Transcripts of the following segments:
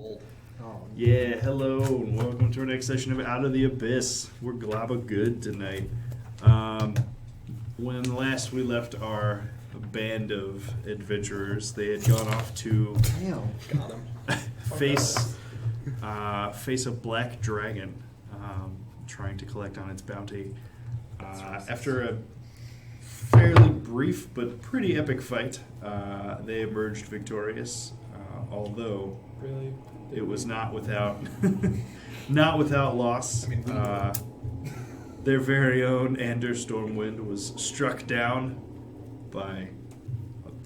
Bold. Oh, Yeah, hello, and welcome to our next session of Out of the Abyss. We're glabba good tonight. When last we left our band of adventurers, they had gone off to damn. Got him. face a black dragon, trying to collect on its bounty. After a fairly brief but pretty epic fight, they emerged victorious, although Really? it was not without not without loss. I mean, Their very own Ander Stormwind was struck down by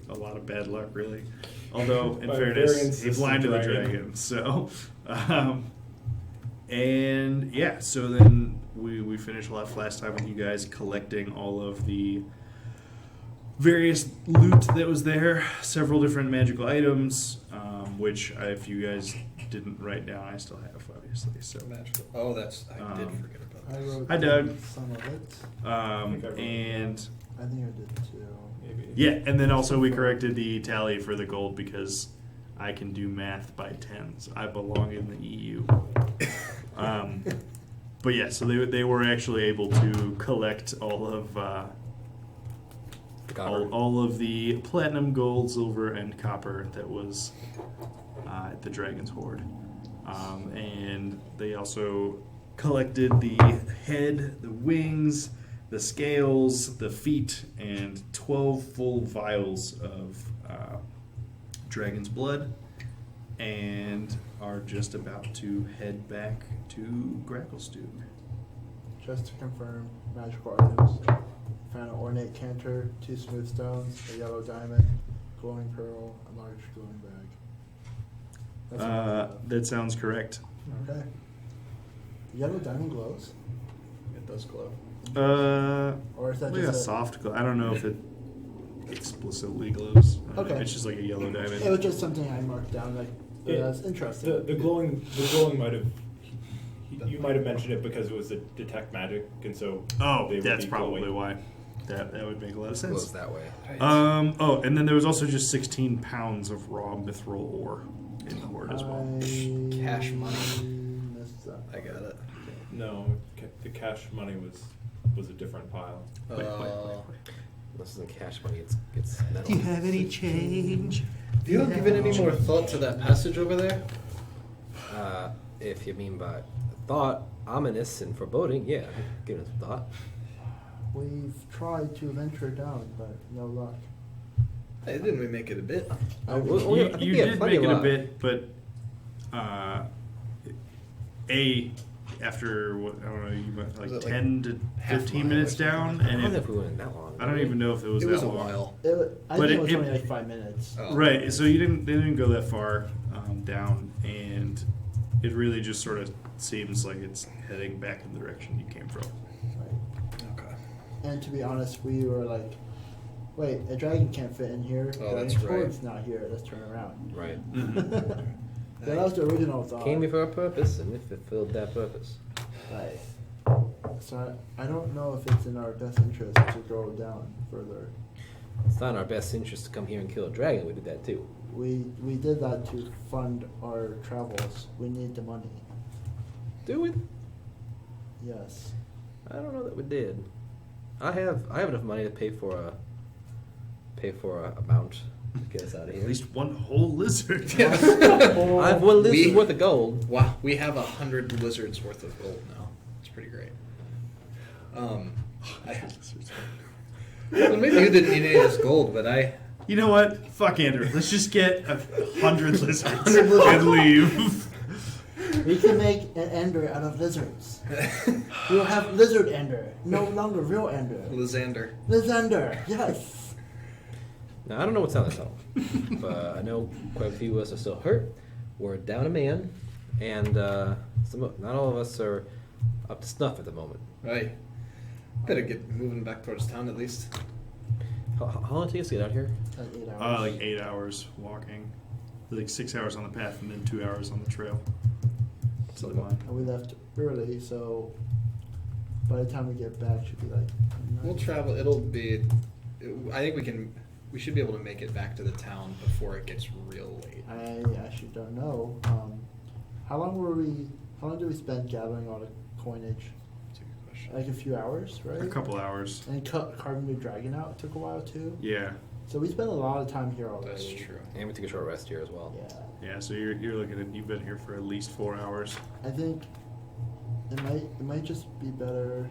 a lot of bad luck, really. Although, in By a fairness, very he insistent blinded the dragon. dragon. So, and yeah, so then we finished last time with you guys collecting all of the various loot that was there, several different magical items, which if you guys didn't write down, I still have, obviously. So, Magical. Oh, that's. I did Um, forget about I that. wrote Hi, Doug. some of it. think I wrote and I think I did too. Maybe. yeah, and then also we corrected the tally for the gold because I can do math by tens. I belong in the EU. But yeah, so they were actually able to collect all of all of the platinum, gold, silver, and copper that was at the Dragon's Hoard. And they also collected the head, the wings, the scales, the feet, and 12 full vials of dragon's blood, and are just about to head back to Gracklestug. Just to confirm, magical items. Found an ornate canter, 2 smooth stones, a yellow diamond, glowing pearl, a large glowing bag. That's all I have. That sounds correct. Okay. The yellow diamond glows? It does glow. Or is that Like a just soft glow. I don't know if it explicitly glows. I don't know. Okay. It's just like a yellow diamond. It was just something I marked down, like, It- that's interesting. The glowing might have. You might have mentioned it because it was a detect magic, and so. Oh, they would that's be probably glowing. why. That would make a lot of Goes sense. that way. Oh, and then there was also just 16 pounds of raw mithril ore in the hoard as well. Cash money. Missed that. I got it. No, the cash money was a different pile. Wait. This isn't cash money, it's metal. Do you have any change? Have you given any more thought to that passage over there? If you mean by thought, ominous and foreboding, yeah, give it some thought. We've tried to venture down, but no luck. Hey, didn't we make it a bit? I think You we had did plenty make it of a luck. bit, but after what I don't know, you went Was like it like 10 to half 15 mile minutes or something? down, I don't and know it, if we went that long. I don't even know if it was It that was a long. while. I But think it was it- only like 5 minutes. Oh. Right, so they didn't go that far down, and it really just sort of seems like it's heading back in the direction you came from. Right. Okay. And to be honest, we were like, wait, a dragon can't fit in here. Oh, that's Dragon's right. Hoard's not here. Let's turn around. Right. That was the original thought. Came here for a purpose, and it fulfilled that purpose. Right. So I don't know if it's in our best interest to go down further. It's not in our best interest to come here and kill a dragon. We did that too. We did that to fund our travels. We need the money. Do we? Yes. I don't know that we did. I have enough money to pay for a mount to get us out of At here. least one whole lizard. I have one lizard's We- worth of gold. Wow, we have 100 lizards worth of gold now. It's pretty great. Well, maybe you didn't need any of this gold, but I. You know what? Fuck Andrew. Let's just get 100 lizards 100 lizards. and leave. We can make an ender out of lizards. We'll have lizard ender, no longer real ender. Lysander. Lizender, yes. Now I don't know what's on the tunnel, but I know quite a few of us are still hurt. We're down a man, and not all of us are up to snuff at the moment. Right. Better get moving back towards town at least. How long did it take us to get out here? Like 8 hours. Like 8 hours walking. Like 6 hours on the path and then 2 hours on the trail. Something like And we left early, so by the time we get back, should be like. We'll travel. It'll be. I think we We should be able to make it back to the town before it gets real late. I actually don't know. How long did we spend gathering all the coinage? That's a good question. Like a few hours, right? A couple hours. And carving the dragon out took a while too. Yeah. So we spent a lot of time here already. That's true. And we took a short rest here as well. Yeah. Yeah, so you're looking at, you've been here for at least 4 hours. I think it might just be better.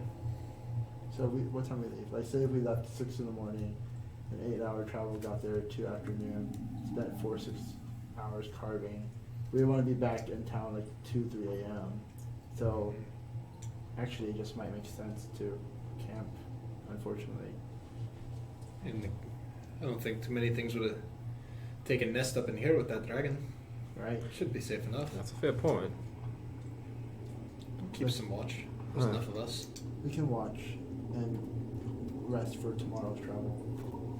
So what time we leave? Like say if we left at 6 in the morning, an 8-hour travel, got there at 2 afternoon, spent 4 or 6 hours carving. We want to be back in town like 2, 3 a.m. So actually it just might make sense to camp, unfortunately. And I don't think too many things would have taken nest up in here with that dragon. Right? Should be safe enough. That's a fair point. Keep some watch. There's enough of us. We can watch and rest for tomorrow's travel.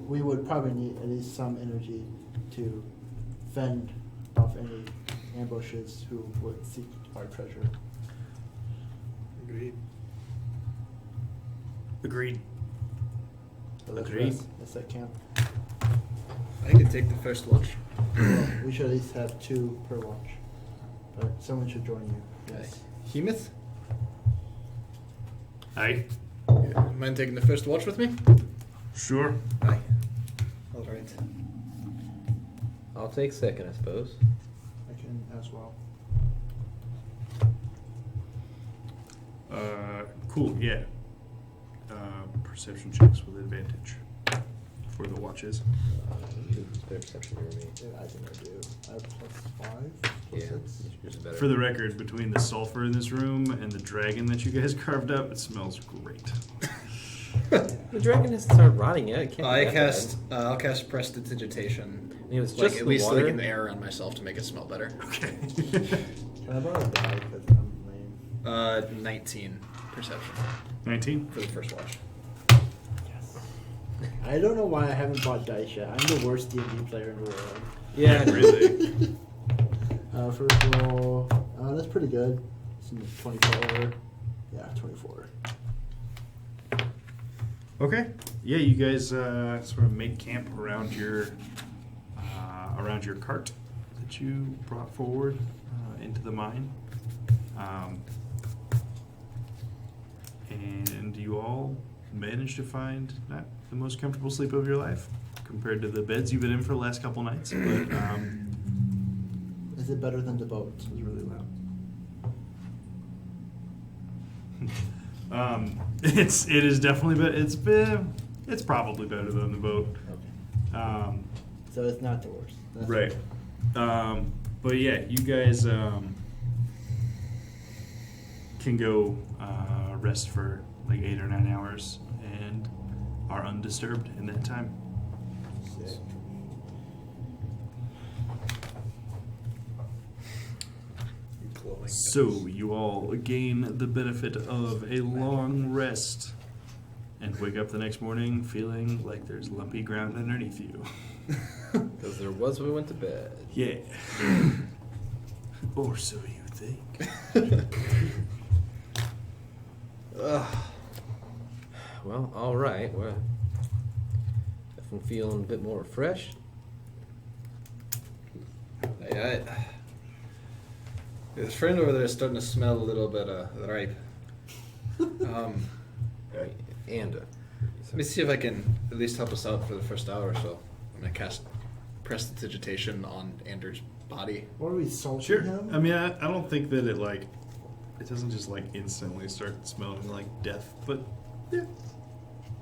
We would probably need at least some energy to fend off any ambushes who would seek our treasure. Agreed. Agreed. So let's Agreed. rest. Let's set camp. I could take the first watch. Well, we should at least have 2 per watch. But someone should join you. Yes. Hemoth? Aye. Mind taking the first watch with me? Sure. Aye. Alright. I'll take second, I suppose. I can as well. Cool, yeah. Perception checks with advantage for the watches. It's better perception than me. Yeah, I think I do. I have +5, Yeah, +6. yours is better. For the record, between the sulfur in this room and the dragon that you guys carved up, it smells great. The dragon hasn't started rotting yet. It can't be that bad. I'll cast Prestidigitation. And it was Like just at the least water. like an air on myself to make it smell better. Okay. Can I borrow a die because I'm lame? 19 perception 19? for the first watch. Yes. I don't know why I haven't bought dice yet. I'm the worst D&D player in the world. Yeah, Really? First roll. That's pretty good. It's 24. Yeah, 24. Okay. Yeah, you guys sort of make camp around your cart that you brought forward into the mine. And you all managed to find not the most comfortable sleep of your life compared to the beds you've been in for the last couple nights. But Is it better than the boat? It was really loud. it is definitely it's probably better than the boat. Okay. So it's not the worst. That's Right. But yeah, you guys can go rest for like 8 or 9 hours and are undisturbed in that time. Sick. So you all gain the benefit of a long rest and wake up the next morning feeling like there's lumpy ground underneath you. because there was when we went to bed. Yeah. Or so you think. Well, all right. Well, if I'm feeling a bit more refreshed, His friend over there is starting to smell a little bit ripe. and Let me see if I can at least help us out for the first hour or so. I'm gonna cast Prestidigitation on Anders' body. What are we salting Sure. him? I mean, I don't think that it doesn't just like instantly start smelling like death, but yeah.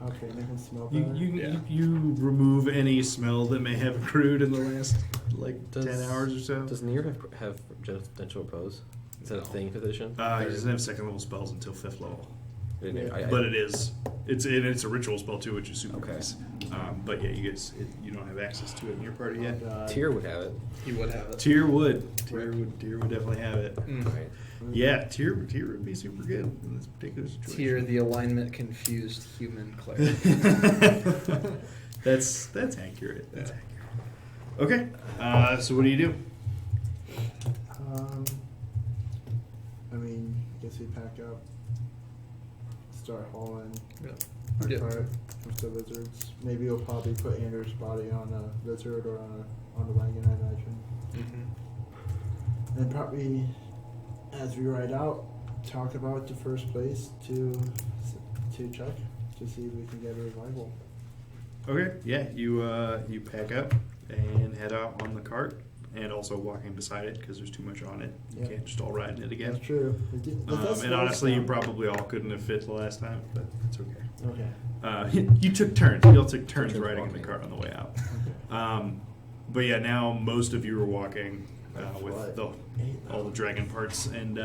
Okay, make him smell You better. you remove any smell that may have accrued in the last like 10 hours or so. Does Nier have residential repose? Is that a thing for the edition? He doesn't have second level spells until 5th level, Yeah. but it's a ritual spell too, which is super Okay. nice. But yeah, you guys you don't have access to it in your party Oh, yet. God. Tyr would have it. He would have it. Tyr would definitely have it. Mm. Right. Yeah, Tyr would be super good in this particular situation. Tyr, the alignment confused human cleric. That's accurate. That's accurate. Okay, so what do you do? I mean, I guess we pack up start hauling Yeah. our Yeah. cart with the lizards. Maybe we'll probably put Andrew's body on a lizard or on the wagon, I imagine. Mm-hmm. And probably, as we ride out, talk about the first place to check to see if we can get a revival. Okay, yeah, you pack up and head out on the cart, and also walking beside it because there's too much on it. You Yeah. can't just all ride in it again. That's true. And honestly, you probably all couldn't have fit the last time, but it's okay. Okay. You took turns. You all took turns Turns riding in the walking. cart on the way out. Okay. But yeah, now most of you are walking with What? all the dragon parts and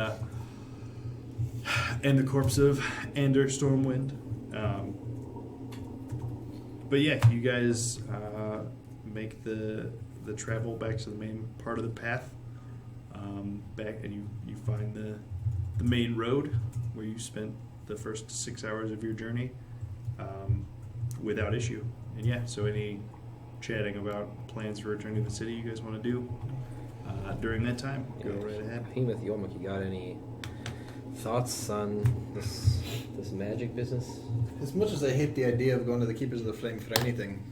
the corpse of Ander Stormwind. But yeah, you guys make the travel back to the main part of the path. Back, and you find the main road where you spent the first 6 hours of your journey without issue. And yeah, so any chatting about plans for returning to the city you guys want to do during that time, go right ahead. Hemoth Yormuk, you got any thoughts on this magic business? As much as I hate the idea of going to the Keepers of the Flame for anything,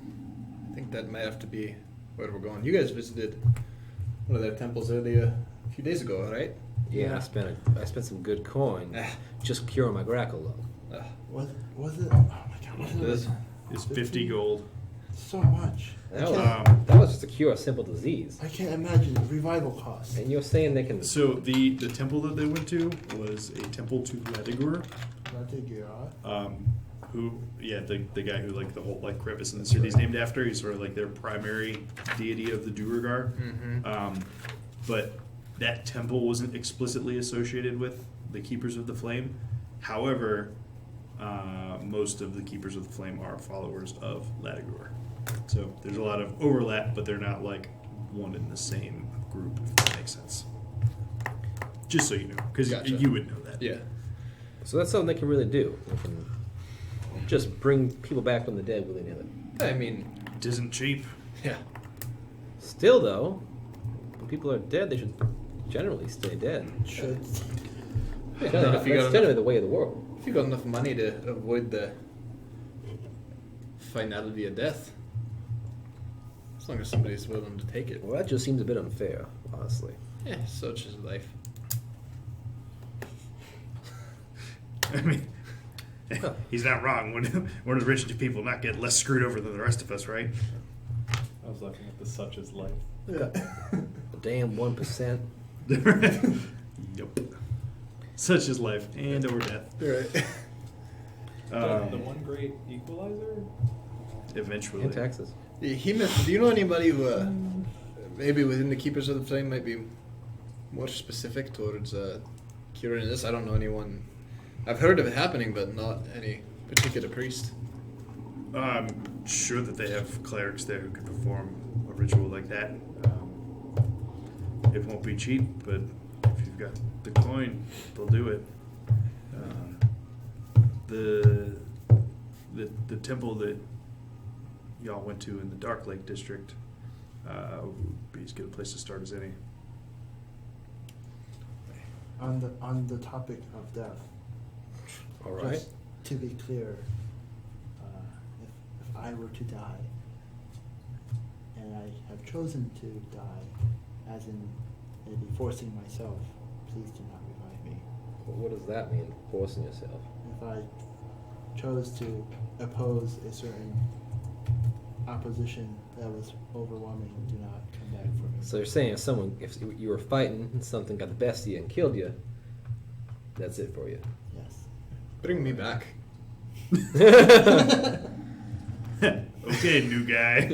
I think that might have to be where we're going. You guys visited one of their temples earlier a few days ago, right? Yeah, I spent some good coin just curing my grackle though. Was it? Oh my god! It is. It's 50 gold. So much. That was just to cure a simple disease. I can't imagine the revival costs. And you're saying they can? So the temple that they went to was a temple to Ladigur, the guy who like the whole like crevice in the city is named after. He's sort of like their primary deity of the Duergar. Mm-hmm. But that temple wasn't explicitly associated with the Keepers of the Flame. However, most of the Keepers of the Flame are followers of Ladigur. So there's a lot of overlap, but they're not like one in the same group, if that makes sense. Just so you know, because Gotcha. you would know that. Yeah. So that's something they can really do. They can just bring people back from the dead willy-nilly. I mean, It isn't cheap. yeah. Still, though, when people are dead, they should generally stay dead. Should. Yeah, That's if you got generally enough, the way of the world. if you got enough money to avoid the finality of death, as long as somebody's willing to take it. Well, that just seems a bit unfair, honestly. Yeah, such is life. I mean, he's not wrong. When does rich people not get less screwed over than the rest of us, right? I was looking at the such as life. Yeah. The damn 1%. Yep. Such is life and or death. Right. The one great equalizer? Eventually. And taxes. Do you know anybody who maybe within the Keepers of the Flame might be more specific towards curing this? I don't know anyone. I've heard of it happening, but not any particular priest. I'm sure that they have clerics there who can perform a ritual like that. It won't be cheap, but if you've got the coin, they'll do it. The temple that y'all went to in the Dark Lake district would be as good a place to start as any. On the topic of death. All right. Just to be clear, if I were to die, and I have chosen to die, as in maybe forcing myself, please do not revive me. What does that mean, forcing yourself? If I chose to oppose a certain opposition that was overwhelming, do not come back for me. So you're saying if you were fighting and something got the best of you and killed you, that's it for you? Yes. Bring me back. Okay, new guy.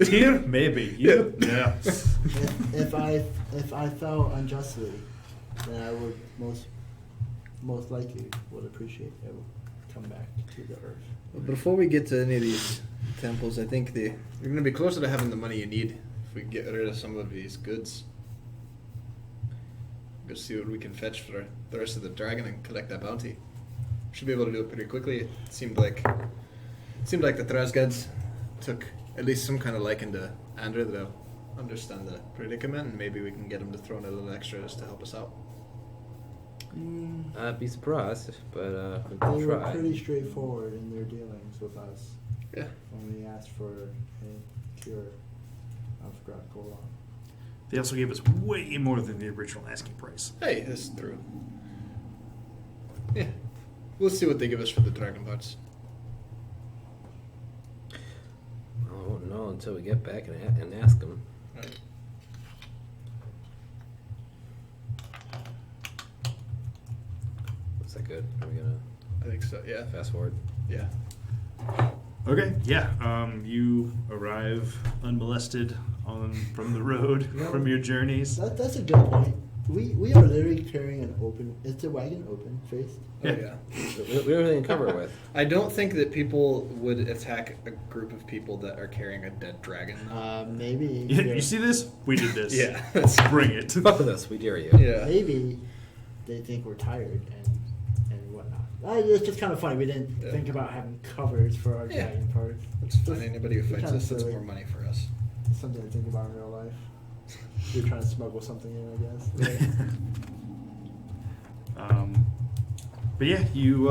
Here, maybe. You? Yeah. If I fell unjustly, then I would most likely would appreciate it would come back to the earth. Well, before we get to any of these temples, I think you're going to be closer to having the money you need if we get rid of some of these goods. Go see what we can fetch for the rest of the dragon and collect that bounty. Should be able to do it pretty quickly. It seemed like the Thrasgads took at least some kind of liking to Andrew, though understand the predicament, and maybe we can get him to throw in a little extra just to help us out. I'd be surprised, but we They can were try. pretty straightforward in their dealings with us Yeah. when we asked for a cure of Grotcola. They also gave us way more than the original asking price. Hey, that's true. Yeah. We'll see what they give us for the dragon parts. I won't know until we get back and ask them. Right. Is that good? Are we gonna I think so, yeah. fast forward? Yeah. Okay, yeah. You arrive unmolested from the road, No. from your journeys. That's a good point. We are literally carrying an open. Is the wagon open faced? Oh, Yeah. yeah. We don't really cover it with. I don't think that people would attack a group of people that are carrying a dead dragon. Maybe. You see this? We did this. Yeah. Bring it. Fuck with us, we dare you. Yeah. Maybe they think we're tired and whatnot. It's just kind of funny. We didn't Yeah. think about having covers for our Yeah. dragon parts. It's fine. Anybody who It's fights kinda us, that's silly. more money for us. Something to think about in real life. You're trying to smuggle something in, I guess. Right? But yeah, you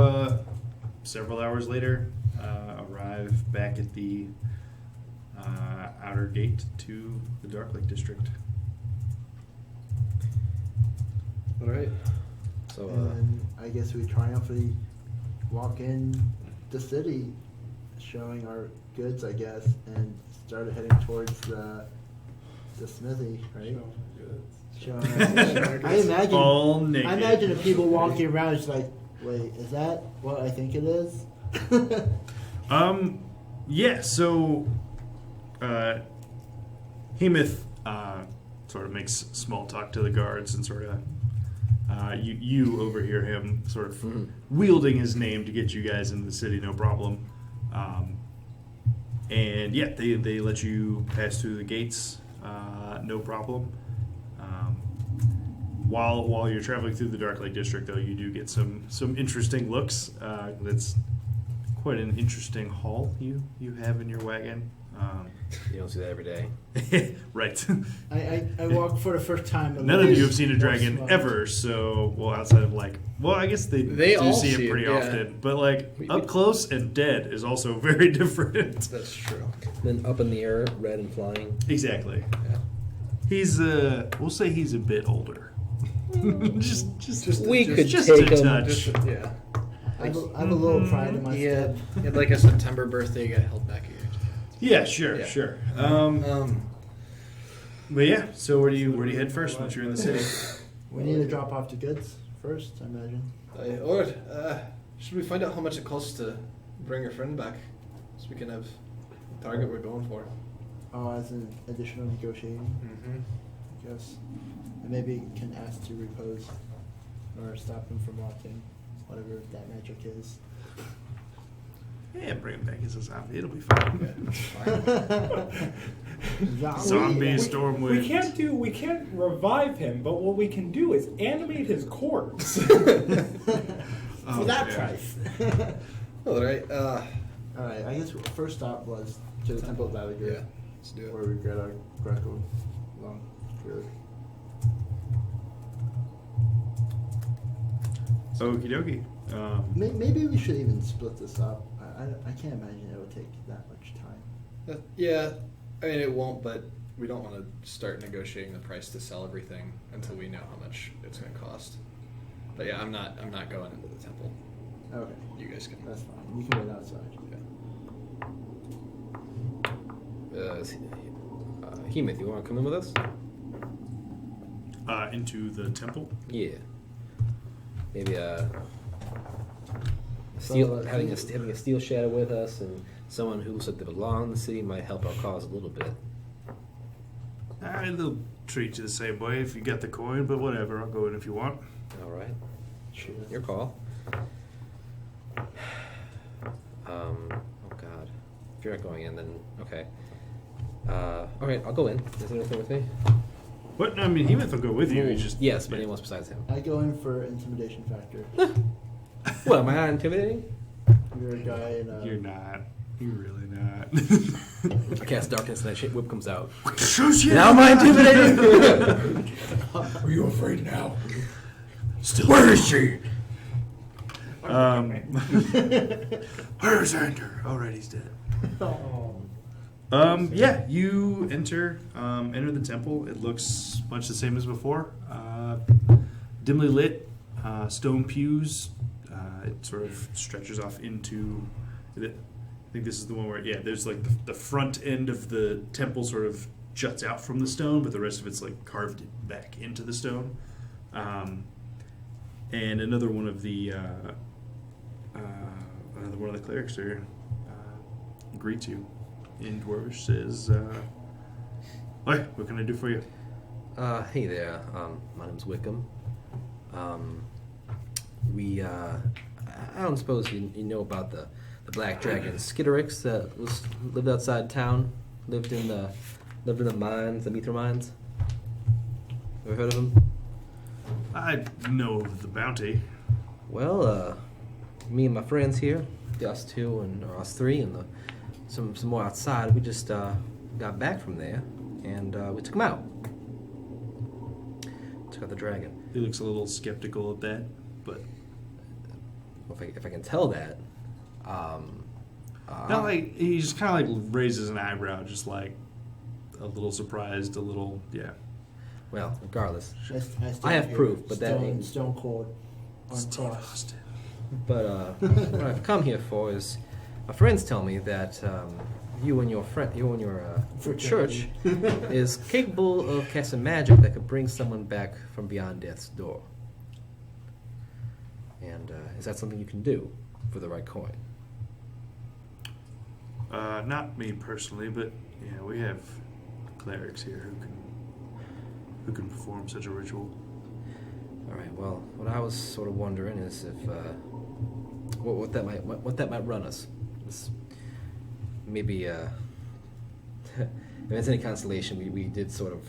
several hours later arrive back at the outer gate to the Dark Lake District. All right. So, And I guess we triumphantly walk in the city, showing our goods, I guess, and started heading towards the smithy, right? Showing our goods. I imagine. All naked. I imagine if people walking around, it's like, wait, is that what I think it is? Yeah, so Hemoth sort of makes small talk to the guards and sort of you overhear him sort of wielding his name to get you guys into the city, no problem. And yeah, they let you pass through the gates, no problem. While you're traveling through the Dark Lake District, though, you do get some interesting looks. That's quite an interesting haul you have in your wagon. you don't see that every day. Right. I walk for the first time. None of you have seen a more dragon smart. ever, so outside of I guess they do all see see it pretty it, yeah. often, but We- up close and dead is also very different. That's true. Then up in the air, red and flying. Exactly. Yeah. He's we'll say he's a bit older. just We could just take a him. touch. Yeah. I have a little pride in my He step. had like a September birthday, got held back a year. Yeah, sure, Yeah. sure. Um, But yeah, so where do you head first once you're in the city? We need to drop off the goods first, I imagine. or should we find out how much it costs to bring your friend back, so we can have the target we're going for? Oh, as an additional negotiating, Mm-hmm. I guess. And maybe can ask to repose or stop him from walking, whatever that magic is. Yeah, bring him back as a zombie. It'll be fine. Zombie Stormwind. We can't revive him, but what we can do is animate his corpse. For Oh, that yeah. price. All right. Alright, I guess first stop was to the Temple of Valiger, Yeah. Let's do where it. we get our Greco long career. Okie dokie. Maybe we should even split this up. I can't imagine it would take that much time. Yeah. I mean, it won't, but we don't want to start negotiating the price to sell everything until we know how much it's going to cost. But yeah, I'm not going into the temple. Okay, You guys can. that's fine. You can wait outside. Yeah. Hemoth, you want to come in with us? Into the temple. Yeah. Maybe having a steel shadow with us and someone who looks like they belong in the city might help our cause a little bit. They'll treat you the same way if you get the coin, but whatever. I'll go in if you want. All right. Your call. Oh God. If you're not going in, then okay. All right, I'll go in. Is there anything with me? What? I mean, Hemoth will go with you. He just Yes, but anyone else besides him. I go in for intimidation factor. What? Am I not intimidating? You're a guy in a... You're not. You're really not. I cast darkness and that shit whip comes out. Shit. Now am I intimidating? Are you afraid now? Still, where is she? Where's Ender? Oh, right, he's dead. Yeah, you enter the temple. It looks much the same as before. Dimly lit, stone pews. It sort of stretches off into. I think this is the one where there's like the front end of the temple sort of juts out from the stone, but the rest of it's like carved back into the stone. And another one of the clerics there greets you in Dwarvish, says, "Hi, what can I do for you?" Hey there. My name's Wickham. I don't suppose you know about the Black Dragon Skitterix that lived outside town, lived in the mines, the Mithril mines. Ever heard of him? I know of the bounty. Well, me and my friends here, us two or us three, and some more outside. We just got back from there, and we took him out. Took out the dragon. He looks a little skeptical at that, but If I can tell that. not like he just kind of like raises an eyebrow, just like a little surprised, a little Well, regardless, I I have proof, but that ain't. stone cold uncrossed. But what I've come here for is, my friends tell me that you and your church is capable of casting magic that could bring someone back from beyond death's door. And is that something you can do for the right coin? Not me personally, but we have clerics here who can perform such a ritual. All right. Well, what I was sort of wondering is if what that might run us. It's maybe if it's any consolation, we did sort of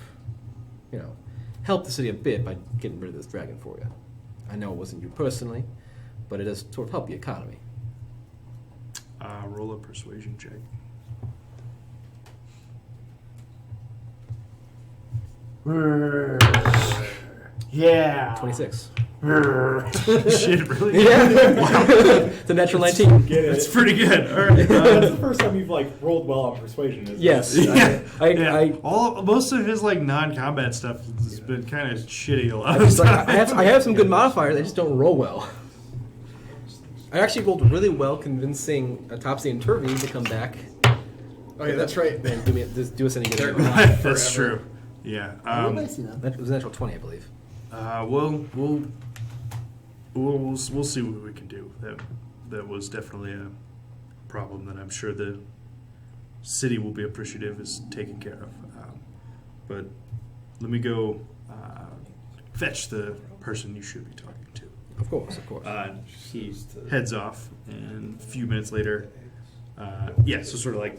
help the city a bit by getting rid of this dragon for you. I know it wasn't you personally, but it does sort of help the economy. Roll a persuasion check. Yeah. 26. Shit, really? Yeah. It's a natural 19. Get it? That's pretty good. All right. That's the first time you've rolled well on persuasion, isn't Yes. it? Most of his non-combat stuff has been kind of shitty a lot I, of just, times. I have some good modifiers. I just don't roll well. I actually rolled really well, convincing Topsy and Turvy to come back. Oh yeah, that's right. And do us any They're good. alive That's forever. true. Yeah. That was a natural 20, I believe. We'll see what we can do. That was definitely a problem that I'm sure the city will be appreciative is taken care of. But let me go fetch the person you should be talking to. Of course, of course. He heads off, and a few minutes later, so sort of like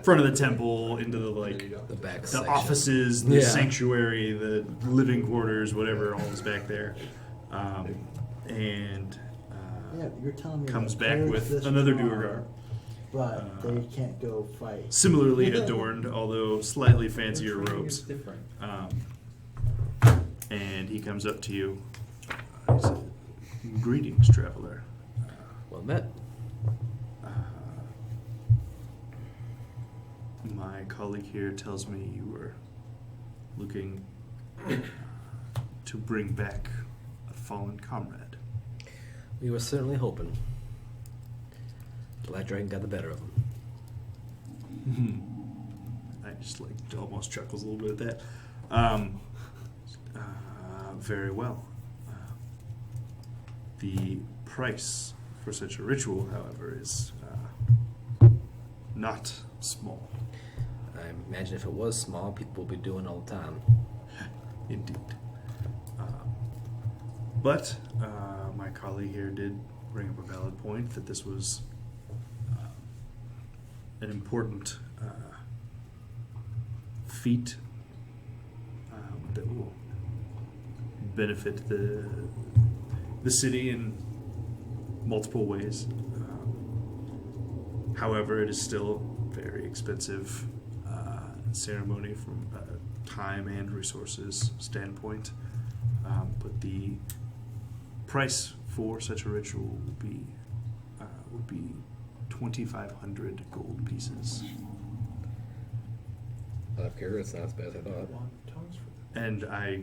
front of the temple into The back the section. offices, the Yeah. sanctuary, the living quarters, whatever, all is back there. And Yeah, you're telling me comes that back clerics with this another strong, Duergar, but they can't go fight. similarly adorned, although slightly fancier robes. And he comes up to you. He said, "Greetings, traveler. Well met. My colleague here tells me you were looking to bring back a fallen comrade." We were certainly hoping. Black Dragon got the better of him. I just almost chuckles a little bit at that. Very well. The price for such a ritual, however, is not small. I imagine if it was small, people would be doing it all the time. Indeed. But my colleague here did bring up a valid point that this was an important feat that will benefit the city in multiple ways. However, it is still very expensive ceremony from a time and resources standpoint. But the price for such a ritual would be 2,500 gold pieces. Up here, it's not as bad as I thought. And I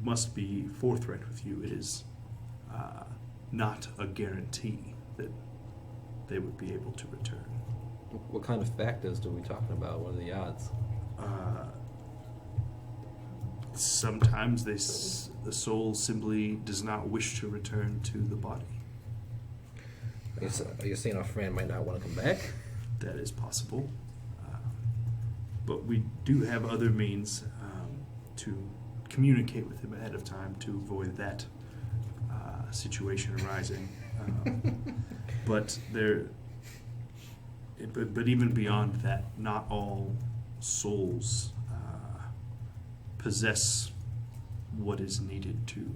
must be forthright with you. It is not a guarantee that they would be able to return. What kind of factors are we talking about? What are the odds? Sometimes the soul simply does not wish to return to the body. Are you saying our friend might not want to come back? That is possible. But we do have other means to communicate with him ahead of time to avoid that situation arising. But even beyond that, not all souls possess what is needed to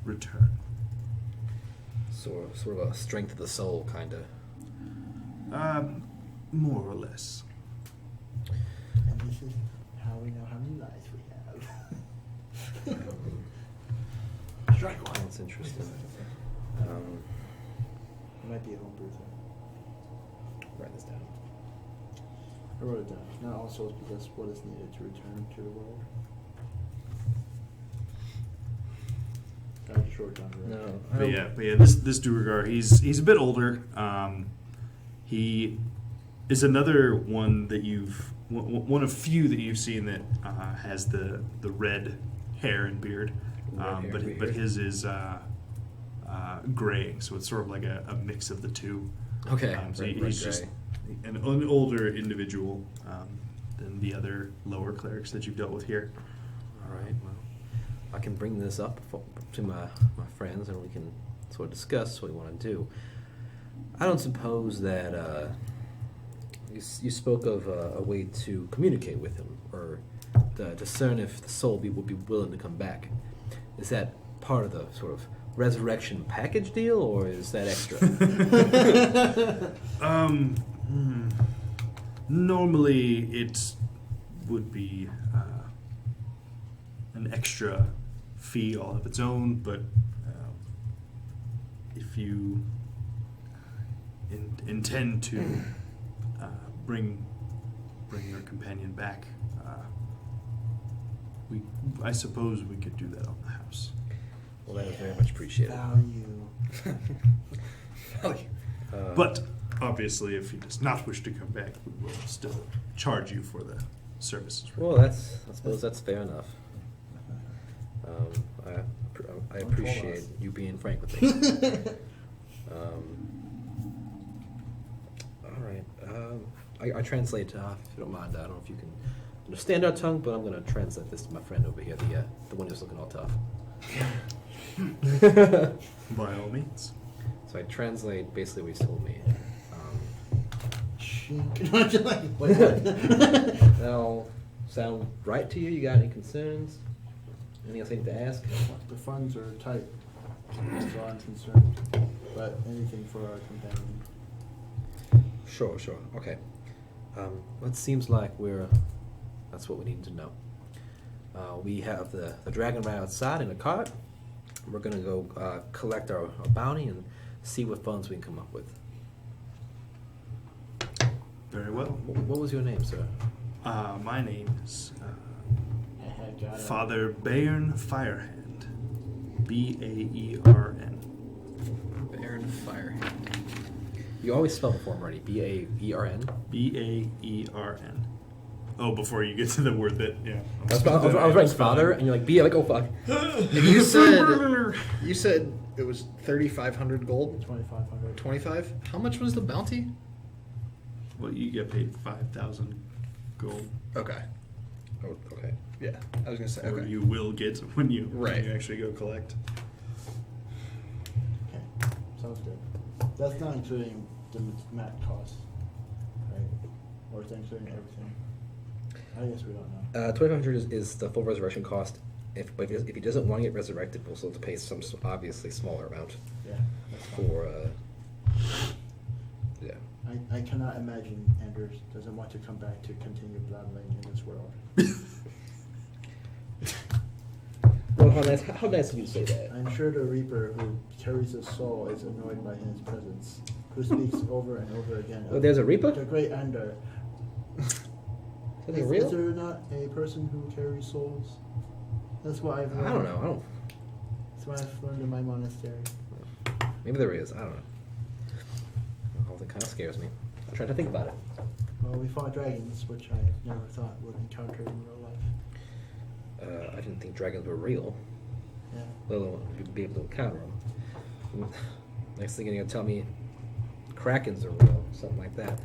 return. So, sort of a strength of the soul, kind of. More or less. And this is how we know how many lives we have. Strike one. That's interesting. It might be a homebrew thing. Write this down. I wrote it down. Not all souls possess what is needed to return to the world. I just wrote down the right. No. But yeah, this Duergar, he's a bit older. He is another one that one of few that you've seen that has the red hair and beard. But his is graying, so it's sort of like a mix of the two. Okay. So red, he's gray. just an older individual than the other lower clerics that you've dealt with here. All right. Well, I can bring this up to my friends, and we can sort of discuss what we want to do. I don't suppose that you spoke of a way to communicate with him, or to discern if the soul would be willing to come back. Is that part of the sort of resurrection package deal, or is that extra? Normally it would be an extra fee all of its own, but if you intend to bring your companion back, I suppose we could do that on the house. Well, that is very much appreciated. Value. But obviously, if he does not wish to come back, we will still charge you for the services. Well, I suppose that's fair enough. I appreciate you being frank with me. All right. I translate, if you don't mind. I don't know if you can understand our tongue, but I'm going to translate this to my friend over here, the one who's looking all tough. By all means. So I translate basically what he's told me. That'll sound right to you? You got any concerns? Anything else I need to ask? The funds are tight, as far as I'm concerned. But anything for our companion. Sure. Okay. Well, it seems like that's what we need to know. We have the dragon right outside in a cart. We're going to go collect our bounty and see what funds we can come up with. Very well. What was your name, sir? My name is Father Bairn Firehand. Baern. Bairn Firehand. You always spelled it for him already. Baern. Baern. Oh, before you get to the word that, yeah. I was writing father, and you're like, B, like, oh, fuck. You said it was 3,500 gold? 2,500. 25? How much was the bounty? Well, you get paid 5,000 gold. Okay. Oh, okay. Yeah, I was going to say, Or okay. you will get when you actually go collect. Okay, sounds good. That's not including the mat costs, right? Or is that including everything? I guess we don't know. 2,500 is the full resurrection cost. If he doesn't want to get resurrected, we'll still have to pay some obviously smaller amount Yeah, that's fine. for. Yeah. I cannot imagine Anders doesn't want to come back to continue battling in this world. Well, how nice of you to say that. I'm sure the Reaper who carries his soul is annoyed by his presence, who speaks over and over again. Oh, there's a Reaper? The great Ender. Is it real? Is there not a person who carries souls? That's what I've learned. I don't know. That's what I've learned in my monastery. Maybe there is. I don't know. Well, that kind of scares me. I'm trying to think about it. Well, we fought dragons, which I never thought would encounter in real life. I didn't think dragons were real, Yeah. let alone be able to encounter them. Next thing you're gonna tell me, krakens are real, something like that.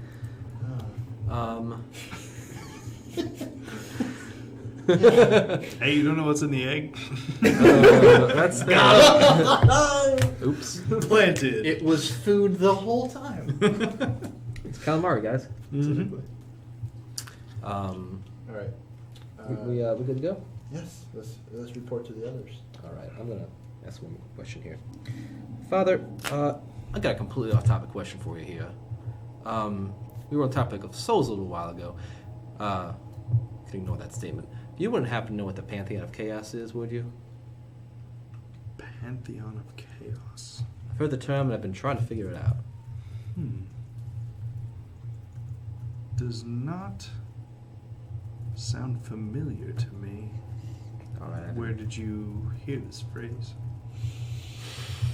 Hey, you don't know what's in the egg? That's Oops. Planted. It was food the whole time. It's calamari, guys. Mm-hmm. All right. We good to go? Yes. Let's report to the others. All right, I'm gonna ask one more question here. Father, I got a completely off-topic question for you here. We were on the topic of souls a little while ago. You can ignore that statement. You wouldn't happen to know what the Pantheon of Chaos is, would you? Pantheon of Chaos. I've heard the term and I've been trying to figure it out. Does not sound familiar to me. All right. Where did you hear this phrase?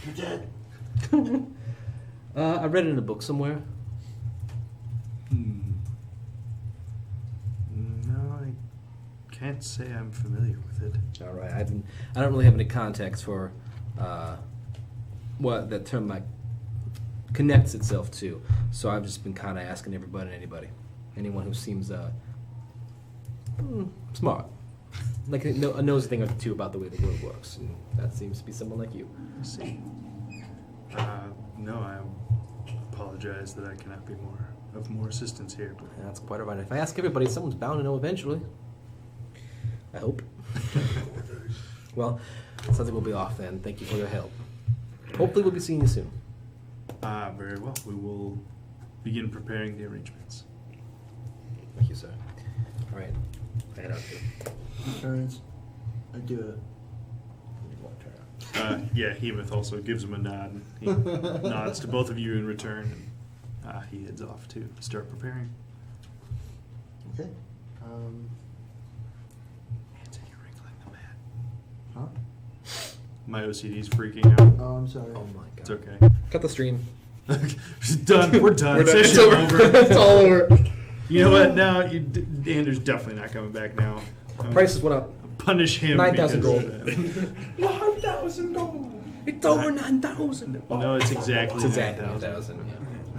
You're dead. I read it in a book somewhere. No, I can't say I'm familiar with it. All right. I don't really have any context for what that term like connects itself to. So I've just been kind of asking everybody and anyone who seems smart, like knows a thing or two about the way the world works, and that seems to be someone like you. I see. No, I apologize that I cannot be of more assistance here. But That's quite all right. If I ask everybody, someone's bound to know eventually. I hope. Well, sounds like we'll be off then. Thank you for your help. Hopefully we'll be seeing you soon. Very well. We will begin preparing the arrangements. Thank you, sir. All right. I head out too. He turns. I do a. Yeah, Hemoth also gives him a nod. And he nods to both of you in return, and he heads off to start preparing. Okay. Hands are wrinkling the mat. Huh? My OCD's freaking out. Oh, I'm sorry. Oh my god. It's okay. Cut the stream. Done. We're done. We're done. Session It's over. It's all over. You know what? Now, Anders definitely not coming back now. Prices went up. Punish him. 9,000 because gold. of that. 9,000 gold. It's over 9,000. No, it's exactly It's exactly 9,000.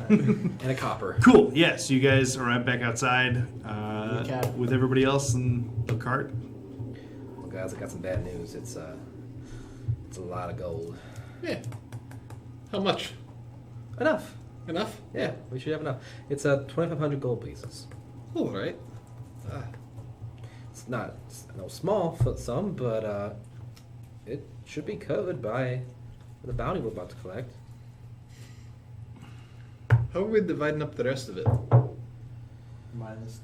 9,000. And a copper. Cool. Yes, you guys are right back outside Okay. with everybody else in the cart. Well, guys, I got some bad news. It's a lot of gold. Yeah. How much? Enough. Enough? Yeah, we should have enough. It's 2,500 gold pieces. All right. It's not small for some, but it should be covered by the bounty we're about to collect. How are we dividing up the rest of it? Minus.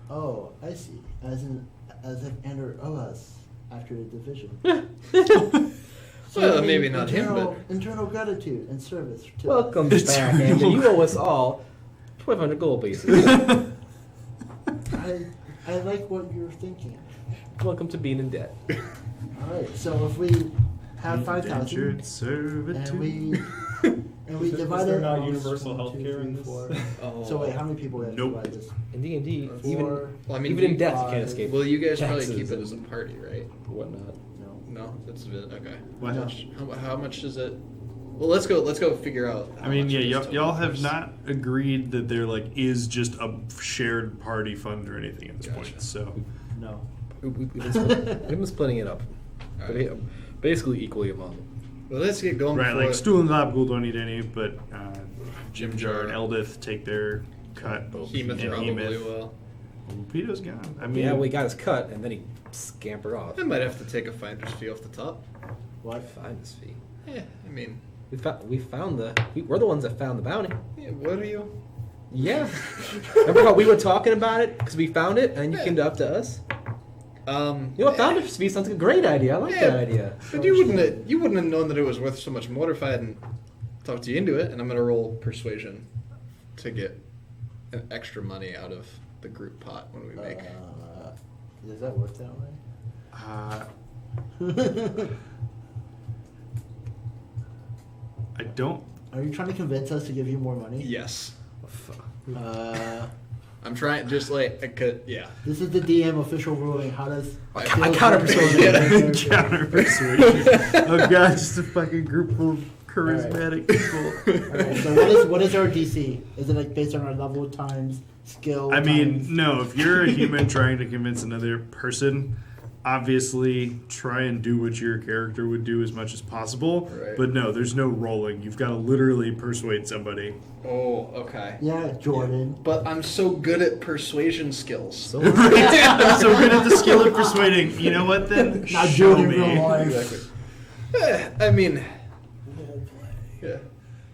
Oh, I see. As if Ender owes us after the division. Well, I mean, maybe not him, but internal gratitude and service to Welcome us. back, and you owe us all 1,200 gold pieces. I like what you're thinking. Welcome to being in debt. All right, so if we have 5,000 Indentured servitude. and we divide there it. not amongst universal 1, 2, healthcare in 3, this? 4. Oh. So wait, how many people we have Nope. to divide this? In D&D, Four. even Well, I mean, even in you- death, you can't five. escape. Well, you guys probably taxes keep it and as a party, right? whatnot. No. No, that's a bit okay. What? How much is it? Well, let's go figure out. I mean, how yeah, much it is y'all to have first. not agreed that there is just a shared party fund or anything at this Gotcha. point. So No. We've been splitting it up. Alright. Basically equally among. Well, let's get going. right, before like Stool and Lobgool don't need any, but Jim Jar and Jar. Eldith take their cut. Hemoth and probably Hemoth. will. Peter's gone. I mean, Yeah, we got his cut, and then he scampered off. I might have to take a finder's fee off the top. What? Finder's fee. Yeah, I mean, We're the ones that found the bounty. Yeah, what are you? Yeah. Remember how we were talking about it because we found it and you came up to us? You know what, Founders Fee sounds like a great idea. I like that idea. But you wouldn't have known that it was worth so much more if I hadn't talked you into it. And I'm gonna roll persuasion to get an extra money out of the group pot when we make. Does that work that way? I don't. Are you trying to convince us to give you more money? Yes. I'm trying, just like, yeah. This is the DM official ruling. How does... I counter persuasion. Counter persuasion. Oh god, just a fucking group full of charismatic people. Alright, so what is our DC? Is it like based on our level times skill? I mean, times... no, if you're a human trying to convince another person, obviously try and do what your character would do as much as possible. Right. But no, there's no rolling. You've got to literally persuade somebody. Oh, okay. Yeah, Jordan. But I'm so good at persuasion skills. So I'm so good at the skill of persuading. You know what then? Not Show doing me. real life. Exactly. I mean, yeah.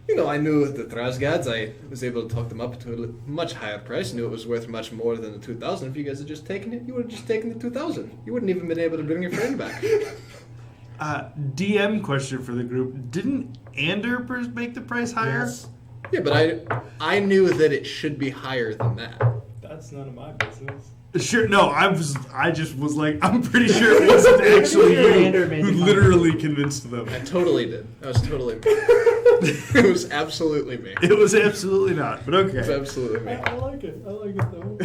You know, I knew the Trasgads. I was able to talk them up to a much higher price. Knew it was worth much more than the 2,000. If you guys had just taken it, you would have just taken the 2,000. You wouldn't even been able to bring your friend back. DM question for the group. Didn't Ander make the price higher? Yes. Yeah, but I knew that it should be higher than that. That's none of my business. Sure, no, I just was like, I'm pretty sure it wasn't actually you who literally convinced them. I totally did. That was totally me. It was absolutely me. It was absolutely not, but It was okay. absolutely me. I like it. I like it though.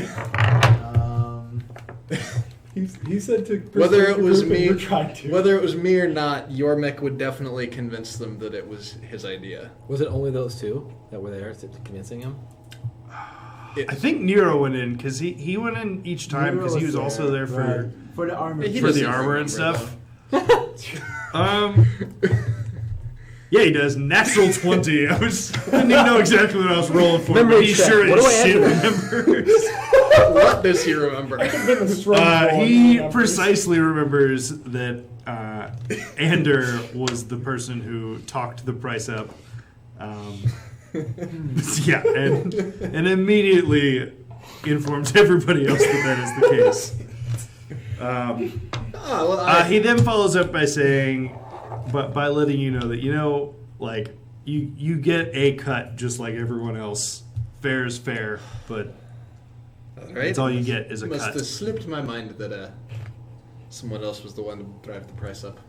He said to Whether it persuade the was group and me, you're trying to. whether it was me or not, Yormek would definitely convince them that it was his idea. was it only those two that were there convincing him? I think Nero went in because he went in each time because he was also there for the armor. He for the doesn't armor and remember, stuff. Yeah, he does. Natural 20. I didn't even know exactly what I was rolling for. Memory But he's check. sure What do I as shit add remembers. What does he remember? He precisely remembers that Ander was the person who talked the price up. Yeah, and immediately informs everybody else that is the case. He then follows up by saying, but by letting you know that, you know, like, you get a cut just like everyone else. Fair is fair, but that's all you get is a must cut. have slipped my mind that someone else was the one to drive the price up.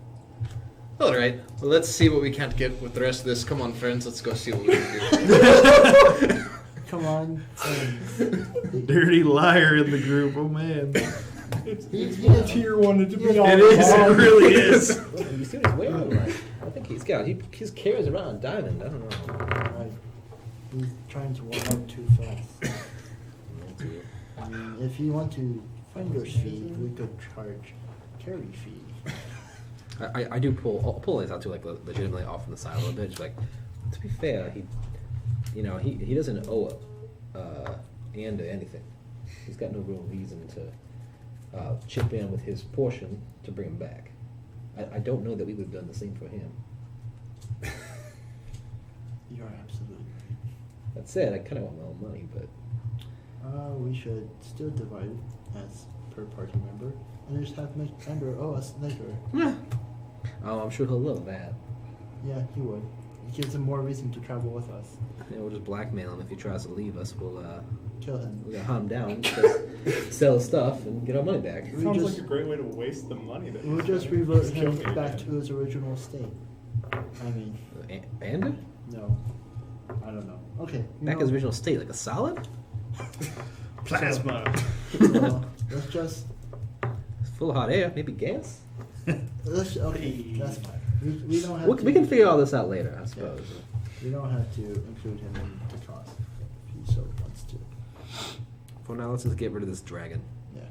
All right, well, let's see what we can't get with the rest of this. Come on, friends, let's go see what we can do. Come on. Dirty liar in the group, oh man. It's what Tier wanted to be on. It is, it really is. You see what he's wearing? Like, I think he carries around a diamond. I don't know. Right. He's trying to walk up too fast. I mean, if you want to finder's fee, we could charge carry fee. I do I'll pull this out too, like legitimately off on the side a little bit. Just like, to be fair, he doesn't owe Ander anything. He's got no real reason to chip in with his portion to bring him back. I don't know that we would have done the same for him. You're absolutely right. That said, I kind of want my own money, but We should still divide it as per party member, and just have Ander owe us later. oh, I'm sure he'll love that. Yeah, he would. It gives him more reason to travel with us. Yeah, we'll just blackmail him if he tries to leave us. We'll Kill him. hunt him down, just sell his stuff, and get our money back. It We sounds just- like a great way to waste the money that We'll he's just gonna revert just kill him me back again. to his original state. I mean, Ander? no. I don't know. Okay. Back his original state, like a solid? Plasma. So, let's just... It's full of hot air, maybe gas? Okay, that's fine. We don't have to... We can figure all this out later, I suppose. We don't have to include him in the cost if he so wants to. For now, let's just get rid of this dragon. Yeah.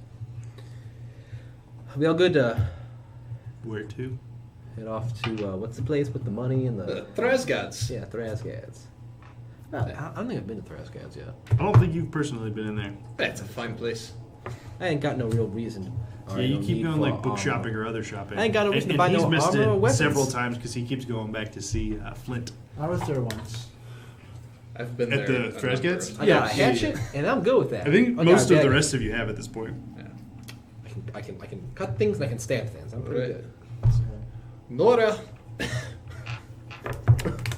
Are we all good to Where to? head off to, what's the place with the money and The the... Thrasgads. Yeah, Thrasgads. I don't think I've been to Thrasgads yet. I don't think you've personally been in there. That's a fine place. I ain't got no real reason. Yeah, you no keep need going for like book armor. shopping or other shopping. I ain't got a reason to buy he's no missed armor or it weapons. several times because he keeps going back to see Flint. I was there once. I've been At there. the a Thresh number Gates? of I Yeah, got a yeah, hatchet, and I'm good with that. I think got most a of the dagger. rest of you have at this point. Yeah. I can cut things and I can stab things. I'm pretty Right. good. Nora,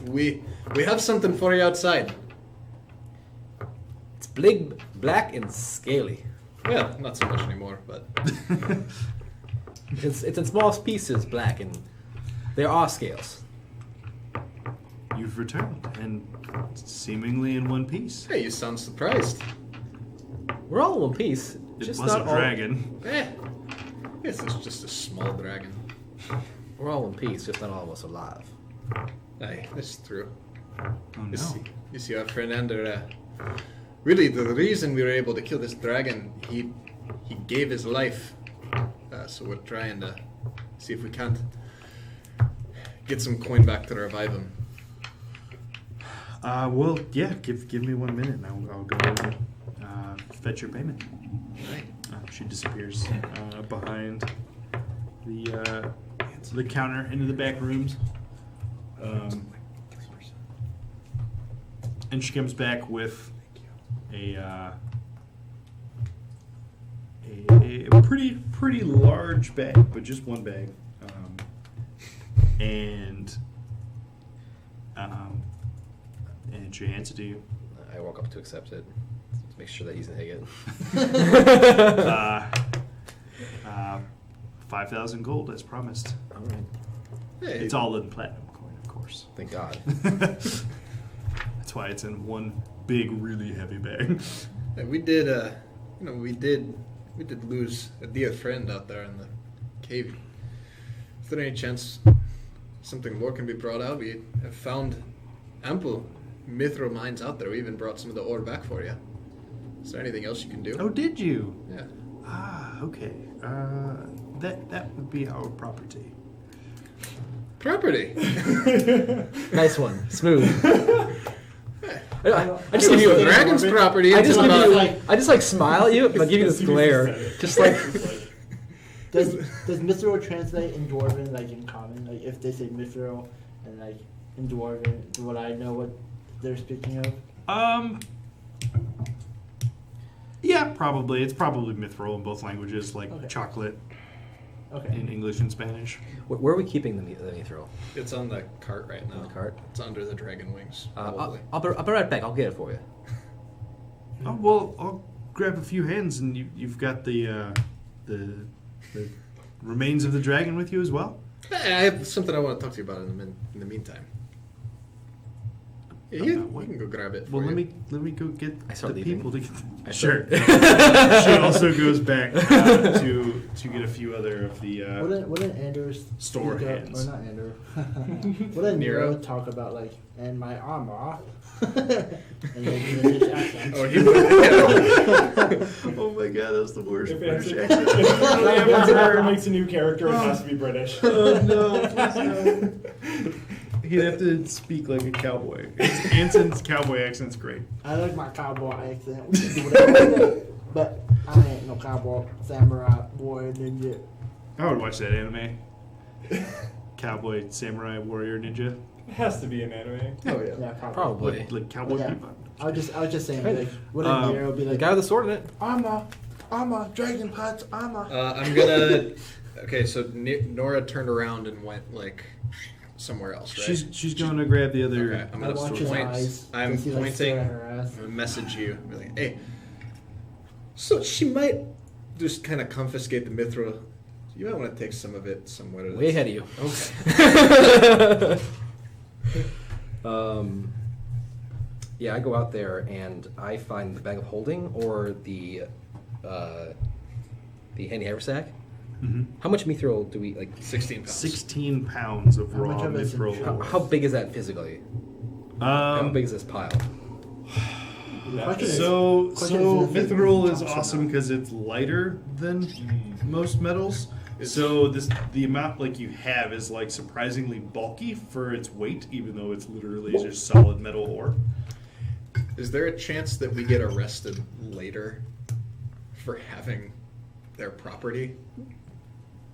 we have something for you outside. It's big, black, and scaly. Well, not so much anymore, but It's in small pieces, black, and there are scales. You've returned, and seemingly in one piece. hey, you sound surprised. We're all in one piece. It Just was not a all. dragon. Yes, it's just a small dragon. We're all in peace, just not all of us alive. Aye, that's true. Oh You no. see, our friend Ander, really, the reason we were able to kill this dragon, he gave his life. So we're trying to see if we can't get some coin back to revive him. Well, yeah. Give me 1 minute, and I'll go and fetch your payment. Right. She disappears behind the counter into the back rooms. And she comes back with a pretty large bag, but just one bag, and she hands it to you. I walk up to accept it. Make sure that he's an idiot. 5,000 gold as promised. All right. Hey, It's all in platinum coin, of course. Thank God. That's why it's in one big, really heavy bag. hey, we did, we did lose a dear friend out there in the cave. Is there any chance something more can be brought out? We have found ample mithril mines out there. We even brought some of the ore back for you. Is there anything else you can do? Oh, did you? Yeah. Okay. That would be our property. Property. Nice one. Smooth. I just It give was you the a dragon's property. I just until give you about- I just like smile at you, but I give you this glare. Just like Does mithril translate in Dwarven like in common? Like if they say mithril and like in Dwarven, would I know what they're speaking of? Yeah, probably. It's probably mithril in both languages, like Okay. chocolate Okay. in English and Spanish. where are we keeping the mithril? It's on the cart right now. On the cart? It's under the dragon wings. I'll Probably. be right back. I'll get it for you. Oh well, I'll grab a few hands, and you've got the remains of the dragon with you as well. Hey, I have something I want to talk to you about in the meantime. Yeah, you what? can go grab it. For Well, you. let me go get I start the leaving. people to get. I Sure. start- She also goes back to get a few other of the. Wouldn't Anders Store speak up- hands. or not Ander? Wouldn't Nero. Nero talk about like and my armor? And then British accent. Oh, he would. Yeah. Oh my god, that's the worst If British Anson accent I've if ever Anson ever heard. makes a new character, it has to be British. Oh no, please no. He'd have to speak like a cowboy. Anson's cowboy accent's great. I like my cowboy accent. We can do whatever we want, but I ain't no cowboy, samurai, boy, ninja. I would watch that anime. Cowboy, samurai, warrior, ninja. It has to be an anime. Oh yeah. Yeah, probably. Probably. Like cowboy Yeah. people. I was just saying, like, wouldn't Nero be The like, guy with the sword in it. armor, dragon pots, armor. I'm gonna. Okay, so Nora turned around and went like somewhere else, right? She's going to grab the other. Okay, I'm I gonna watch his point. eyes. I'm Does he, like, stare pointing. at her ass? I'm gonna message you. Be like, hey. So she might just kind of confiscate the mithril. You might want to take some of it somewhere. Way ahead of you. Okay. Yeah, I go out there and I find the bag of holding or the handy haversack. Mhm. How much mithril do we like? 16 pounds. 16 pounds of How raw much of it's in mithril. How big is that physically? How big is this pile? The question is- So question is if mithril it's is tops or awesome not. because it's lighter than most metals. So the amount like you have is like surprisingly bulky for its weight, even though it's literally just solid metal ore. Is there a chance that we get arrested later for having their property?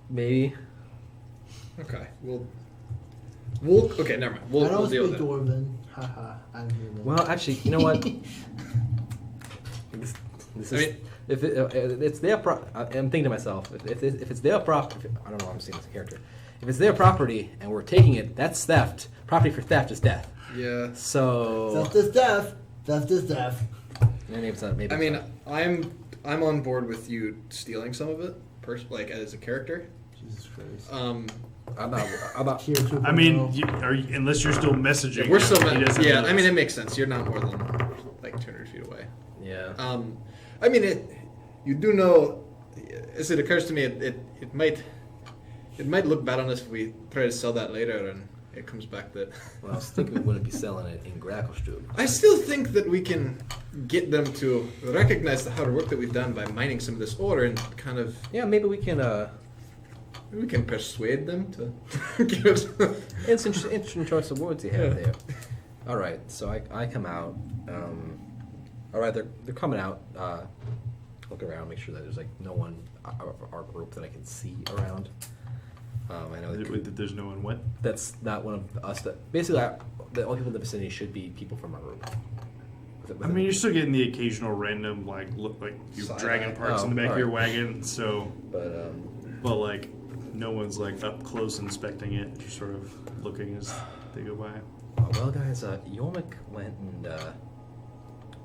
Maybe. Okay, we'll okay, never mind. I We'll don't deal speak with it. Dwarven. Haha, I'm human. Well, actually, you know what? This is, I mean- if it's their I'm thinking to myself, if it's their property, I don't know. I'm seeing this character. If it's their property and we're taking it, that's theft. Property for theft is death. Yeah. So. Theft is death. Theft is death. Maybe it's not. Maybe I it's mean, not. I'm on board with you stealing some of it, like as a character. Jesus Christ. I'm not. Tier 2.0. I mean, unless you're still messaging. Yeah, we're still. him, he doesn't Yeah, know I mean, this. it makes sense. You're not more than like 200 feet away. Yeah. I mean, you do know, as it occurs to me, it might look bad on us if we try to sell that later and it comes back that. Well, I was thinking we wouldn't be selling it in Grackelstube. I still think that we can get them to recognize the hard work that we've done by mining some of this ore and kind of. Yeah, maybe we can. We can persuade them to give us. It's interesting choice of words you have there. All right, so I come out. All right, they're coming out. Look around, make sure that there's like no one of our group that I can see around. I know There's no one what? that's not one of us. That basically, the only people in the vicinity should be people from our group. I mean, you're still getting the occasional random look like you Side dragging eye. parts in the back of your alright. wagon. So, but like, no one's like up close inspecting it. Just sort of looking as they go by. well, guys, Yormik went and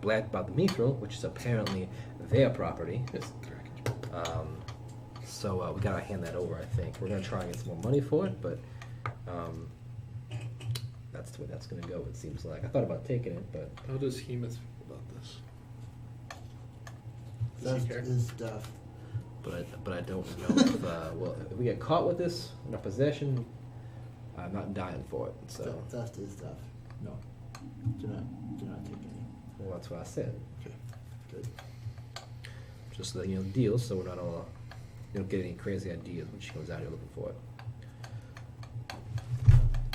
blabbed about the mithril, which is apparently their property. So we gotta hand that over. I think we're gonna try and get some more money for it, but that's the way that's gonna go. It seems like I thought about taking it, but How does Hemoth feel about this? Does he Theft care? is death. but I don't know if well if we get caught with this in our possession, I'm not dying for it. So Theft is death. No. Do not take any. well, that's what I said. Okay. Good. Just so that you know deals, so we're not all you don't get any crazy ideas when she goes out here looking for it.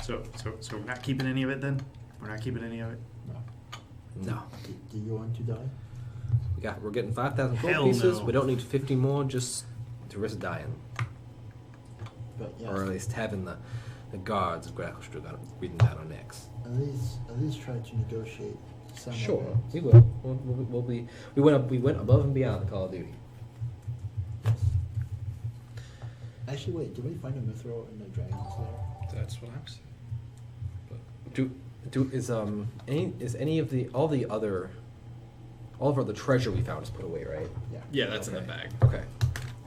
So we're not keeping any of it then. We're not keeping any of it. No. No, Do you want to die? we're getting 5,000 Hell gold pieces. no. We don't need 50 more just to risk dying, But yes. or at least having the guards of Grackelstube breathing down our necks. At least try to negotiate some. Sure, we will. We'll be. We went above and beyond the Call of Duty. Actually, wait. Did we find a mithril in the dragon's lair? That's what I'm saying. Is any of the all of our treasure we found is put away, right? Yeah. Yeah, that's in the Okay. bag. Okay.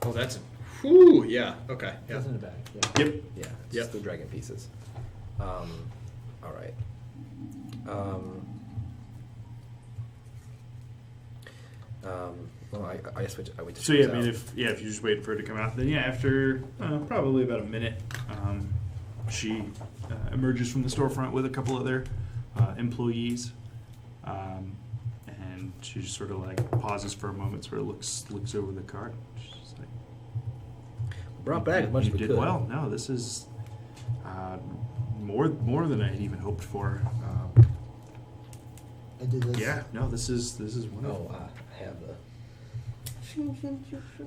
Oh, that's. Whew, yeah. Okay. Yeah. It's in the bag. Yeah. Yep. Yeah, it's Yep. just the dragon pieces. All right. Well, I guess I would just. So yeah, cruise I mean, out. if you're just waiting for it to come out, then yeah, after probably about a minute, she emerges from the storefront with a couple other employees, and she just sort of like pauses for a moment, sort of looks over the cart. She's just like, brought back as much you as we did could. well. No, this is more than I had even hoped for. I did this. Yeah, no, this is wonderful. Oh, I have the.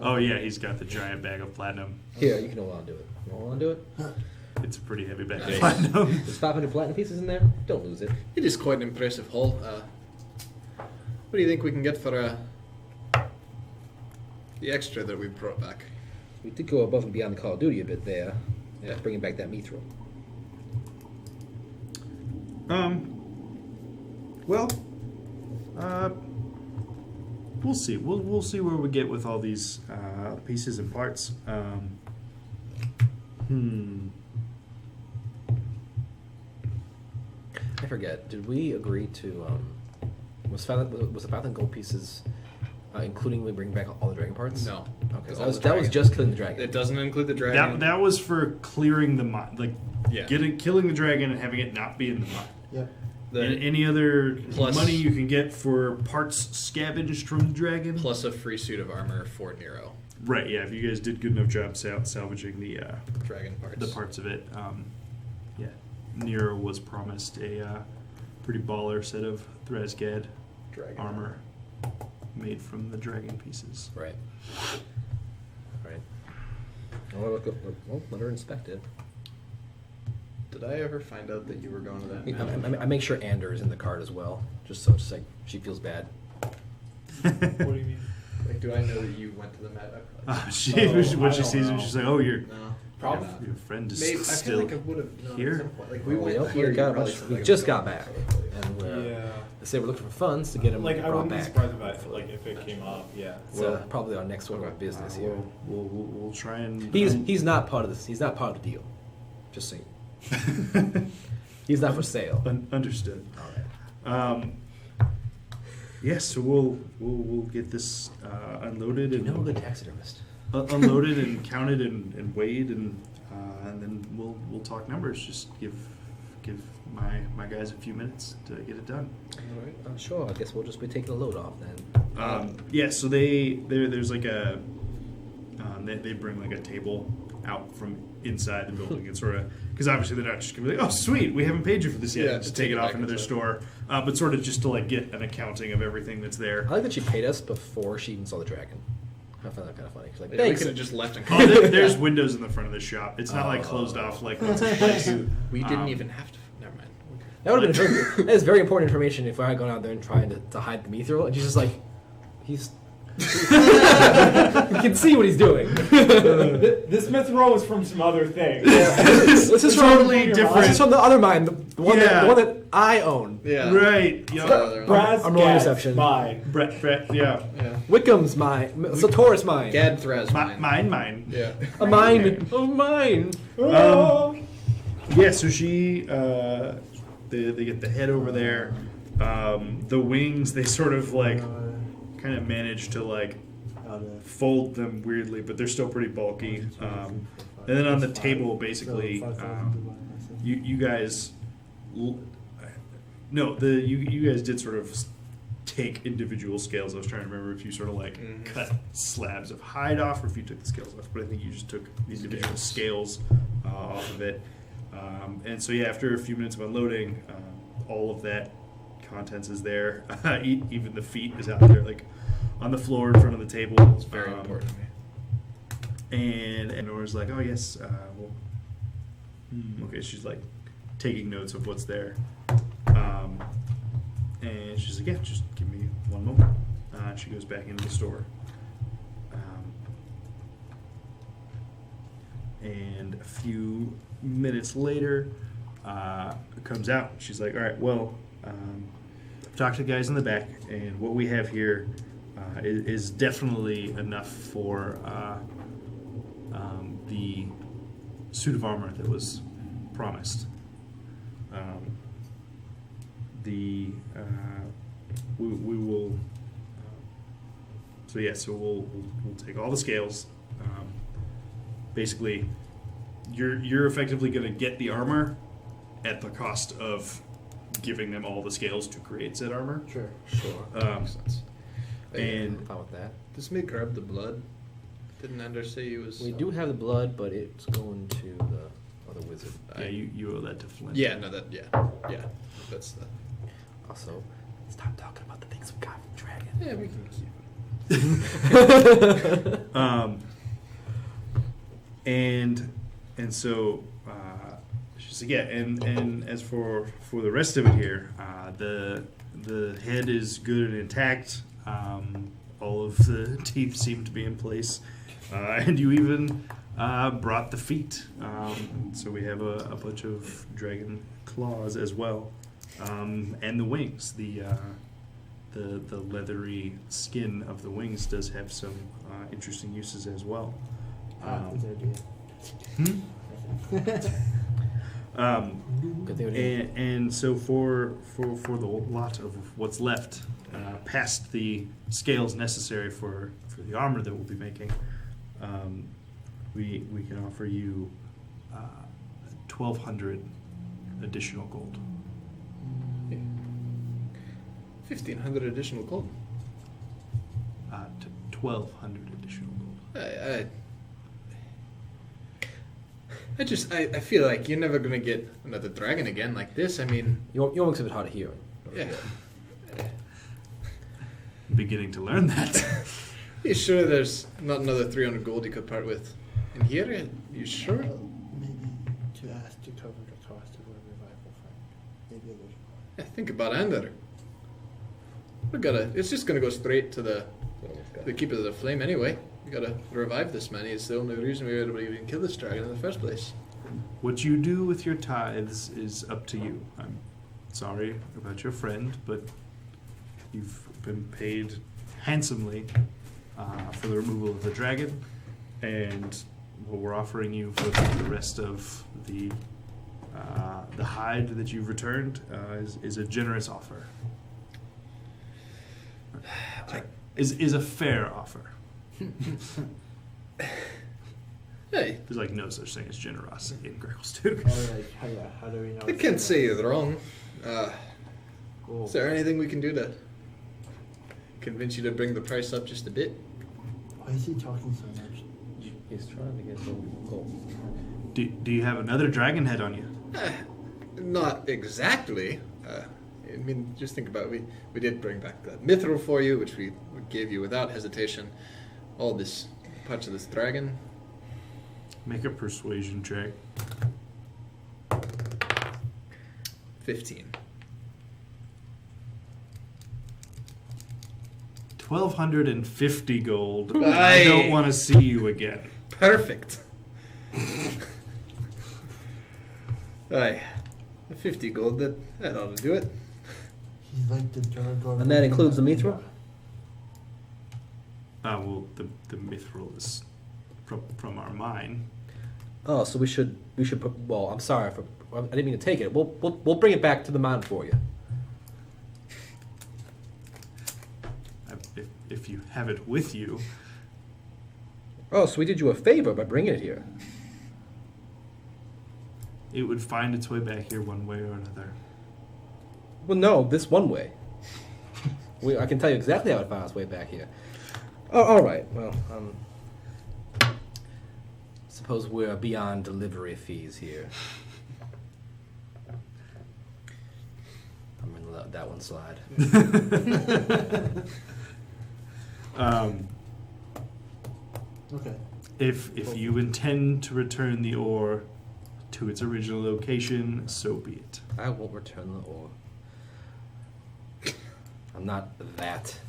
Oh yeah, he's got the giant bag of platinum. Here, you can hold on to it. You hold on to it? It's a pretty heavy bag Nice. of platinum. There's 500 platinum pieces in there. Don't lose it. It is quite an impressive haul. What do you think we can get for the extra that we brought back? We did go above and beyond the Call of Duty a bit there. Yeah. Bringing back that mithril. Well, we'll see. We'll see where we get with all these pieces and parts. I forget. Did we agree to? Was the 5,000 gold pieces, including we bring back all the dragon parts? No. Okay, It's so all that the was dragon. just killing the dragon. It doesn't include the dragon. That was for clearing the mine, like Yeah. killing the dragon and having it not be in the mine. Yep. And any other Plus- money you can get for parts scavenged from the dragon. Plus a free suit of armor for Nero. Right, yeah. If you guys did good enough job salvaging the Dragon parts. parts of it, yeah, Nero was promised a pretty baller set of Dragon armor made from the dragon pieces. Right. Well, let her inspect it. Did I ever find out that you were going to that? I make sure Ander is in the cart as well, just so it's like she feels bad. What do you mean? Like, do I know that you went to the Met? When she I sees don't him, know. she's like, "Oh, your No. Probably. your friend is Maybe, I feel still like I would have known here." at some point. Like, we Well, went we here. we just got back, and Yeah. they say we're looking for funds to get him Like I brought wouldn't be back. surprised if it came up. Yeah. It's probably our next order of business here. We'll try and. He's not part of this. He's not part of the deal. Just saying. He's not for sale. Understood. All right. Yes, so we'll get this unloaded You and know a good taxidermist. unloaded and counted and weighed and then we'll talk numbers. Just give my guys a few minutes to get it done. All right. I'm sure. I guess we'll just be taking the load off then. Yeah, so there's like a they bring like a table out from inside the building and sort of, because obviously they're not just gonna be like, oh sweet, we haven't paid you for this yet, Yeah, and just take it off into their store, but sort of just to like get an accounting of everything that's there. I like that she paid us before she even saw the dragon. I find that kind of funny. She's like, Yeah, we thanks. could have just left and Oh, there's windows in the front of the shop. It's not like closed off like once or twice. We didn't even have to. Never mind. That would have been very, that is very important information if I had gone out there and trying to hide the mithril. And she's just like, he's. You can see what he's doing. This mithril is from some other thing. This is totally from, different. This is from the other mine, the one Yeah. the one that I own. Yeah. Right. Brass I'm rolling gas, deception. mine. Brett, yeah. Yeah. Wickham's mine. Sator's mine. Gad Thraz. Mine. Yeah. A mine of mine. Yeah, so she, they get the head over there. The wings, they sort of like kind of manage to like fold them weirdly, but they're still pretty bulky. And then on the table, basically, you guys, you guys did sort of take individual scales. I was trying to remember if you sort of like cut slabs of hide off, or if you took the scales off. But I think you just took the individual scales off of it. And so yeah, after a few minutes of unloading, all of that contents is there. Even the feet is out there, like on the floor in front of the table. It's very important to me. And Nora's like, oh yes, well, okay. She's like taking notes of what's there. And she's like, yeah, just give me one moment. She goes back into the store. And a few minutes later, it comes out. She's like, all right, well, I've talked to the guys in the back, and what we have here is definitely enough for the suit of armor that was promised. We will. So we'll take all the scales. Basically, you're effectively going to get the armor at the cost of giving them all the scales to create said armor. Sure. Makes sense. And I'm fine with that. Does me grab the blood? Didn't Ender say he was? We do have the blood, but it's going to the other wizard. yeah, you owe that to Flint. Yeah. No. Yeah. That's the. Also, stop talking about the things we got from Dragon. Yeah, we can keep And so she's like, yeah, and as for the rest of it here, the head is good and intact. All of the teeth seem to be in place, and you even brought the feet. So we have a bunch of dragon claws as well, and the wings. The leathery skin of the wings does have some interesting uses as well. Good thing And so for the lot of what's left, past the scales necessary for the armor that we'll be making, we can offer you 1,200 additional gold. 1,500 additional gold. 1,200 additional gold. I feel like you're never gonna get another dragon again like this. I mean, you won't exhibit hard of hearing. yeah. Beginning to learn that. You sure there's not another 300 gold you could part with In here? You sure? Maybe to ask to cover the cost of a revival fund. Maybe a little more. Yeah, think about Ander. It's just gonna go straight to the Keepers of the Flame anyway. We gotta revive this man. He's the only reason we were able to even kill this dragon in the first place. What you do with your tithes is up to you. I'm sorry about your friend, but you've been paid handsomely for the removal of the dragon, and what we're offering you for the rest of the hide that you've returned is a generous offer. Is a fair offer. Hey, There's like no such thing as generosity in Gregglestook. How do we know? I it's can't say generous? you're wrong. Cool. Is there anything we can do to convince you to bring the price up just a bit? Why is he talking so much? He's trying to get gold. Do you have another dragon head on you? Not exactly. I mean, just think about it. We did bring back that mithril for you, which we gave you without hesitation. All this parts of this dragon. Make a persuasion check. 15. 1,250 gold. Aye. I don't want to see you again. Perfect. Aye. 50 gold, that ought to do it. He's like the Jargon. And that includes the mithril? Well, the mithril is from our mine. Oh, so we should put. Well, I'm sorry for. I didn't mean to take it. We'll bring it back to the mine for you. If you have it with you. Oh, so we did you a favor by bringing it here. It would find its way back here one way or another. Well, no, this one way. I can tell you exactly how it found its way back here. Oh, all right. Well, suppose we're beyond delivery fees here. I'm gonna let that one slide. Okay. If you intend to return the ore to its original location, so be it. I won't return the ore. I'm not that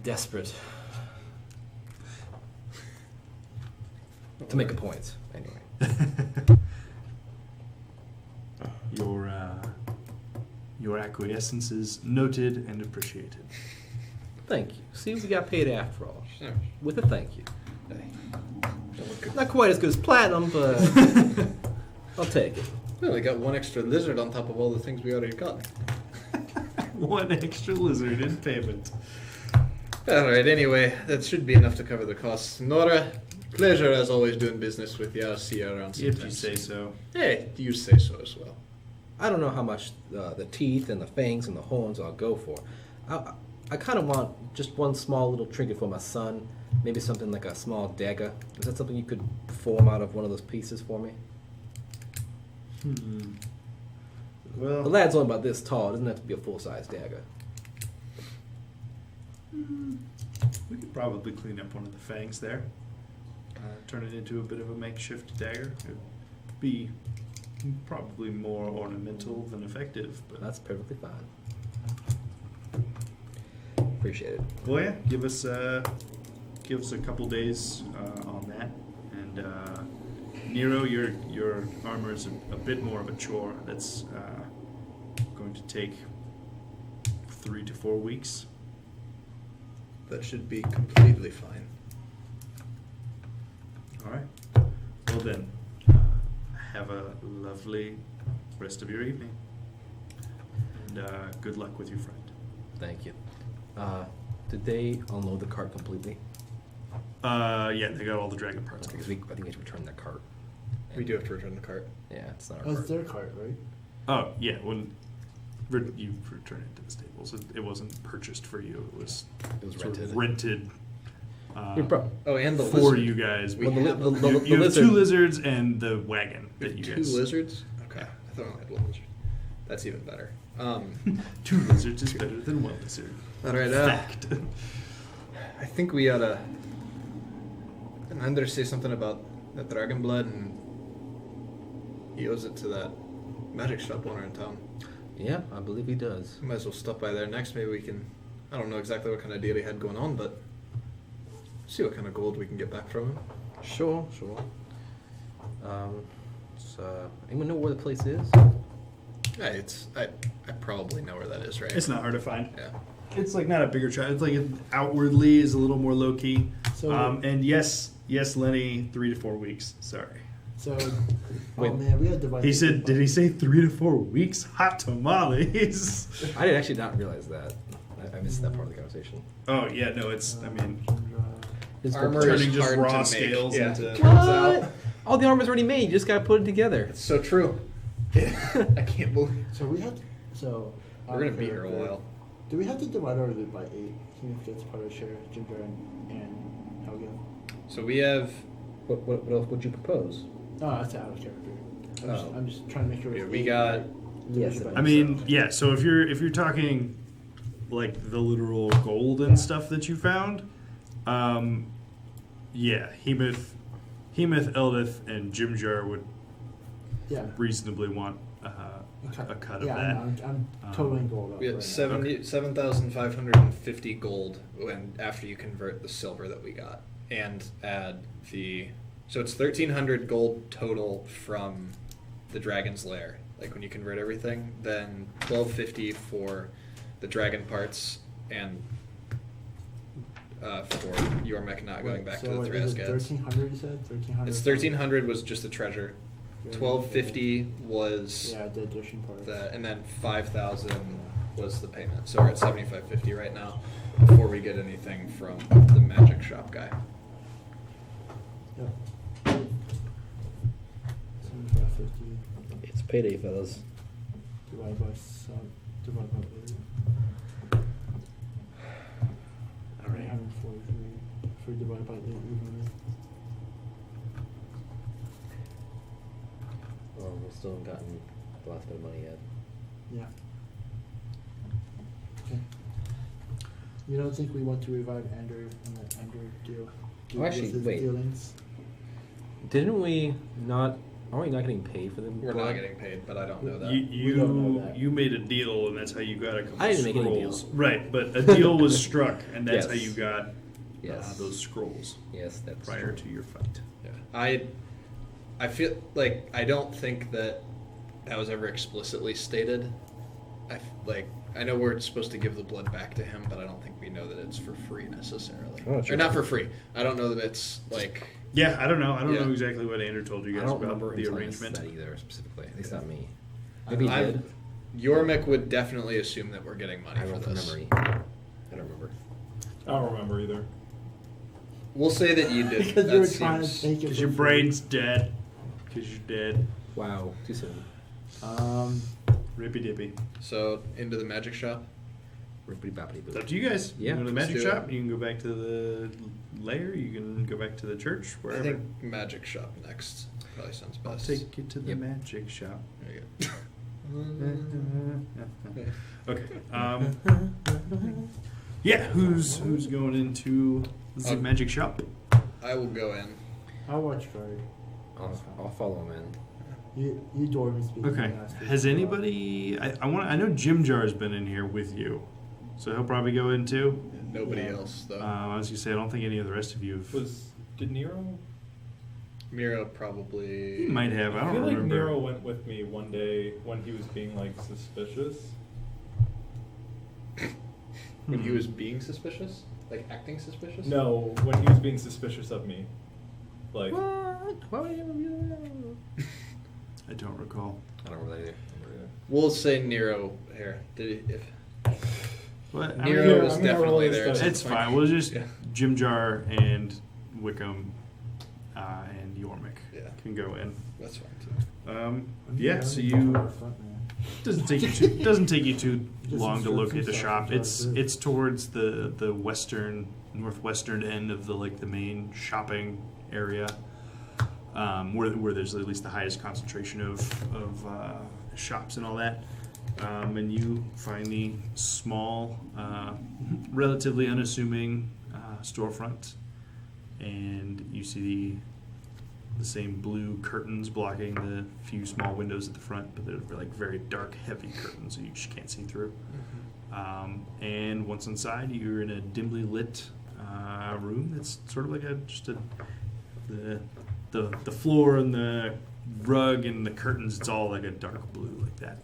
desperate to make a point, anyway. Your acquiescence is noted and appreciated. Thank you. See, we got paid after all. Sure. With a thank you. Aye. Don't look good. Not quite as good as platinum, but I'll take it. Well, we got one extra lizard on top of all the things we already got. One extra lizard in payment. Alright, anyway, that should be enough to cover the costs. Nora, pleasure as always doing business with you. I'll see you around sometimes. If you say so. Hey, you say so as well. I don't know how much the teeth and the fangs and the horns I'll go for. I kind of want just one small little trinket for my son. Maybe something like a small dagger. Is that something you could form out of one of those pieces for me? Well, The lad's only about this tall. It doesn't have to be a full-size dagger. we could probably clean up one of the fangs there. Turn it into a bit of a makeshift dagger. It'd be probably more ornamental than effective, but That's perfectly fine. Appreciate it. well, yeah. Give us a couple days on that, and Nero, your armor is a bit more of a chore. That's going to take 3 to 4 weeks. That should be completely fine. All right. Well then, have a lovely rest of your evening, and good luck with your friend. Thank you. Did they unload the cart completely? Yeah, they got all the dragon parts. Because I think we should return that cart. We do have to return the cart. Yeah, it's not our That's cart. their cart, right? Oh yeah, when you return it to the stables, it wasn't purchased for you. It was sort of rented. Here, bro. Oh, and the for lizard. you guys. We Well, the, have the, a- the, You the have lizard. 2 lizards and the wagon We that have you 2 guys. lizards? Okay. I thought I only had 1 lizard. That's even better. 2 lizards is better than 1 lizard. Alright, Fact. I think we ought to Ander say something about that dragon blood, and he owes it to that magic shop owner in town. Yeah, I believe he does. Might as well stop by there next. Maybe we can. I don't know exactly what kind of deal he had going on, but see what kind of gold we can get back from him. Sure. Anyone know where the place is? Yeah, I probably know where that is, right? It's not hard to find. Yeah. It's like not a bigger tribe. It's like it outwardly is a little more low key. So- And yes, Lenny, 3 to 4 weeks. Sorry. So, Wait. oh man, we had divided. He said, did he say 3 to 4 weeks? Hot tamales. I did actually not realize that. I missed that part of the conversation. Oh yeah, no, it's. I mean, His Armor turning is just hard raw to make. scales Yeah. into. Turns out, All the armor's already made. You just gotta put it together. it's so true. I can't believe So we had. So we're gonna be here a while. Do we have to divide our loot by 8? He gets part of the share, Ginger and Helga. So we have. What else would you propose? No, that's out of character. Oh. I'm just trying to make sure. Yeah, it's we 8, got- right? Yes, Divided by I mean, 7. yeah. So if you're talking like the literal gold and stuff that you found, yeah, Hemoth, Eldith, and Jimjar would Yeah. reasonably want a cut of yeah, that. I'm totaling gold up. We have right 7,550 gold when after you convert the silver that we got and add the. So it's 1,300 gold total from the Dragon's Lair. Like when you convert everything, then 1,250 for the dragon parts and for your mech not going back to the Is it Thrasgads. 1,300? You said 1,300. It's 1,300 was just the treasure. 1,250 was Yeah, the addition part. the, and then 5,000 was the payment. So we're at 7,550 right now before we get anything from the magic shop guy. Yeah. 7,550 It's payday, fellas. divided by 8. All right. 343. If we divide by 8, evenly. Well, we still haven't gotten the last bit of money yet. Yeah. Okay. You don't think we want to revive Ender and let Ender deal Oh, actually, with his wait. dealings? Didn't we not? Aren't we not getting paid for them? We're not getting paid, but I don't know that. You don't know that. you made a deal, and that's how you got a couple I didn't make any scrolls. deal. Right, but a deal was struck, and that's how Yes. you got Yes. those scrolls Yes, that's prior true. to your fight. Yeah. I feel like I don't think that was ever explicitly stated. I know we're supposed to give the blood back to him, but I don't think we know that it's for free necessarily. I'm not sure. Or not for free. I don't know that it's like. Yeah, I don't know. I don't Yeah. know exactly what Andrew told you I guys don't about remember the him telling us arrangement. that either specifically. At least Yeah. not me. Maybe he I'm- did. Yormik would definitely assume that we're getting money I for don't from this. memory. I don't remember. I don't remember either. We'll say that you did. Because That you were trying to seems- take it. Because for your free. brain's dead. Because you're dead. Wow, too soon. Rippy dippy. So into the magic shop. Rippity boppity It's boo. up to you guys. Yeah, You go to the let's magic do it. shop. You can go back to the lair. You can go back to the church. I Wherever. think magic shop next probably sounds I'll best. take you to the Yep. magic shop. There you go. Okay. Yeah. Who's going into the magic shop? I will go in. I'll watch guard. I'll follow him in. You dwarven speak. Okay. Has anybody? I know Jim Jar's been in here with you, so he'll probably go in too. Nobody Yeah. else though. I was gonna say I don't think any of the rest of you have. Did Nero? Mira probably. He might have. I I don't feel like remember. Nero went with me one day when he was being like suspicious. When he was being suspicious, like acting suspicious. No, when he was being suspicious of me. Like, What? Why would you do that? I don't recall. I don't remember that either. We'll say Nero here. Did he, if But I Nero mean, was I'm gonna roll definitely this there. dice. so it's fine. We'll just Yeah. Jim Jar and Wickham and Yormik Yeah. can go in. That's fine too. Yeah. So you doesn't take you too Just long to instruct locate the himself shop. into It's it. it's towards the northwestern end of the main shopping area, where there's at least the highest concentration of shops and all that. And you find the small, relatively unassuming storefront, and you see the same blue curtains blocking the few small windows at the front, but they're like very dark, heavy curtains, so you just can't see through. And once inside, you're in a dimly lit room that's sort of like the floor and the rug and the curtains. It's all like a dark blue like that.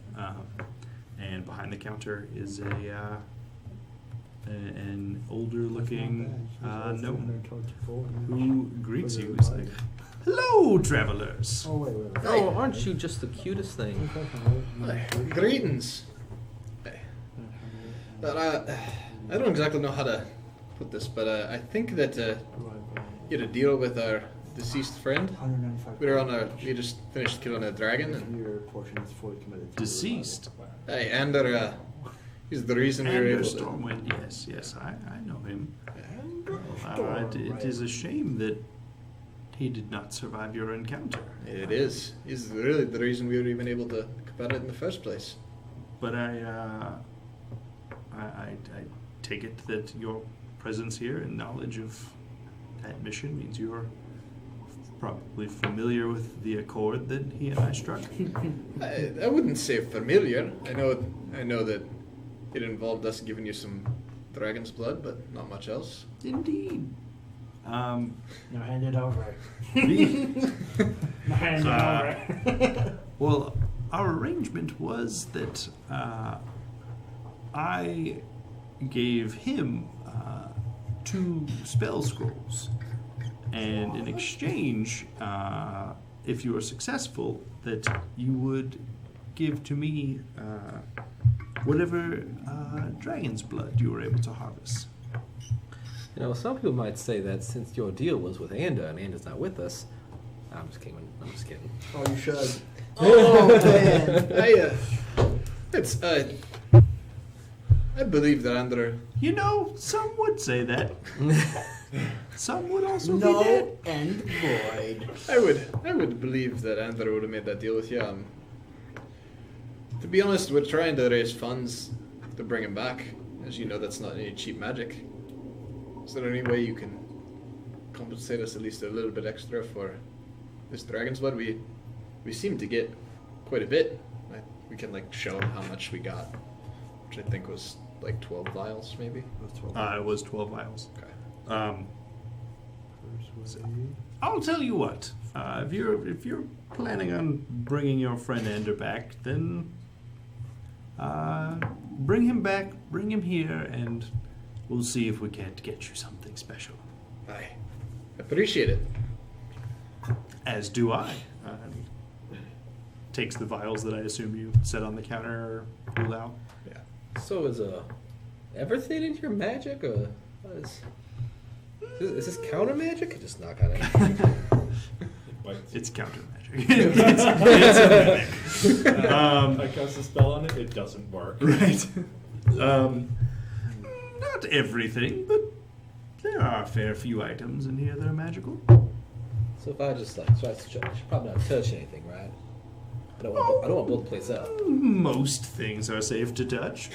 And behind the counter is an older-looking gnome who greets you. He's like, "Hello, travelers." Oh, wait. Oh, aren't you just the cutest thing? Greetings. But I don't exactly know how to put this, but I think that you had a deal with our deceased friend. 195. We just finished killing a dragon. And Your portion is fully committed. to Deceased. hey, Ander, he's the reason we were Ander able to. Stormwind, yes, I know him. It is a shame that he did not survive your encounter. It is. He's really the reason we were even able to combat it in the first place. But I take it that your presence here and knowledge of that mission means you're probably familiar with the accord that he and I struck. I wouldn't say familiar. I know that it involved us giving you some dragon's blood, but not much else. Indeed. Now hand it over. The- Now hand it over. Well, our arrangement was that I gave him 2 spell scrolls, and in exchange, if you were successful, that you would give to me whatever dragon's blood you were able to harvest. You know, some people might say that since your deal was with Ander and Ander's not with us. I'm just kidding. Oh, you should. Oh man, I believe that Ander. You know, some would say that. Some would also be No dead. and void. I would believe that Ander would have made that deal with you. To be honest, we're trying to raise funds to bring him back. As you know, that's not any cheap magic. Is there any way you can compensate us at least a little bit extra for this dragon's blood? We seem to get quite a bit. We can show him how much we got, which I think was 12 vials, maybe. It was 12 vials. Okay. I'll tell you what. If you're planning on bringing your friend Ander back, then bring him back. Bring him here, and we'll see if we can't get you something special. I appreciate it. As do I. Takes the vials that I assume you set on the counter or pulled out. Yeah. So is everything into your magic, or what is this counter magic? I just knock on it. It's counter magic. it's a mimic. I cast a spell on it, it doesn't work. Right. Not everything, but there are a fair few items in here that are magical. So if I just so I should probably not touch anything, right? I don't want to blow the place up. Most things are safe to touch.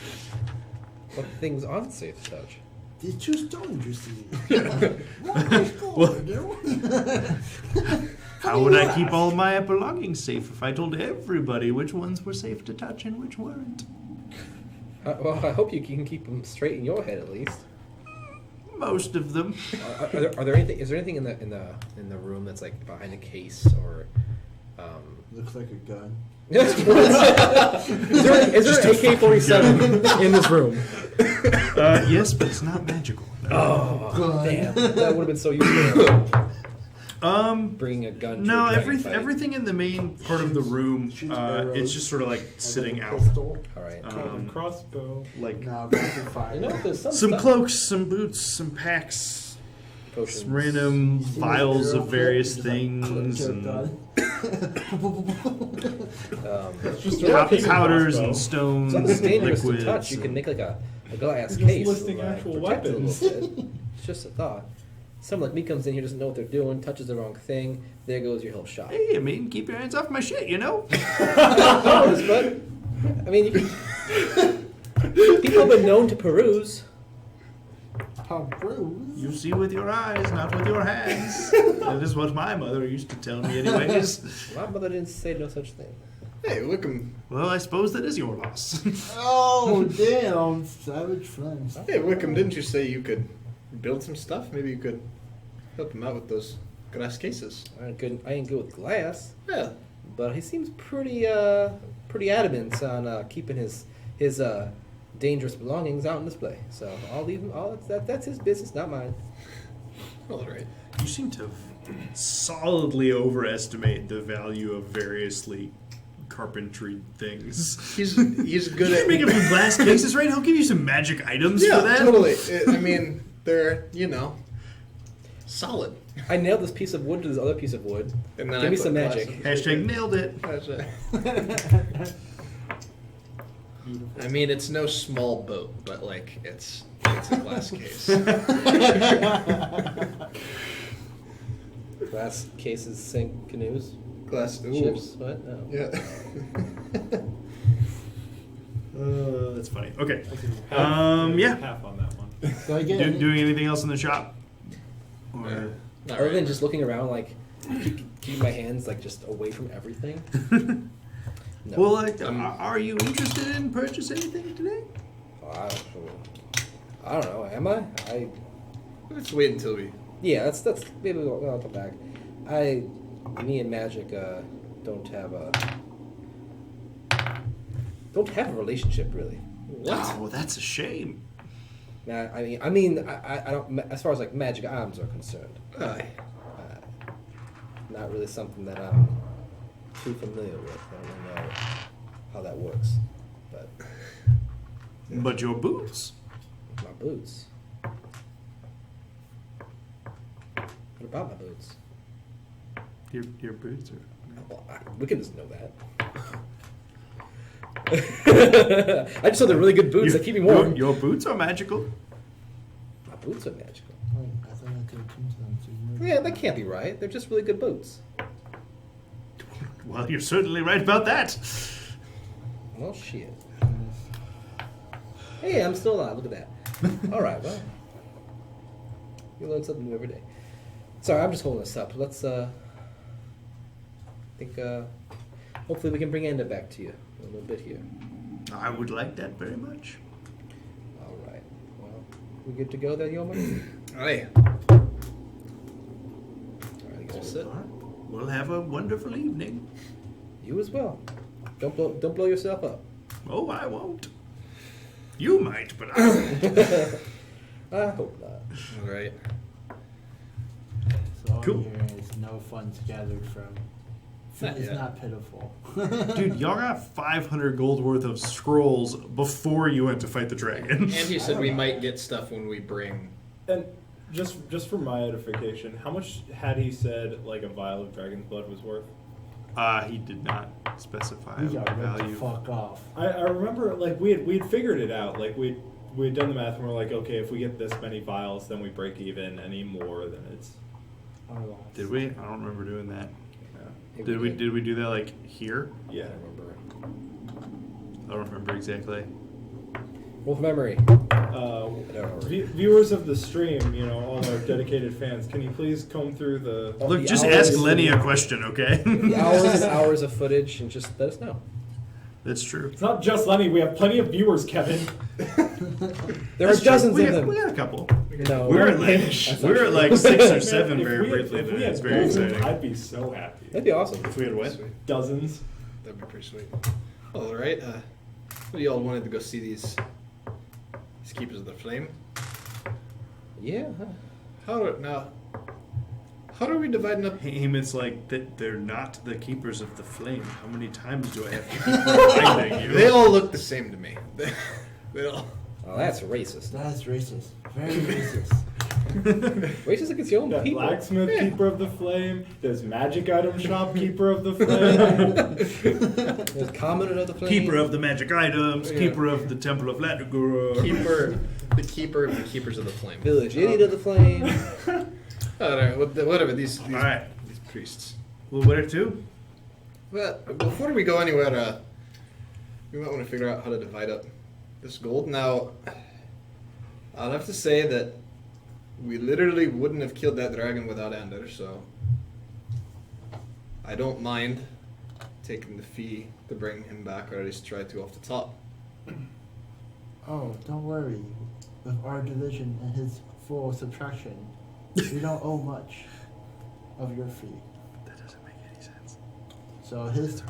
What things aren't safe to touch? These 2 stones you see. How would I keep all my belongings safe if I told everybody which ones were safe to touch and which weren't? Well, I hope you can keep them straight in your head at least. Most of them. Are there anything? Is there anything in the room that's behind a case or? Looks like a gun. is there an AK-47 in this room? Yes, but it's not magical. Oh, damn! That would have been so useful. Bringing a gun. No, to a dragon fight. everything in the main part of the room, Shoots arrows. it's just sort of sitting out. Pistol. All right. Crossbow. No, rapid fire. You know, there's some Some stuff- clocks, some boots, some packs, potions. some random You see this vials arrow of various clip, you just, things, click your and gun. Just powders crossbow. and stones, Something dangerous liquids. to touch. You can and- make a glass You're just case. listing to, actual protect it a weapons. little bit. It's just a thought. Someone like me comes in here, doesn't know what they're doing, touches the wrong thing. There goes your whole shop. Hey, I mean, keep your hands off my shit, you know? But I mean, people have been known to peruse. Bruce. You see with your eyes, not with your hands. That is what my mother used to tell me, anyways. My mother didn't say no such thing. Hey, Wickham. Well, I suppose that is your loss. Oh, damn. Savage friends. Hey, Wickham, didn't you say you could build some stuff? Maybe you could help him out with those glass cases. I ain't good with glass, Yeah. but he seems pretty adamant on keeping his dangerous belongings out in display. So I'll leave him. That's his business, not mine. All right. You seem to solidly overestimate the value of variously carpentry things. He's good You at make him some glass cases, right? He'll give you some magic items yeah, for that. totally. I mean, they're solid. I nailed this piece of wood to this other piece of wood. And then Give I me put some glass magic. in. Hashtag nailed it. That's right. I mean, it's no small boat, but like it's a glass case. Glass cases sink canoes. Glass Ships. What? No. Yeah. That's funny. Okay. Yeah. Yeah. Half on that one. So I get Doing anything else in the shop? Or Not Other right. than just looking around, like keep my hands like just away from everything. No. well, are you interested in purchasing anything today? Oh, I don't know. Am I? Let's wait until we. Yeah. That's maybe I'll come back. Me and Magic don't have a relationship really. Oh, well, that's a shame. Now, I mean, I don't. As far as like magic items are concerned, Aye. not really something that I'm too familiar with. I don't really know how that works, but But your boots. my boots. What about my boots? Your boots are. Well, Wickham doesn't know that. I just saw the really good boots that keep me warm. Your boots are magical. My boots are magical. Oh, I thought I could come to them. So you know. Yeah, that can't be right. They're just really good boots. Well, you're certainly right about that. Well, shit. Hey, I'm still alive. Look at that. All right, well, you learn something new every day. Sorry, I'm just holding this up. Let's hopefully we can bring Enda back to you in a little bit here. I would like that very much. All right. Well, we good to go there, Yeoman? Aye. All right, you guys All sit. set. We'll have a wonderful evening. You as well. Don't blow yourself up. Oh, I won't. You might, but I won't. I hope not. All right. So all Cool. I'm hearing is no funds gathered from. Not It's yet. not pitiful. Dude, y'all got 500 gold worth of scrolls before you went to fight the dragon. And you said we might get stuff when we bring. And just for my edification, how much had he said like a vial of dragon's blood was worth? He did not specify We a got ripped the value. fuck off. I remember like we'd figured it out. Like we'd done the math and we're like, okay, if we get this many vials, then we break even. Any more, then it's Our loss. Did we? I don't remember doing that. Hey, Did we do that like here? yeah. I don't remember. I don't remember exactly. Wolf memory. Viewers of the stream, you know, all our dedicated fans, can you please comb through the? Look, the just hours ask and- Lenny a question, okay? The hours and hours of footage, and just let us know. That's true. It's not just Lenny. We have plenty of viewers, Kevin. There are That's true. dozens we of got, them. We got a couple. No, We're at like That's not we're at true. like 6 or 7 If very we had- briefly. if we Today. had It's very dozens, exciting. I'd be so happy. That'd be awesome. If we had what? Sweet. Dozens. That'd be pretty sweet. All right. What do y'all wanted to go see these Keepers of the Flame? Yeah. How are we dividing up? Haemon's like that. They're not the keepers of the flame. How many times do I have to keep reminding you? They all look the same to me. They all. Oh, that's racist. That's racist. Very racist. Racist against your own There's people. blacksmith keeper of the flame. There's magic item shop keeper of the flame. There's commoner of the flame. Keeper of the magic items. Yeah. Keeper of the temple of Latagura. The keeper of the Keepers of the Flame. Village idiot of the flame. All right, whatever. These All right. these priests. Well, where to? Well, before we go anywhere, we might want to figure out how to divide up this gold. Now, I'll have to say that we literally wouldn't have killed that dragon without Ender, so I don't mind taking the fee to bring him back, or at least try to off the top. Oh, don't worry. With our division and his full subtraction, we don't owe much of your fee. That doesn't make any sense. So his,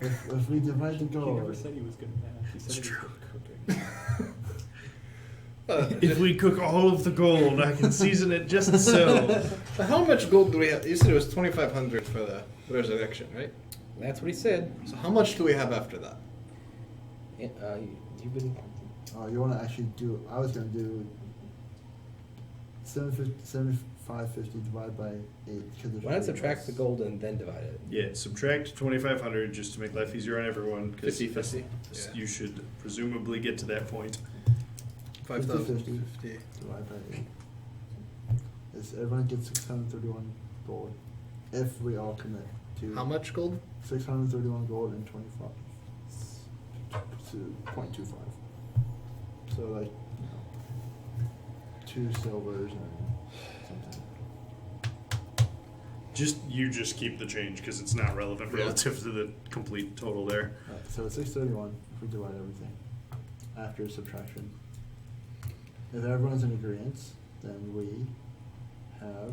if we divide the He never gold, said he was good at math. He said It's he was true. good at cooking. If we cook all of the gold, I can season it just so. How much gold do we have? You said it was 2,500 for the resurrection, right? That's what he said. So how much do we have after that? Yeah, you've been. you want to actually do? I was gonna do 7550 divided by 8 because Why not subtract the gold and then divide it? Yeah, subtract 2,500 just to make life easier on everyone. 50-50. Yeah. You should presumably get to that point. 5,050. divided by 8. Is everyone gets 631 gold if we all commit to How much gold? 631 gold and 25 to 0.25. So like 2 silvers and something. You just keep the change because it's not relevant Yeah. relative to the complete total there. Right, so it's 631 if we divide everything after subtraction. If everyone's in agreement, then we have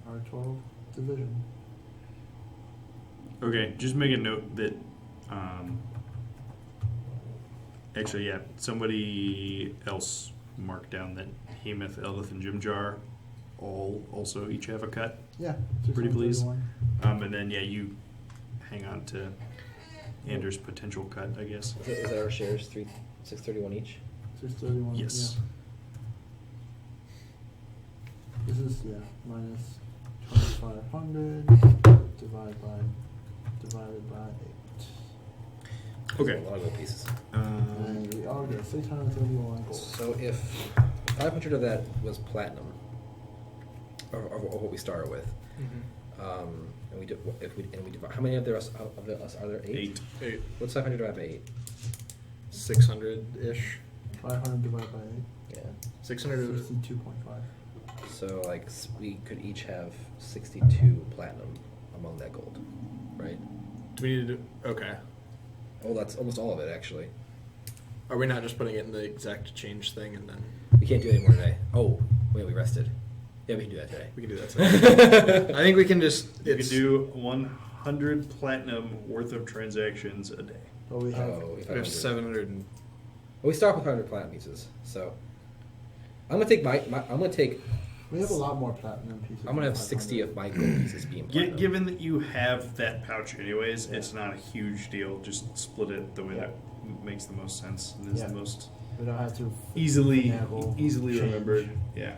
our 12 division. Okay, just make a note that. Actually, yeah, somebody else marked down that Hemoth, Eldith, and Jimjar all also each have a cut. Yeah, Pretty please. 631. And then, yeah, you hang on to Anders' potential cut, I guess. Is that our shares? 631 each. 631. Yes. Yeah. This is minus 2,500 divided by 8. Okay. A lot of gold pieces. And we all get 631 gold. So if 500 of that was platinum, or what we started with, and we divide, how many of us are there? 8. 8. What's 500 divided by 8? 600-ish. 500 divided by Yeah. 600. 62.5. So like we could each have 62 platinum among that gold, right? Do we need to do? Okay. Oh, that's almost all of it actually. Are we not just putting it in the exact change thing and then We can't do any more today. Oh, wait, we rested. Yeah, we can do that today. we can do that? Today. I think we can just. You could do 100 platinum worth of transactions a day. But we have We have 700 and. Well, we start with 500 platinum pieces. So I'm gonna take we have a lot more platinum pieces. I'm gonna than have 60 of 500. my gold pieces being platinum. Given that you have that pouch anyways, it's not a huge deal. Just split it the way that makes the most sense and is Yeah. the most We don't have to easily finagle change. remembered. Yeah.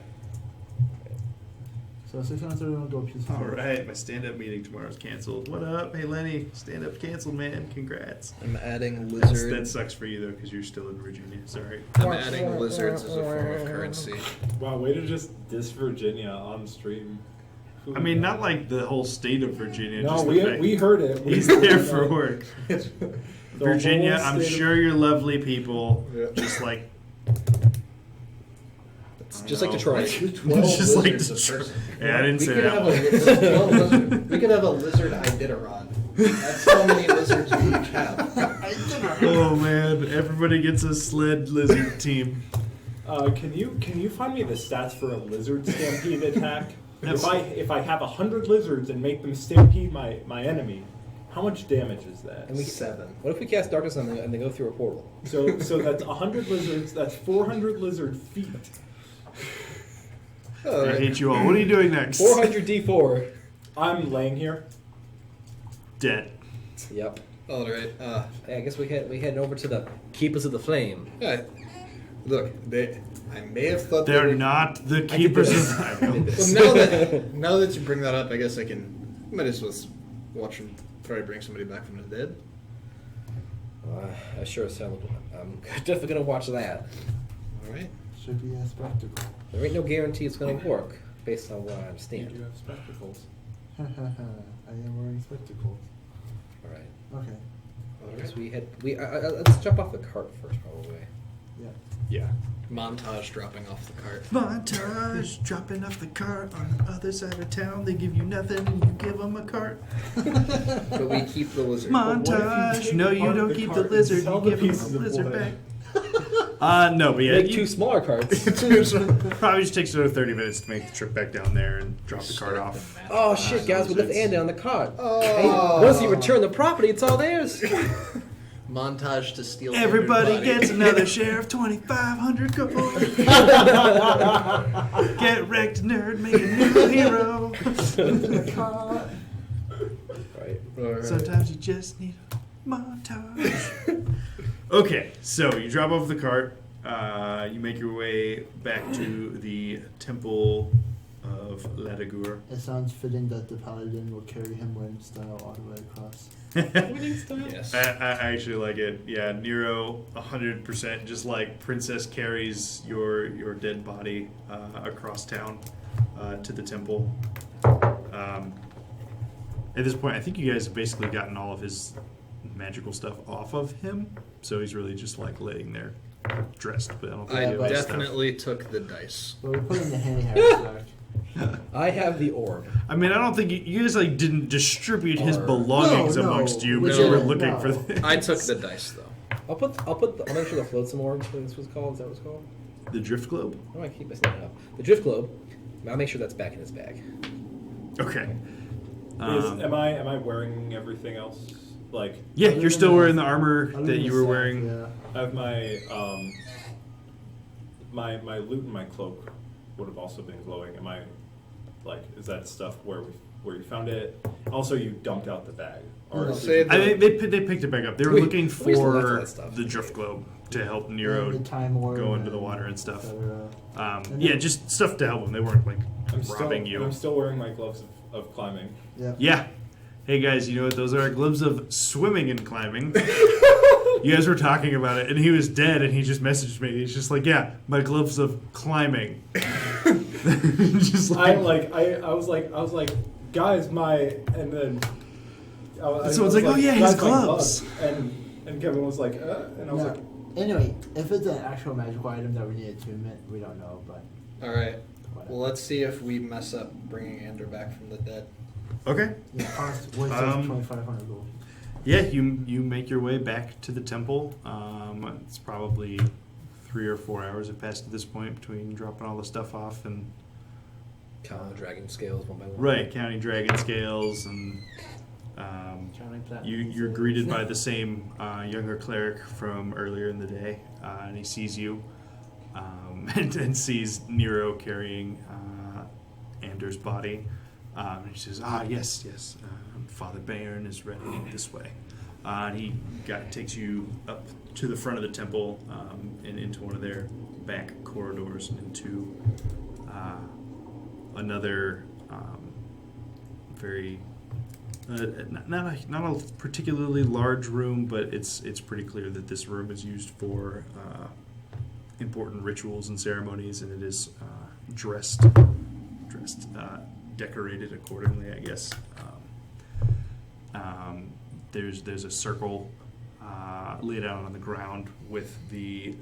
So 631 gold pieces. All right, my stand-up meeting tomorrow is canceled. What up? Hey, Lenny, stand-up canceled, man. Congrats. I'm adding That sucks for you though, because you're still in Virginia. Sorry. I'm adding lizards as a form of currency. Wow, way to just diss Virginia on stream. I mean, not like the whole state of Virginia. No, just the fact we heard it. He's there for work. Virginia, I'm sure you're lovely people. Yeah. Just like. Just like Detroit. Just like Detroit. Yeah, I didn't say that one. We could have a lizard Iditarod. That's how many lizards we each have. Oh man, everybody gets a sled lizard team. Can you find me the stats for a lizard stampede attack? Yes. If I have 100 lizards and make them stampede my enemy, how much damage is that? And we 7. What if we cast darkness on them and they go through a portal? So that's 100 lizards. That's 400 lizard feet. I hate you all. What are you doing next? 400 D4. I'm laying here. Dead. Yep. All right. I guess we head over to the Keepers of the Flame. Yeah. Look, I may have thought they They're were. not the keepers of. Well, now that you bring that up, I guess I might as well watch them try to bring somebody back from the dead. I sure sound. I'm definitely gonna watch that. All right. Should be a spectacle. There ain't no guarantee it's gonna work based on what I You understand. do have spectacles. I am wearing spectacles. All right. Okay. I guess we let's jump off the cart first, probably. Yeah. Yeah. Montage dropping off the cart. Montage, dropping off the cart on the other side of town. They give you nothing and you give them a cart. But we keep the lizard. Montage, no, you don't keep the lizard. You give them the lizard back. No, but yeah, Make two smaller carts. probably just takes another 30 minutes to make the trip back down there and drop the cart off. Oh shit, guys, we left Andy on the cart. Hey, once you return the property, it's all theirs. Montage to steal. Everybody Andrew's body. gets another share of 2,500 gold. Get wrecked, nerd, make a new hero. Right. Alright. Sometimes you just need a montage. Okay, so you drop off the cart. You make your way back to the Temple of Ladagur. It sounds fitting that the paladin will carry him wearing style all the way across. Yes. I actually like it. Yeah, Nero, 100%, just like Princess carries your dead body across town to the temple. At this point, I think you guys have basically gotten all of his magical stuff off of him, so he's really just like laying there dressed. But I don't think I he has stuff. definitely took the dice. Well, we put in the handy Harris back. I have the orb. I mean, I don't think you guys like didn't distribute his belongings No, amongst you, we but you were didn't, looking no. for this. I took the dice though. I'll make sure the flotsam orb. This was called. Is that what it's called? The drift globe. Oh, I keep messing it up. The drift globe. I'll make sure that's back in his bag. Okay. Am I wearing everything else? Like, Yeah, Other you're than still the- wearing the armor other that than you the were staff, wearing. Yeah. I have my loot and my cloak would have also been glowing. Am I like? Is that stuff where you found it? Also, you dumped out the bag. Or No. Say I think they picked it back up. They were We- looking we just left all for that stuff. the drift globe to help And Nero the time orb go into the and water and stuff. et cetera. And Yeah, then- just stuff to help them. They weren't like I'm robbing you. still wearing my gloves of climbing. Yeah. Yeah. Hey guys, you know what those are? Gloves of swimming and climbing. You guys were talking about it, and he was dead, and he just messaged me. He's just like, yeah, my gloves of climbing. Just I was like, guys, and then Someone's like, oh, yeah, his "Guys, my gloves." and Kevin was like, and I was No. like, Anyway, if it's an actual magical item that we need attunement, we don't know, but Alright. whatever. Well, let's see if we mess up bringing Andrew back from the dead. Okay. Yeah, cost worth 2,500 gold. Yeah, you make your way back to the temple. It's probably 3 or 4 hours have passed at this point between dropping all the stuff off and Count the dragon scales one by one. right counting dragon scales and Counting platinum you're scales. greeted by the same younger cleric from earlier in the day, and he sees you and sees Nero carrying Anders' body. And he says, yes, Father Bairn is ready this way. And he takes you up to the front of the temple and into one of their back corridors and into another very not a particularly large room, but it's pretty clear that this room is used for important rituals and ceremonies, and it is decorated accordingly, I guess. There's a circle laid out on the ground with the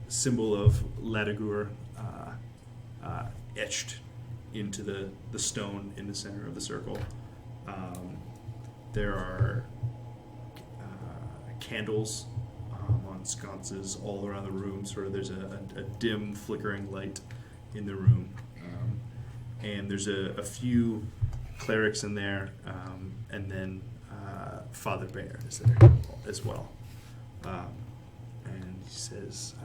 symbol of Ladagur etched into the stone in the center of the circle. There are candles on sconces all around the room. Sort of there's a dim flickering light in the room. And there's a few clerics in there, and then Father Bear is there as well. And he says,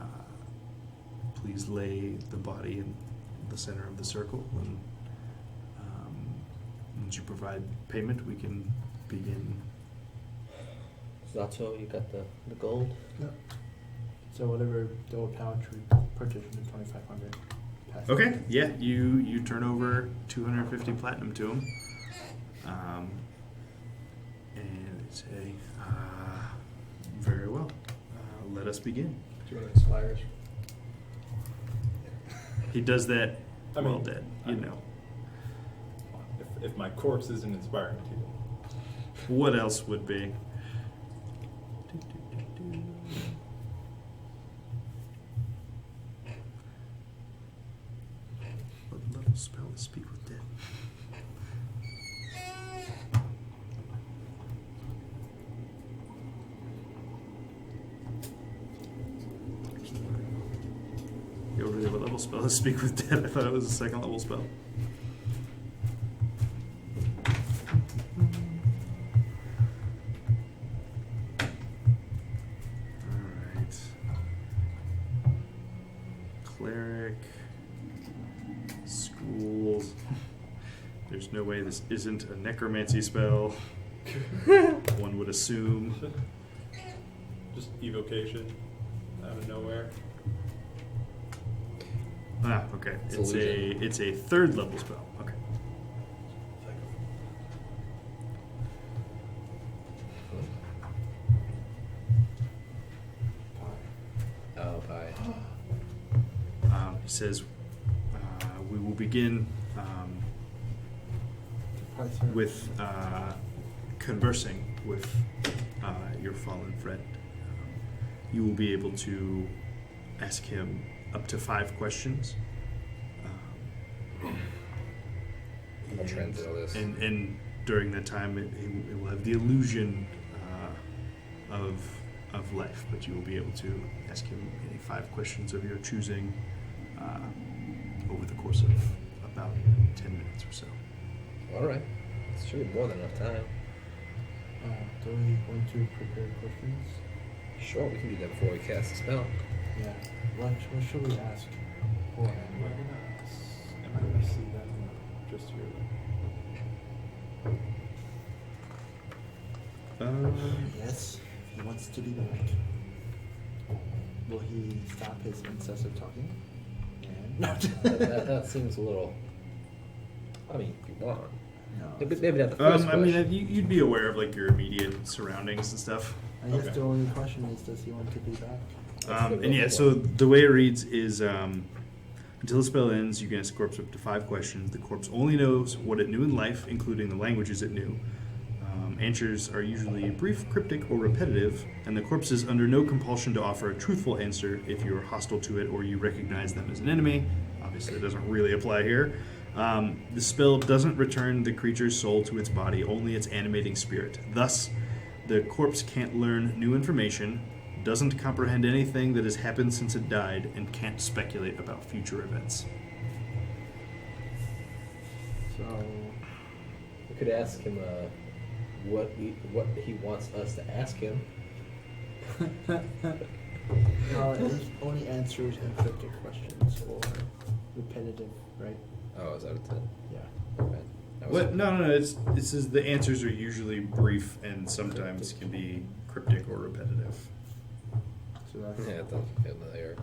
please lay the body in the center of the circle, and once you provide payment, we can begin. Zato, you got the gold? Yep. So whatever the old pouch we purchased from the 2,500. pass it. Okay, yeah, you turn over 250 platinum to him, and they say, very well, let us begin. Do you want to inspire us? He does that I well mean, dead, you know. if my corpse isn't inspiring to you. What else would be? Speak with dead. You already have a level spell to speak with dead. I thought it was a second level spell. Alright. Cleric. Schools. There's no way this isn't a necromancy spell. One would assume. Just evocation out of nowhere. Ah, okay. It's illusion. It's a third level spell. Okay. Oh, pie. He says, we will begin Python. with conversing with your fallen friend. You will be able to ask him up to 5 questions. I'll translate all this. And during that time, it will have the illusion of life, but you will be able to ask him any 5 questions of your choosing over the course of about 10 minutes or so. All right. It should be more than enough time. Do we want to prepare questions? Sure, we can do that before we cast the spell. Yeah. What should we ask for him? Am I gonna see that? No, just here. Yes, he wants to be back. Will he stop his incessant talking? No. that seems a little. I mean, if you want. No. Maybe not the first I mean, question. you'd be aware of like your immediate surroundings and stuff. I guess Okay. the only question is, does he want to be back? And yeah, so the way it reads is until the spell ends, you can ask the corpse up to 5 questions. The corpse only knows what it knew in life, including the languages it knew. Answers are usually brief, cryptic, or repetitive, and the corpse is under no compulsion to offer a truthful answer if you are hostile to it or you recognize them as an enemy. Obviously, it doesn't really apply here. The spell doesn't return the creature's soul to its body, only its animating spirit. Thus, the corpse can't learn new information, doesn't comprehend anything that has happened since it died, and can't speculate about future events. So, We could ask him what he wants us to ask him. no, it only answers encrypted questions or repetitive, right? Oh, is that what it said? Yeah. Okay. That was- What? No. It says the answers are usually brief and sometimes can be cryptic or repetitive. So that's Yeah, it doesn't fit in the air.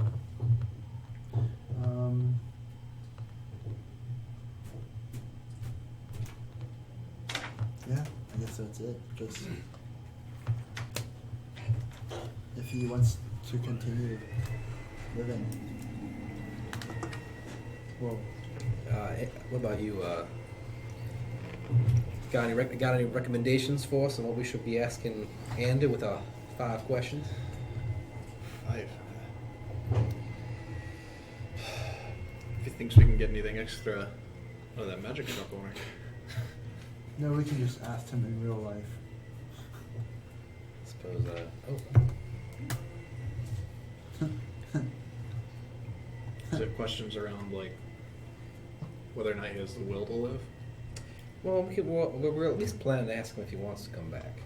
Yeah, I guess that's it. Just if he wants to continue living. Well, What about you? Got any recommendations for us on what we should be asking Andy with our 5 questions? 5. If he thinks we can get anything extra out of that magic shop owner. no, we can just ask him in real life. I suppose. Is it questions around like whether or not he has the will to live? Well, we're at least planning to ask him if he wants to come back.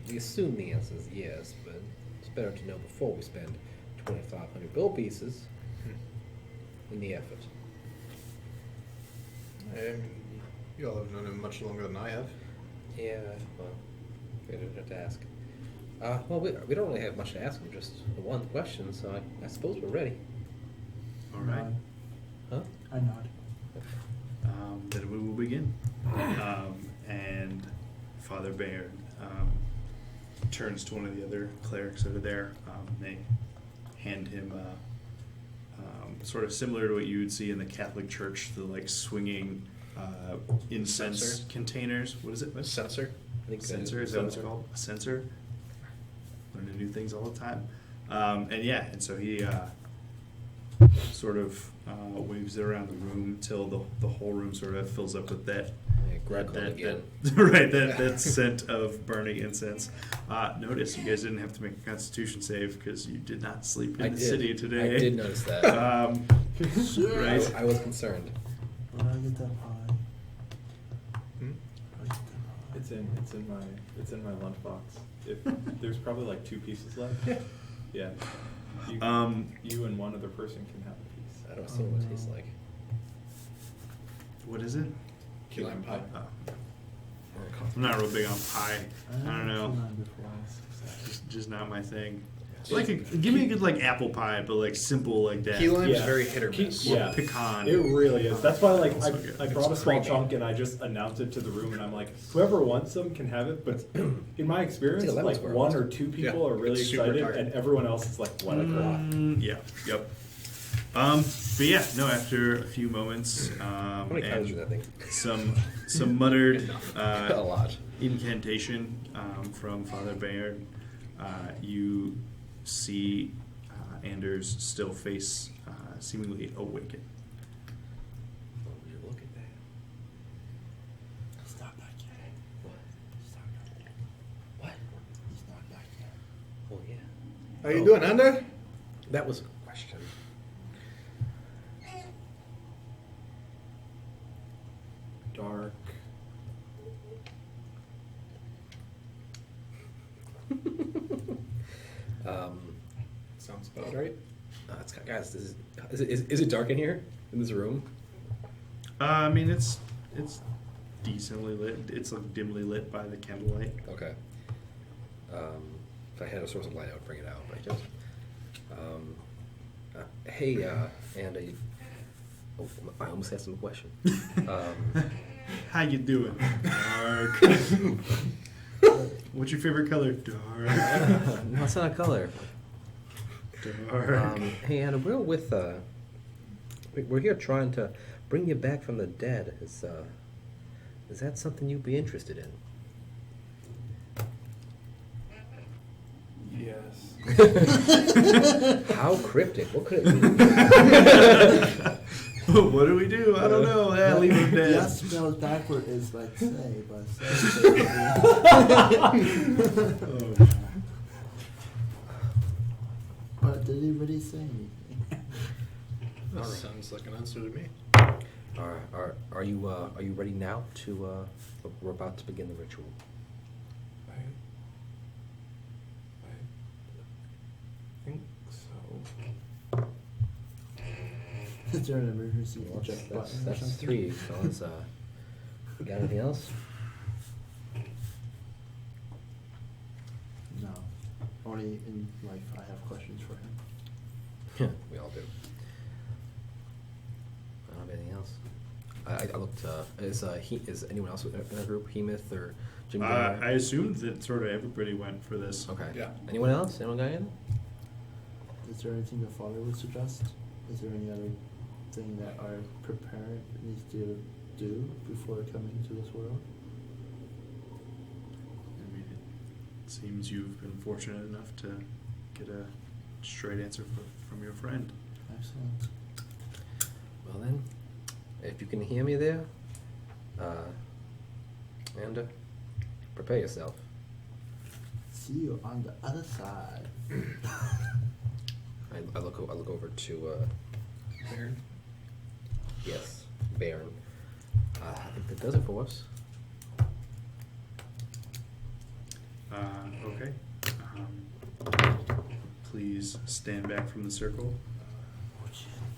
We assume the answer is yes, but it's better to know before we spend 2,500 gold pieces in the effort. You all have known him much longer than I have. Yeah, well, we don't have to ask. Well, we don't really have much to ask him, just the one question, so I suppose we're ready. All right. Nod. Huh? I nod. Then we will begin. And Father Bayard turns to one of the other clerics over there. They hand him sort of similar to what you would see in the Catholic Church, the like swinging incense Censer? containers. What is it? What? Censer? I think Censer, is that what it's called? A censer? Learning new things all the time. And so he sort of waves it around the room till the whole room sort of fills up with that. Right, that scent of burning incense. Notice you guys didn't have to make a Constitution save because you did not sleep in the city today. I did notice that. Right. I was concerned. Where do I get that pie? Hmm? Where do I get that pie? It's in my lunchbox. If there's probably like 2 pieces left. Yeah. You and one other person can have a piece. I don't see what it tastes like. What is it? Key lime pie. I'm not real big on pie. I don't know. Before. Just not my thing. Give me a good like apple pie, but like simple like that. Key lime's Yeah. very hit or miss. Or Yeah. pecan. It really is. That's why, like, Also good. I brought a It's small creamy. chunk and I just announced it to the room, and I'm like, whoever wants some can have it. But in my experience, It's like a lemon like square 1 almost. or 2 people Yeah, are really it's super excited, tart. and everyone else is like, whatever. Yeah. Yep. But yeah, no. After a few moments, How many calories is that thing? some muttered A lot. incantation from Father Bayard, you see Anders' still face seemingly awaken. Oh, would you look at that? He's not back yet. What? He's not back yet. What? He's not back yet. Oh yeah. How you doing, Ander? That was a question. Dark. Sounds about right. Guys, is it dark in here in this room? I mean, it's decently lit. It's like dimly lit by the candlelight. Okay. If I had a source of light, I would bring it out, but I don't. Hey, and oh, I almost asked him a question. How you doing? Dark. What's your favorite color? Dark. No, it's not a color. Dark. Hey, Anna, we're here trying to bring you back from the dead. Is that something you'd be interested in? Yes. How cryptic? What could it be? What do we do? I don't know. Yeah, leave him dead. Yes spelled backward is like say, but say. Oh. But did he really say anything? That sounds like an answer to me. Are you ready now to? We're about to begin the ritual. I think so. Is there an emergency eject button or That's something? 3, fellas. You got anything else? No. Only in life I have questions for him. We all do. I don't have anything else. I looked. Is anyone else in our group? Hemith or Jim? I assumed that sort of everybody went for this. Okay. Yeah. Anyone else? Anyone got anything? Is there anything the father would suggest? Is there any other thing that our prepared needs to do before coming to this world? I mean, it seems you've been fortunate enough to get a straight answer from your friend. Excellent. Well then, if you can hear me there, and prepare yourself. See you on the other side. I look over to Baron? yes, Baron. I think that does it for us. Okay. Please stand back from the circle.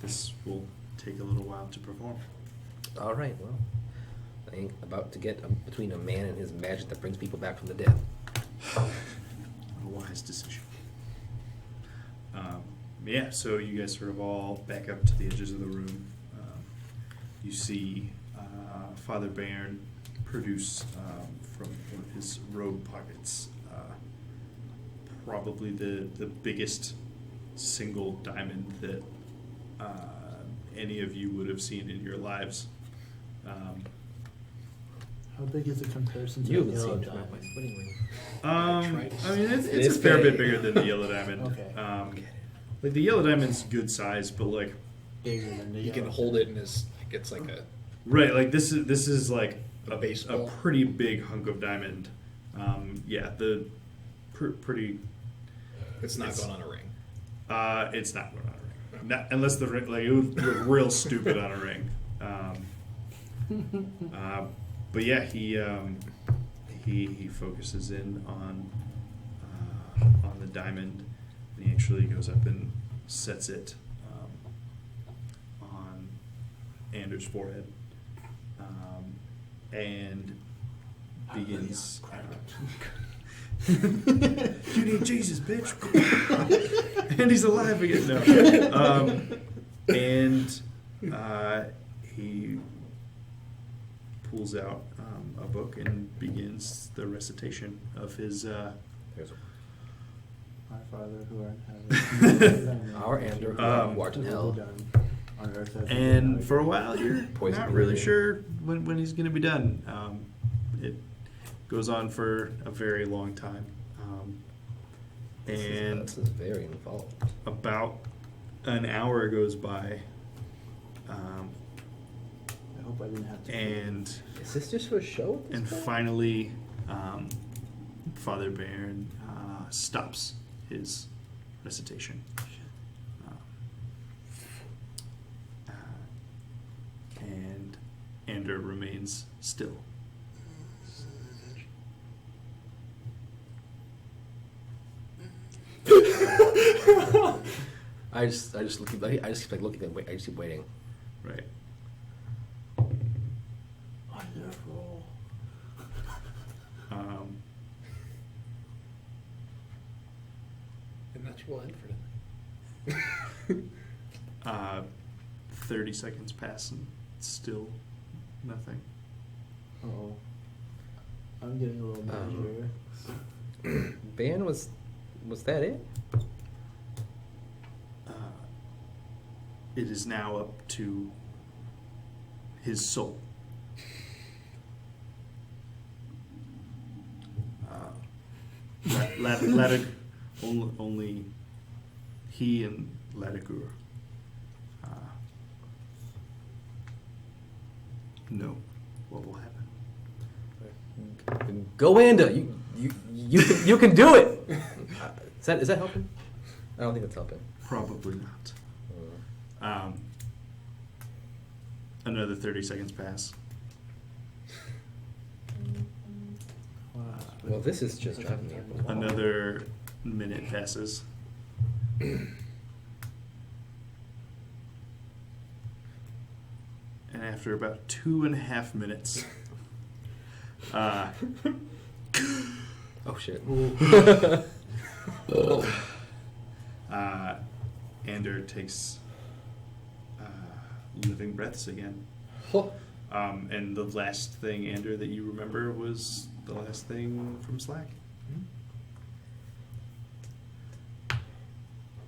This will take a little while to perform. All right. Well, I ain't about to get between a man and his magic that brings people back from the dead. A wise decision. Yeah, so you guys sort of all back up to the edges of the room. You see Father Bairn produce from one of his robe pockets probably the biggest single diamond that any of you would have seen in your lives. How big is the comparison to You the haven't yellow seen my diamond? wedding ring. I mean, It it's is a fair bit big. bigger than the yellow diamond. Okay. Like the yellow diamond's good size, but like Bigger than the He can yellow. hold it in his. Like it's like a. right, like this is like A baseball. a pretty big hunk of diamond. Yeah, the pretty. It's not It's- going on a ring. It's not going on a ring, not, unless the ring like it would look real stupid on a ring. But yeah, he focuses in on the diamond, and he actually goes up and sets it on Anders' forehead, and begins. You need Jesus, bitch. And he's alive again. No. And he pulls out a book and begins the recitation of his. There's My Father who art in heaven. our Ander, who art in hell. On earth as it is in And heaven. for a while, you're Poison not really ivy. sure when he's going to be done. It goes on for a very long time. And This is very involved. about an hour goes by, I hope I didn't have to. and Is this just for show? at this point? finally, Father Baron stops his recitation. And Ander remains still. I just keep like looking at wait. I just keep waiting. Right. Wonderful. And that's what we'll end for tonight. 30 seconds pass and still nothing. Uh-oh. I'm getting a little mad here. Ban was that it? It is now up to his soul. Only he and Ladigur know what will happen. Go Ander, you can do it. Is that helping? I don't think that's helping. Probably not. Another 30 seconds pass. Wow. Well, this is just driving me up the wall. Another minute passes. And after about 2.5 minutes, Oh shit. Ander takes living breaths again. And the last thing, Ander, that you remember was the last thing from Slack.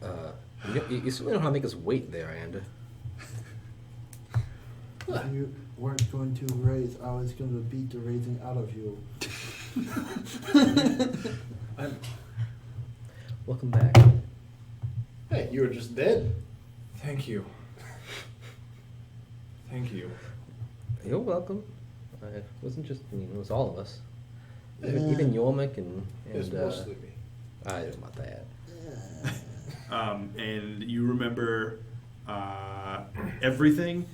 You certainly know how to make us wait there, Ander. If you weren't going to raise, I was going to beat the raising out of you. Welcome back. Hey, you were just dead. Thank you. Thank you. You're welcome. It wasn't just me, it was all of us. Yeah. Even Yormik and It's mostly me. I don't know about that. And you remember everything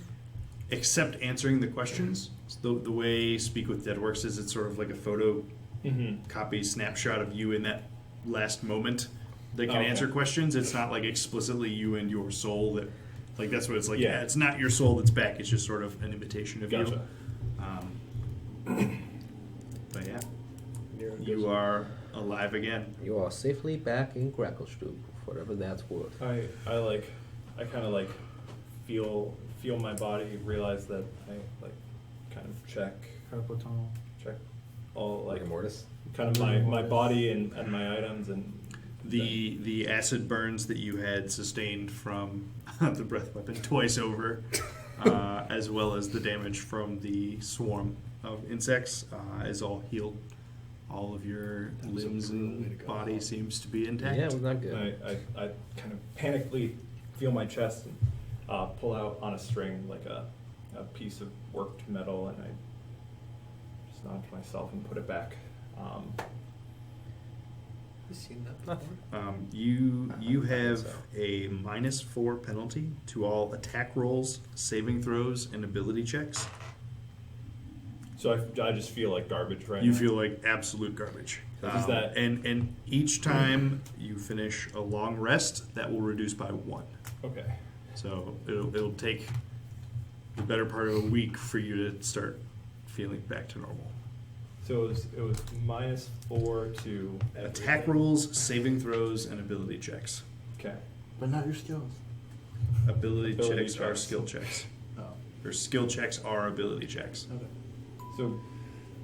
except answering the questions. So the way Speak with Dead works is it's sort of like a photo copy snapshot of you in that last moment that can Okay. answer questions. It's not like explicitly you and your soul that, like that's what it's like. Yeah. It's not your soul that's back. It's just sort of an imitation of Gotcha. you. But yeah, you are alive again. You are safely back in Gracklestube, whatever that's worth. I kind of like feel my body, realize that I like kind of check Carpal tunnel. all like Rigor mortis. kind of my body and my items and The acid burns that you had sustained from the breath weapon twice over, as well as the damage from the swarm of insects, is all healed. All of your That was a limbs brutal way to and go. body seems to be intact. Yeah, it was not good. I kind of panically feel my chest and pull out on a string like a piece of worked metal, and I just nod to myself and put it back. You seen that before? You have a -4 penalty to all attack rolls, saving throws, and ability checks. So I just feel like garbage right You now. feel like absolute garbage. Is that- and each time you finish a long rest, that will reduce by 1. Okay. So it'll take the better part of a week for you to start feeling back to normal. So it was -4 to Attack everything. rolls, saving throws, and ability checks. Okay. But not your skills. Ability Ability checks are checks. skill checks. Oh. Or skill checks are ability checks. Okay. So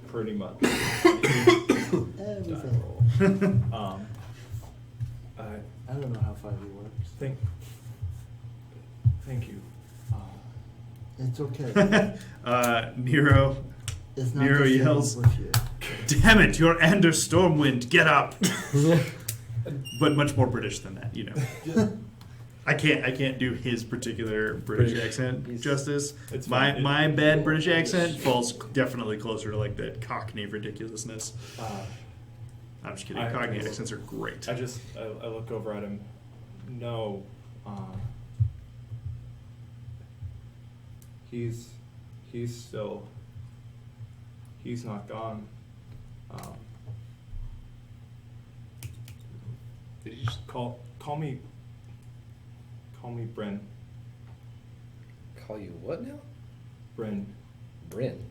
pretty much. Everything. I I don't know how 5e works. thank you. It's okay. Nero, It's not Nero just you yells, with you. "Damn it, you're Anders Stormwind, get up!" But much more British than that, you know. I can't do his particular British accent justice. It's My fine. my bad British accent falls definitely closer to like that Cockney ridiculousness. I'm just kidding. I- Cockney accents are great. I look over at him. No. He's still. He's not gone. Did you just Call me. Call me Bryn. Call you what now? Bryn. Bryn.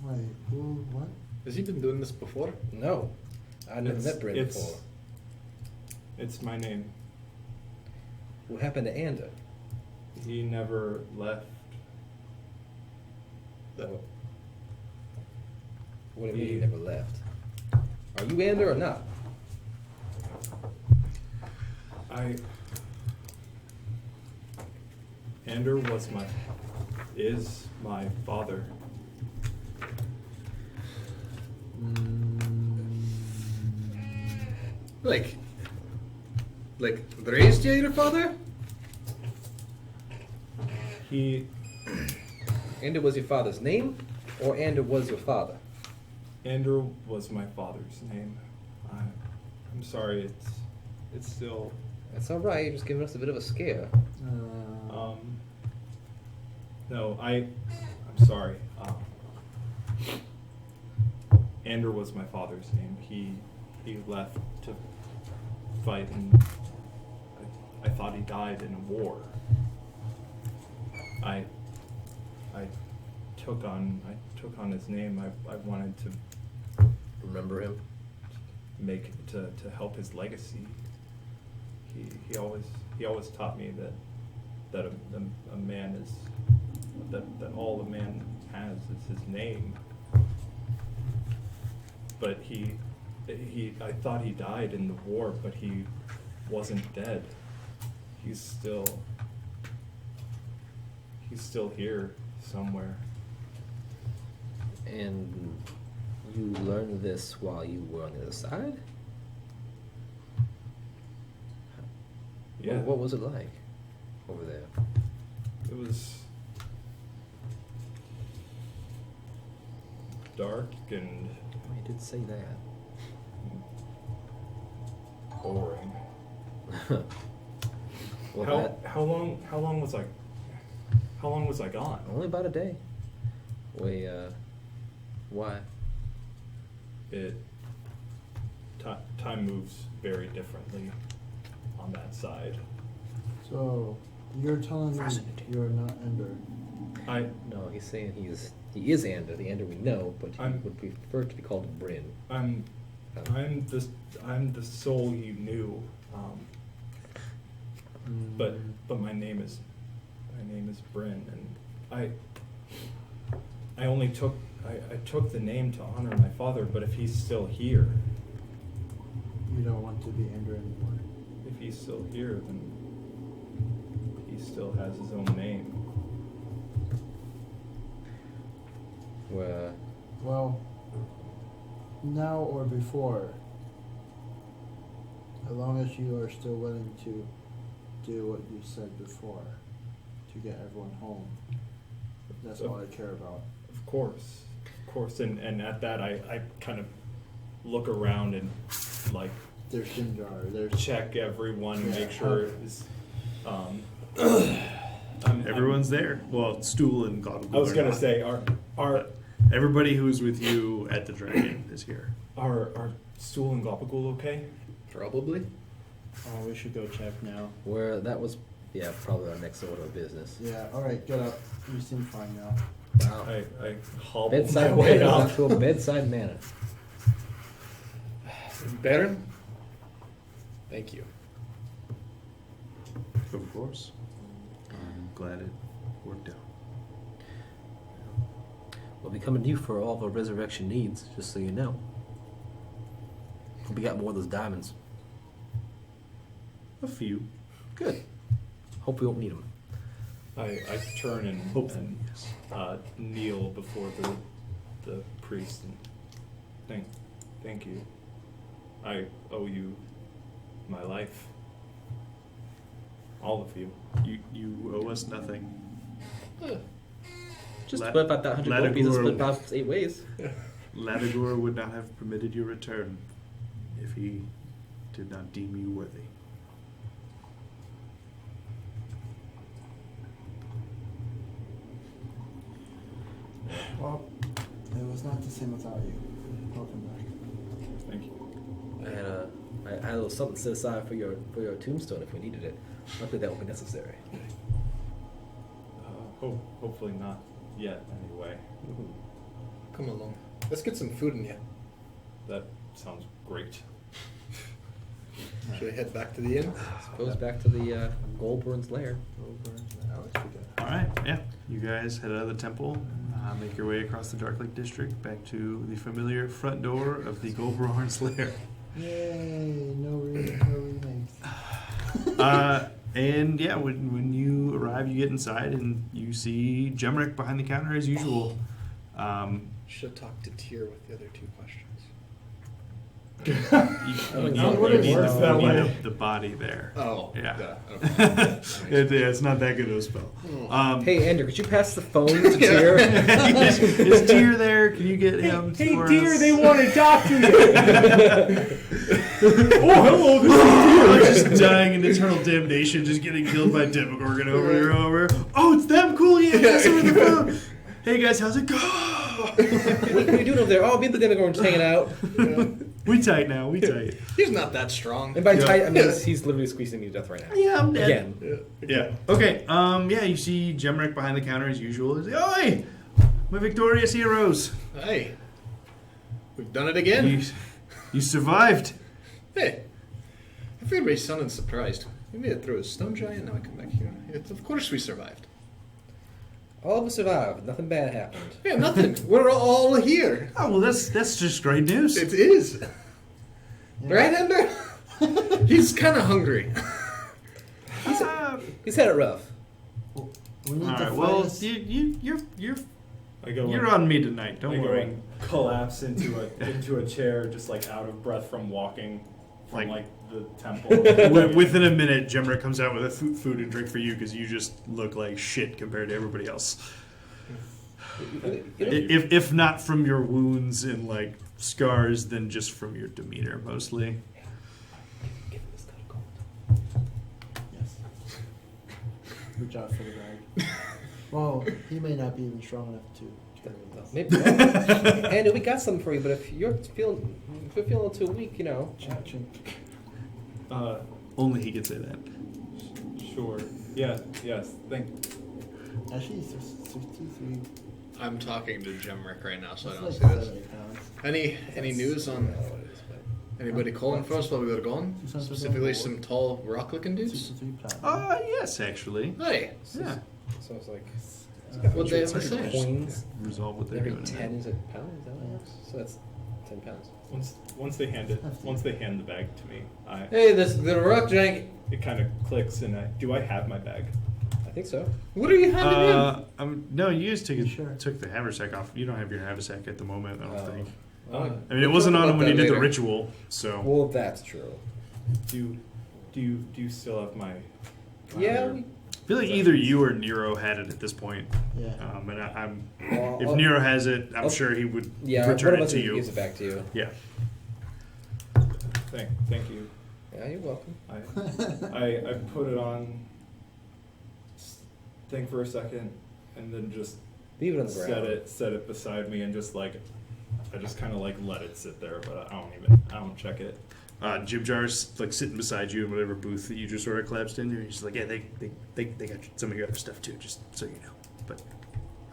Wait, who? What? has he been doing this before? No. I never It's- met Bryn it's- before. It's my name. What happened to Ander? He never left. That- What do you mean He- he never left? Are you Ander or not? Ander is my father. Like raised you, your father? He Ander was your father's name, or Ander was your father? Ander was my father's name. I'm sorry, it's still That's all right. You're just giving us a bit of a scare. no, I'm sorry. Ander was my father's name. He left to fight, and I thought he died in a war. I took on his name. I wanted to Remember him? to help his legacy. He always taught me that a man is that all a man has is his name. But I thought he died in the war, but he wasn't dead. He's still here somewhere. And you learned this while you were on the other side? Yeah. What was it like over there? It was dark and Oh, you did say that. boring. Well, How long was I gone? only about a day. Why? Time moves very differently on that side. So, you're telling me you're not Ender. No, he's saying he is Ander, the Ander we know, but he I'm- would prefer to be called Bryn. I'm the soul you knew, but my name is Bryn, and I only took the name to honor my father. But if he's still here, You don't want to be Ender anymore. if he's still here, then he still has his own name. Well, now or before. As long as you are still willing to do what you said before to get everyone home. That's all I care about. Of course. And at that, I kind of look around and like There's Shinjar, there's check everyone and Yeah. make sure it's. Everyone's there. Well, Stool and God. I was are gonna not. say, are Everybody who's with you at the dragon is here. Stool and Gopagul okay? Probably. Oh, we should go check now. Where that was, yeah, probably our next order of business. Yeah, alright, get up. You seem fine now. Wow. I hobble Bedside my way manner. up. Actual bedside manner. Baron? Thank you. Of course. I'm glad it worked out. We'll be coming to you for all of our resurrection needs, just so you know. We got more of those diamonds. A few. Good. Hope we won't need them. I turn and Hopefully, yes. kneel before the priest and thank you. I owe you my life. All of you. You owe us nothing. Just La- split about that 100 gold pieces, Ladagor- split about 8 ways. Ladagor would not have permitted your return if he did not deem you worthy. Well, it was not the same without you. Welcome back. Thank you. I had a little something set aside for your tombstone if we needed it. Luckily, that won't be necessary. Hopefully not yet, anyway. Come along. Let's get some food in you. That sounds great. Should we head back to the inn? Goes back to the Goldburn's lair. All right, yeah. You guys head out of the temple, make your way across the Dark Lake District back to the familiar front door of the Goldburn's lair. Yay! No remakes. And yeah, when you arrive, you get inside and you see Jemrick behind the counter as usual. Should have talked to Tyr with the other two questions. You It need works that way. the body there. Oh. Yeah. Okay. It's not that good of a spell. Hey, Andrew, could you pass the phone to Tyr? Is Tyr there? Can you get him? for us? want to talk to you. Oh, hello, this is Just dying in eternal damnation, just getting killed by Demogorgon over and over. Oh, it's them? Cool, yeah, guys over the phone. Hey guys, how's it go? What are you doing over there? Oh, me and the Demogorgon just hanging out. We tight now, we tight. He's not that strong. And by Yeah. tight, I mean he's literally squeezing me to death right now. Yeah, I'm dead. Again. Yeah. Okay. Yeah, you see Jemrick behind the counter as usual. He's like, "Oi, my victorious heroes! Hey. We've done it again. You survived." Hey. I figured we sounded surprised. We made it through a stone giant, now I come back here. Of course we survived. All of us survived. Nothing bad happened. Yeah, nothing. We're all here. Oh well, that's just great news. It is. Right, Ender? He's kind of hungry. He's had it rough. We need All to right. Well, find us- you're on me tonight. Don't worry. And collapse into a chair, just like out of breath from walking from Like- the temple. Within a minute, Jemrick comes out with a food and drink for you because you just look like shit compared to everybody else. If not from your wounds and like scars, then just from your demeanor mostly. Yes. Good job for the bag. Well, he may not be even strong enough to carry this. Maybe. Well, Andy, we got something for you, but if you're feeling too weak, you know. Chink, chink. Only he could say that. Sure. Yeah. Yes. Actually, he's 63. I'm talking to Jemrick right now, so I That's don't like see 70 this. pounds. Any news on anybody calling for us while we go to Gone? Specifically some tall rock-looking dudes? 63 platinum. Yes, actually. Hey, Yeah. So it's like what'd they have to say? coins. Resolve what they're Every doing. 10 is a pound. Is that how it works? So that's 10 pounds. Once they hand the bag to me, Hey, this the rock giant. it kind of clicks, and do I have my bag? I think so. What are you handing No, you guys You sure? took the haversack off. You don't have your haversack at the moment, I don't Oh. think. I mean, it wasn't on him when he did the ritual, so. Well, that's true. Do you still have my Yeah. other- I feel like either you or Nero had it at this point. Yeah. And I'm Well, if I'll- Nero has it, I'm I'll- sure he would Yeah, return one of it us to you. gives it back to you. Yeah. Thank you. Yeah, you're welcome. I put it on. Think for a second, and then just Leave it on the ground. set it beside me, and just like I just kind of like let it sit there, but I don't check it. Jib Jar's like sitting beside you in whatever booth that you just sort of collapsed into. He's like, yeah, they got some of your other stuff too, just so you know. But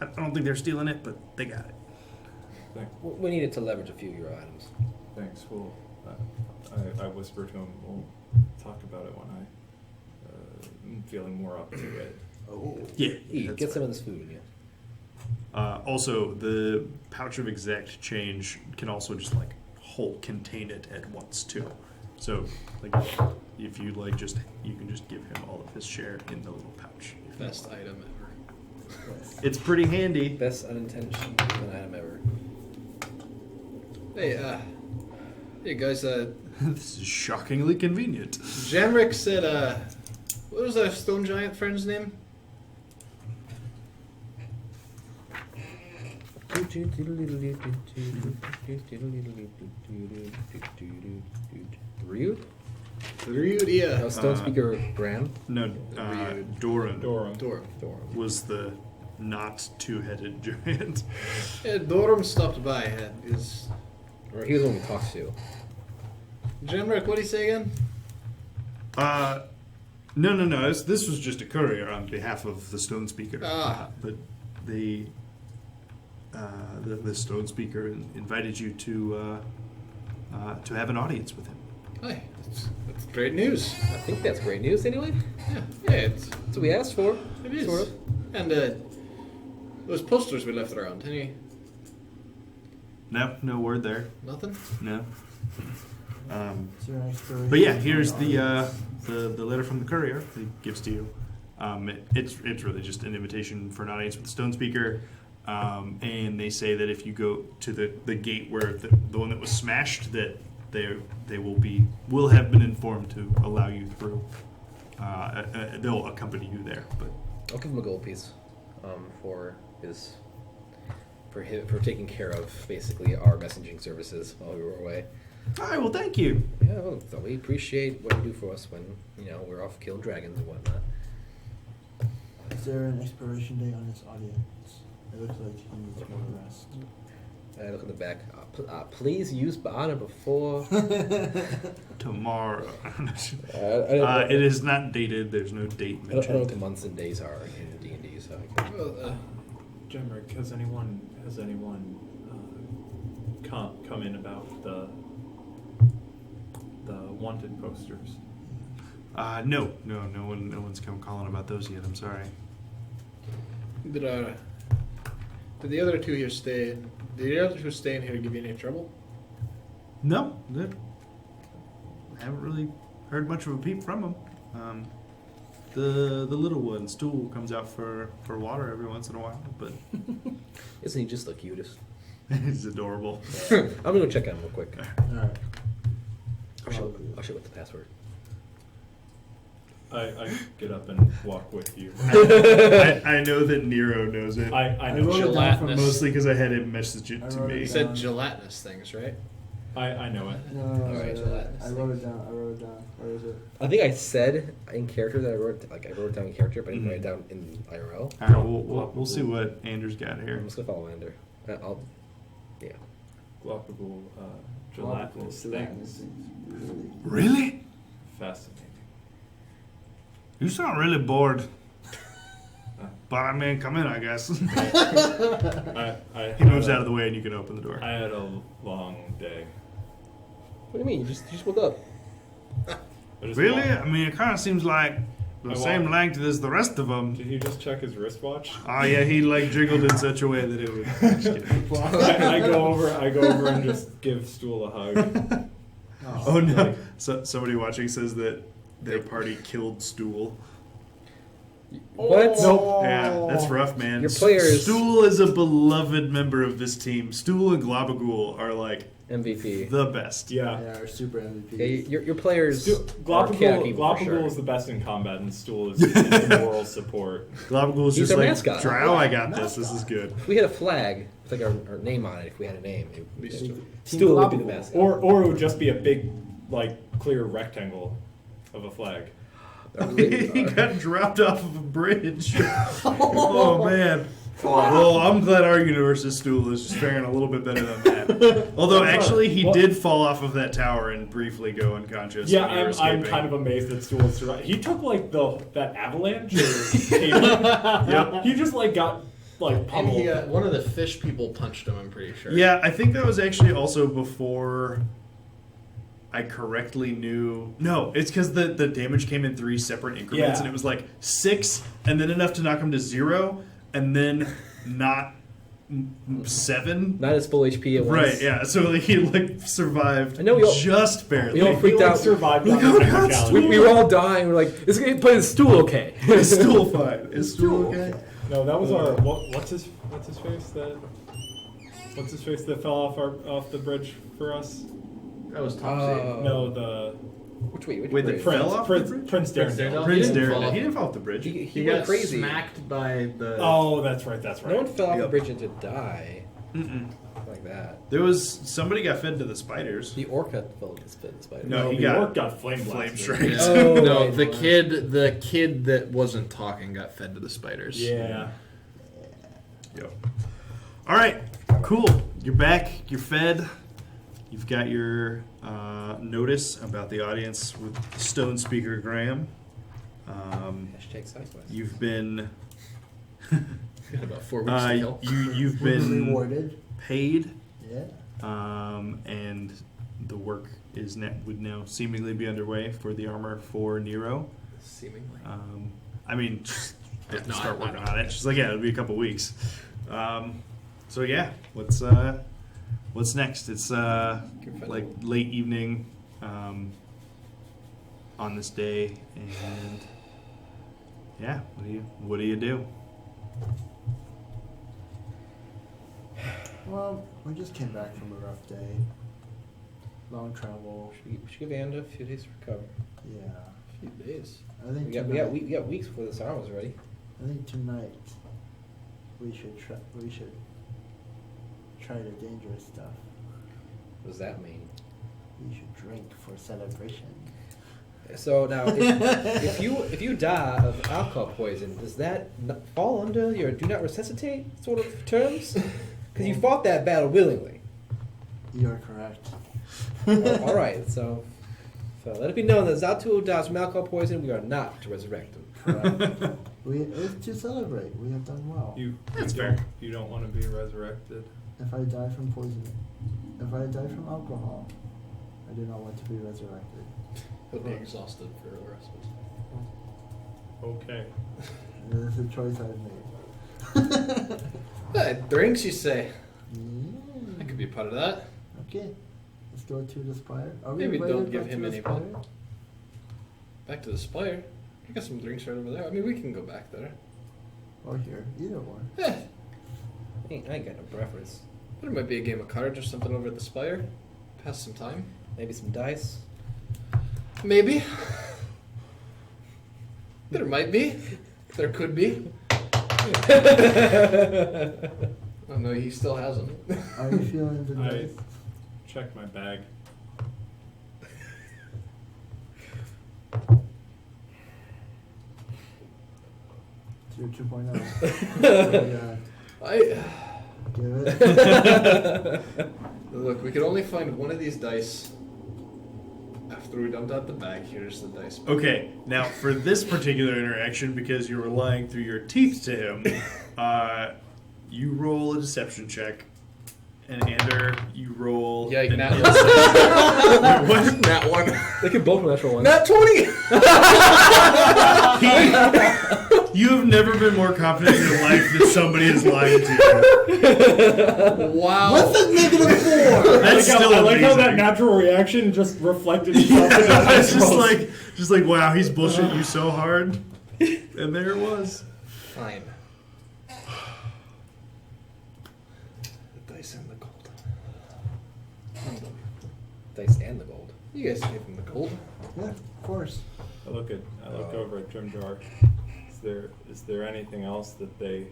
I don't think they're stealing it, but they got it. We needed to leverage a few of your items. Thanks. Well, I whisper to him. We'll talk about it when I'm feeling more up to it. Oh. Yeah. Eat. that's Get fine. some of this food in you. Also, the pouch of exact change can also just like contain it at once too. So, like, if you like, you can just give him all of his share in the little pouch. Best item ever. It's pretty handy. Best unintentional item ever. Hey guys, This is shockingly convenient. Jamrick said, what was that stone giant friend's name? Ryud? Ryud, yeah. No, Stone Speaker Graham. No, Doran Dorum. was the not two-headed giant. Yeah, Dorum stopped by. Is Or he was the one we talked to. Jamrick, what did he say again? No. This was just a courier on behalf of the Stone Speaker. But the Stone Speaker invited you to have an audience with him. Hi, that's great news. I think that's great news anyway. Yeah, it's That's what we asked for. it is. Sort of. And those posters we left around. Any No word there. nothing? No. Is there an expiration But yeah, on here's the the letter from the courier he gives to you. It's really just an invitation for an audience with the Stone Speaker, and they say that if you go to the gate where the one that was smashed, that they will have been informed to allow you through. They'll accompany you there, but I'll give him a gold piece for taking care of basically our messaging services while we were away. all right. Well, thank you. Yeah, well, so we appreciate what you do for us when we're off killing dragons and whatnot. Is there an expiration date on this audience? It looks like he needs more rest. I look in the back. Please use honor before. Tomorrow. It It is not dated. There's no date I don't know what the mentioned. months and days are in D&D, so I can't. Well, Jamrick, has anyone come in about the wanted posters? No one's come calling about those yet. I'm sorry. did the other two here stay? Did the other two stay in here give you any trouble? No, I haven't really heard much of a peep from them. The little one, Stool, comes out for water every once in a while, but Isn't he just the cutest? he's adorable. I'm gonna go check on him real quick. Alright. I'll show what the password. I get up and walk with you. I know that Nero knows it. I wrote know. it down from Mostly because I had him message it I to wrote me. You it said gelatinous things, right? I know it. No, Alright, gelatinous I wrote it down. Where is it? I think I said in character that I wrote it down in character, but I didn't write it down in IRL. All right, we'll see what Anders got I'm here. just gonna follow Ander. Yeah. Gloppable, gelatinous things. Really? Fascinating. You sound really bored. But I mean, come in, I guess. I He moves out of the way and you can open the door. I had a long day. What do you mean? You just woke up? I just Really? walked- I mean, it kind of seems like the I same walked- length as the rest of them. Did he just check his wristwatch? Oh yeah, he like jiggled in such a way that it would. Just kidding. I go over and just give Stool a hug. Oh no! So somebody watching says that their party killed Stool. What? Nope. Yeah, that's rough, man. Your players- Stool is a beloved member of this team. Stool and Globagool are like MVP. the best. Yeah. Yeah, our super MVP. Yeah, your players are chaotic evil for sure. Globagool is the best in combat, and Stool is the moral support. Globagool's He's just our like, mascot. Drow, I got this. This is good. If we had a flag with like our name on it, if we had a name, Team Stool would be the Globagool. mascot. Or it would just be a big, like, clear rectangle of a flag. He got dropped off of a bridge. Oh, man. Well, I'm glad our universe's Stool is just faring a little bit better than that. Although, actually, he did fall off of that tower and briefly go unconscious. Yeah, when you were I'm escaping. kind of amazed that Stool survived. He took, like, that avalanche or cable. Yep. He just, like, got, like, And pummeled. he one of the fish people punched him, I'm pretty sure. Yeah, I think that was actually also before I correctly knew. No, it's because the damage came in 3 separate increments, Yeah. and it was like 6, and then enough to knock him to 0, and then not 7. Not as full HP at once. Right, yeah. So like, he like survived I know we all- just barely. we all freaked He, like, out. survived Look on the how technicality. We were all dying. We're like, is it play the Stool okay? Is Stool fine? Is Stool okay? No, that was our what's his face that fell off the bridge for us? That was Topsy. No, the Which way? Which Wait, the bridge? Fell off the Prince bridge? Prince Darendale. Prince He didn't fall Darendale. off. He didn't fall off the bridge. He got went crazy. smacked by the. Oh, that's right. No one fell off the Yep. bridge and to die Mm-mm. like that. There was somebody got fed to the spiders. The orca fell to spit the spider. No, he the got orc got flame flame blasted. strike. Yeah. Oh, no, right. the kid that wasn't talking got fed to the spiders. Yeah. Yep. All right, cool. You're back. You're fed. You've got your notice about the audience with Stone Speaker Graham. Hashtag sideways. You've been Got about 4 weeks to kill. you've We've been rewarded. paid, Yeah. and the work would now seemingly be underway for the armor for Nero. Seemingly. I mean, just have to No, start I working know. on it. She's like, yeah, it'll be a couple weeks. So yeah, what's next? It's like late evening on this day, and yeah, what do you do? Well, we just came back from a rough day. Long travel. We should give Anda a few days to recover. Yeah. A few days. I think We tonight, got weeks before this armor's ready. I think tonight we should try the dangerous stuff. What does that mean? We should drink for celebration. So now, if you die of alcohol poison, does that fall under your do not resuscitate sort of terms? Because you fought that battle willingly. You're correct. Well, all right, so let it be known that Zatu dies from alcohol poison. We are not to resurrect him. Correct. It's to celebrate. We have done well. That's don't- fair. You don't want to be resurrected. If I die from poison, if I die from alcohol, I do not want to be resurrected. He'll be exhausted for the rest of his Okay. This is a choice I've made. Drinks, you say? Mm. I could be a part of that. Okay, let's go to the spire. Are we Maybe invited don't give back him to the any spire? Back to the Spire. I got some drinks right over there. I mean, we can go back there. Or here, either one. Eh, I ain't got no preference. there might be a game of cards or something over at the Spire. Pass some time. Maybe some dice. Maybe. There might be. There could be. Oh no, he still hasn't. Are you feeling the I dice? checked my bag. It's your 2.0. I Give it. look. We could only find one of these dice. After we dumped out the bag, here's the dice. Okay, now for this particular interaction, because you were lying through your teeth to him, you roll a deception check, and Ander, you roll. Yeah, an nat insight- Wait, what? Nat one. They could both natural ones. Nat 20. You have never been more confident in your life that somebody is lying to you. Wow. What's a -4? That's still I like how that amazing. natural reaction just reflected itself in the It's dice rolls. just like, wow, he's bullshitting you so hard. And there it was. Fine. The dice and the gold. Dice and the gold. You guys gave him the gold. Yeah, of course. I look over at Jim Jar. Is there anything else that they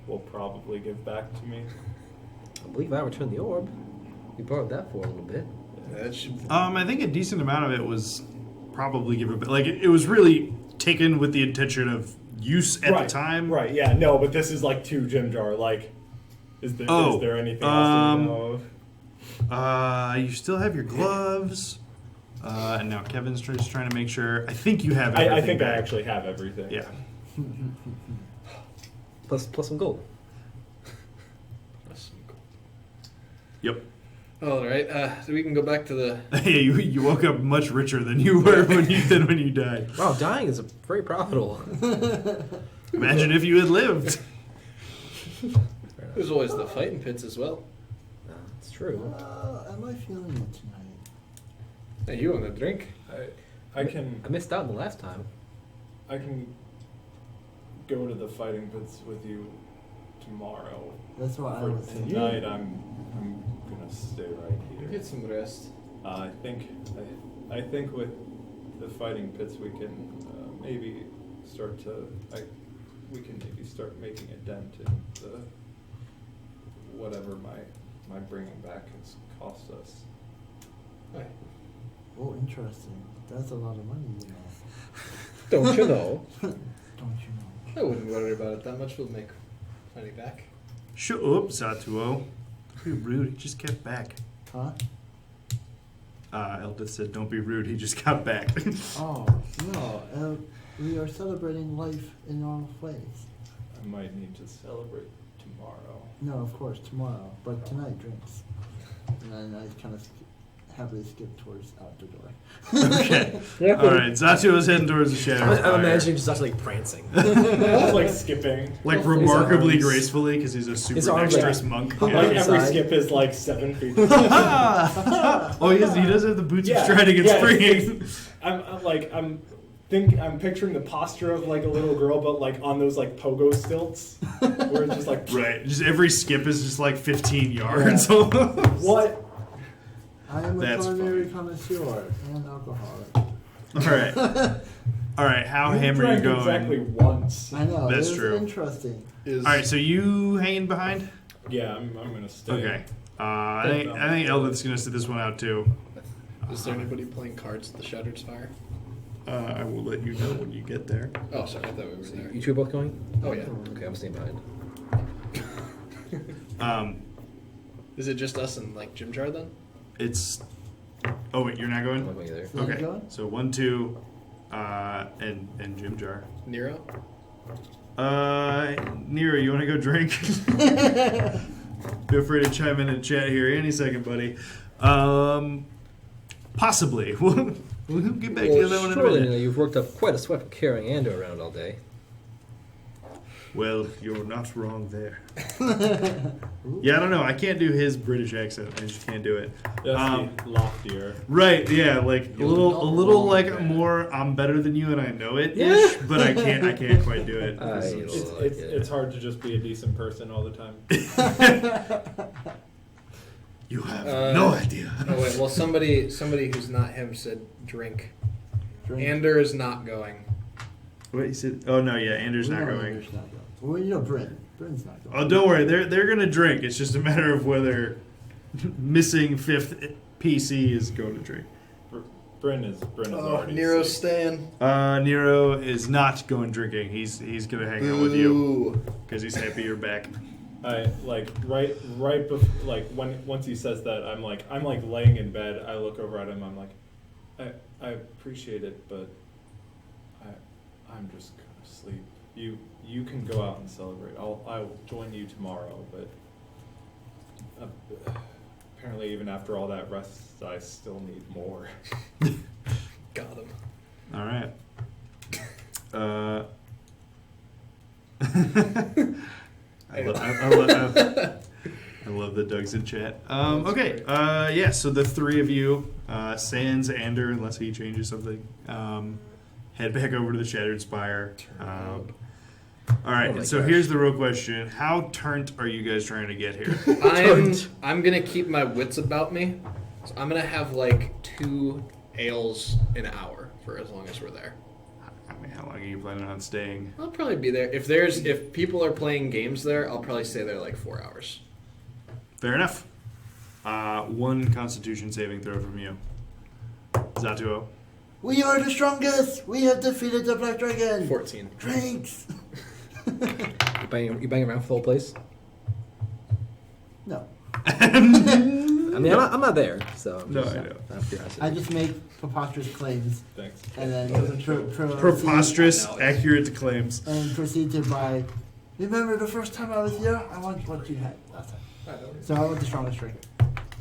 will probably give back to me? I believe I returned the orb. We borrowed that for a little bit. That should. I think a decent amount of it was probably given back. Like, it was really taken with the intention of use at the time. Right, yeah, no, but this is like to Jim Jar. Like, is there anything else to know of? You still have your gloves. And now Kevin's just trying to make sure. I think you have everything I think back. I actually have everything. Yeah. Plus some gold. Yep. All right. So we can go back to the. Yeah, you woke up much richer than you were when you died. Wow, dying is very profitable. Imagine if you had lived. There's always the fighting pits as well. It's true. Am I feeling it tonight? Hey, you want a drink? I can I missed out the last time. go to the fighting pits with you tomorrow. That's what I For was thinking. tonight, I'm gonna stay right here. Get some rest. I think with the fighting pits we can maybe start to we can maybe start making a dent in the whatever my bringing back has cost us. Hi. Oh, interesting. That's a lot of money, you know. Don't you know? Don't you know? I wouldn't worry about it that much. We'll make money back. Shut up, Zatuo. Don't be rude. He just got back. Huh? Eldith said, "Don't be rude." He just got back. Oh, no. We are celebrating life in all ways. I might need to celebrate tomorrow. No, of course, tomorrow. But tonight, drinks. And then I kind of happily skip towards out the door. Okay. All right. Zatuo's heading towards the shadow. I'm imagining just actually prancing. Just like skipping. Like remarkably arms- gracefully because he's a his super arms dexterous like- monk. Like Like Yeah. every Inside. skip is like 7 feet. Oh, he does have the boots of striding and springing. I'm picturing the posture of like a little girl, but like on those like pogo stilts, where it's just like Right. Just every skip is just like 15 yards. what? I am a That's culinary funny. connoisseur and alcoholic. All right. All right. How ham are you drank going? exactly once. I know. That's it was true. interesting. All right. So you hanging behind? Yeah, I'm gonna stay. Okay. I think Eldith's gonna sit this one out too. Is there anybody playing cards at the Shattered Spire? I will let you know when you get there. Oh, sorry. I thought we were there. You two are both going? Oh, yeah. Okay, I'm staying behind. Is it just us and like Jim Jar then? It's. Oh wait, you're not I'm not going. going either. Not Okay. going? So 1, 2, and Jim Jar. Nero? Nero, you want to go drink? Feel free to chime in and chat here any second, buddy. Possibly. We'll get back to that one in a surely minute. you've worked up quite a sweat from carrying Ando around all day. Well, you're not wrong there. Yeah, I don't know. I can't do his British accent. I just can't do it. That's loftier. Right? Yeah, like a You're little not wrong like there. more. I'm better than you, and I know it ish, but I can't quite do it. It's hard to just be a decent person all the time. You have no idea. Oh wait. Well, somebody who's not him said drink. Drink. Ander is not going. What he said? Oh no, yeah, Anders We not know going. Anders not going. Well, you know Bryn. Bryn's not going. Oh, don't worry. They're gonna drink. It's just a matter of whether missing 5th PC is going to drink. Bryn is Oh, already Nero's sick. staying. Nero is not going drinking. He's gonna hang out with you Ooh. because he's happy you're back. I like right before, like once he says that, I'm like laying in bed. I look over at him. I'm like, I appreciate it, but I'm just gonna sleep. You can go out and celebrate. I'll join you tomorrow, but apparently even after all that rest, I still need more. Got him. All right. I love that Doug's in chat. Okay. Yeah. So the three of you, sans Ander, unless he changes something, head back over to the Shattered Spire. All right, Oh my and so gosh. here's the real question: how turnt are you guys trying to get here? I'm gonna keep my wits about me. So I'm gonna have like 2 ales an hour for as long as we're there. I mean, how long are you planning on staying? I'll probably be there. If people are playing games there, I'll probably stay there like 4 hours. Fair enough. 1 Constitution saving throw from you, Zatuo. We are the strongest. We have defeated the Black Dragon. 14. Drinks. You bang around for the whole place? No, I mean, I'm not there, so I'm No, just I know. out of curiosity. I just make preposterous claims Thanks. and then Preposterous, No, accurate claims. and proceed to buy. Remember the first time I was here? I want what you had last time. So I want the strongest drink.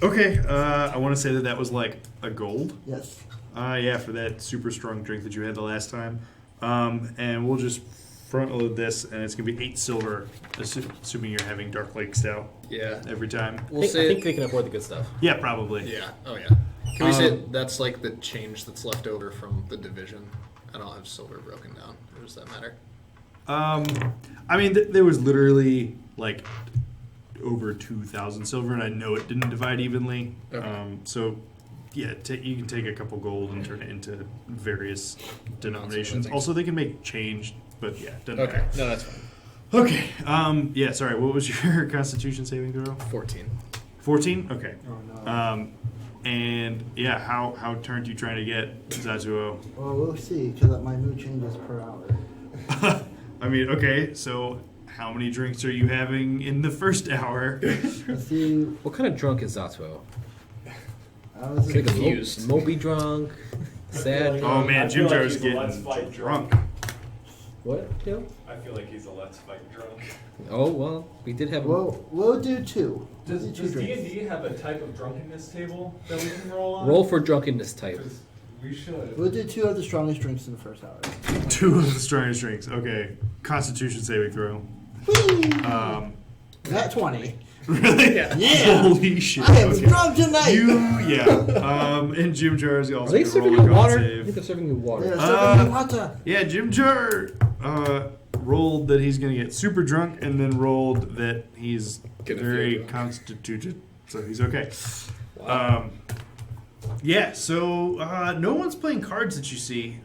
Okay, I want to say that was like a gold. Yes. Yeah, for that super strong drink that you had the last time. And we'll just front load this, and it's gonna be 8 silver, assuming you're having Dark Lake Stout Yeah. every time. We'll I say. think they can afford the good stuff. Yeah, probably. Yeah. Oh yeah. Can we say that's like the change that's left over from the division? I don't have silver broken down. Or does that matter? I mean, there was literally like over 2,000 silver, and I know it didn't divide evenly. Okay. So, yeah, you can take a couple gold and turn it into various denominations. things. Also, they can make change, but yeah, doesn't Okay. matter. No, that's fine. Okay. Yeah. Sorry. What was your Constitution saving throw? 14. 14. Okay. Oh no. And yeah, how turned you trying to get Zatuo? Well, we'll see because my mood changes per hour. I mean, okay. So, how many drinks are you having in the first hour? Let's see. What kind of drunk is Zatuo? I was Like a Confused. mopey drunk, sad I drunk. Oh man, I Jim feel like Jar's he's a Let's getting Fight drunk. What? Yeah. I feel like he's a Let's Fight drunk. Oh well, we did have. We'll do 2. Does We'll do 2 drinks. D&D have a type of drunkenness table that we can roll on? Roll for drunkenness type. 'Cause we should. We'll do 2 of the strongest drinks in the first hour. 2 of the strongest drinks. Okay. Constitution saving throw. Not 20. Really? Yeah. Holy shit. I am Okay. drunk tonight. And Jim Jar is also Are they gonna serving roll you a con water? I save. think they're serving you water. Yeah, Uh, serving me water. Yeah, Jim Jar rolled that he's going to get super drunk, and then rolled that he's Gonna very feel drunk. constituted, so he's okay. Yeah, so no one's playing cards that you see,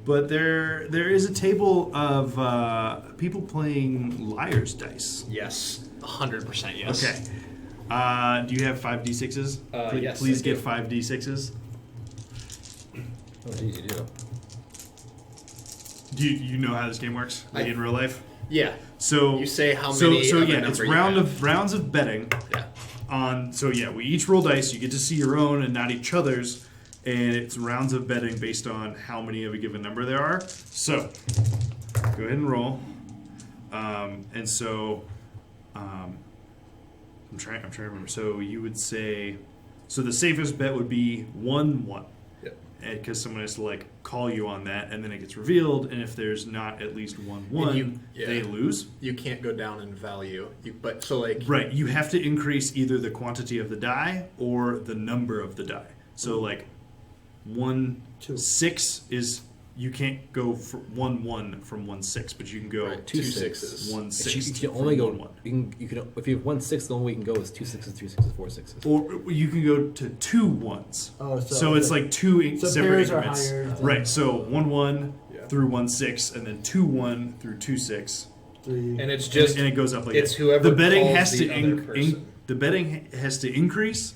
but there is a table of people playing liar's dice. Yes. 100% yes. Okay. Do you have 5d6s? Yes, Please I get do. 5d6s. Oh, geez, you do. Do you know how this game works, like in real life? Yeah. So You say how so many so of a yeah, number it's you have. rounds of betting. Yeah. So yeah, we each roll dice. You get to see your own and not each other's, and it's rounds of betting based on how many of a given number there are. So go ahead and roll. And so I'm trying to remember. So you would say, so the safest bet would be 1-1. Yep. Because someone has to like call you on that, and then it gets revealed. And if there's not at least 1-1, And you- yeah. they lose. You can't go down in value. But so like Right, you have to increase either the quantity of the die or the number of the die. So like 1-6 is you can't go for 1-1 from 1-6, but you can go Right. 2 Two sixes. sixes. 1-6. You can only go. 1-1. You can if you have 1-6, the only way you can go is 2 6s, 3 6s, 4 6s. Or you can go to 2 1s. Oh, So it's like 2 so separate pairs are increments. higher than- Right, so 1-1 Yeah. through 1-6, and then 2-1 through 2-6. 3. and it's just And it goes up like it's that. whoever the betting calls has the to other person. the betting has to increase,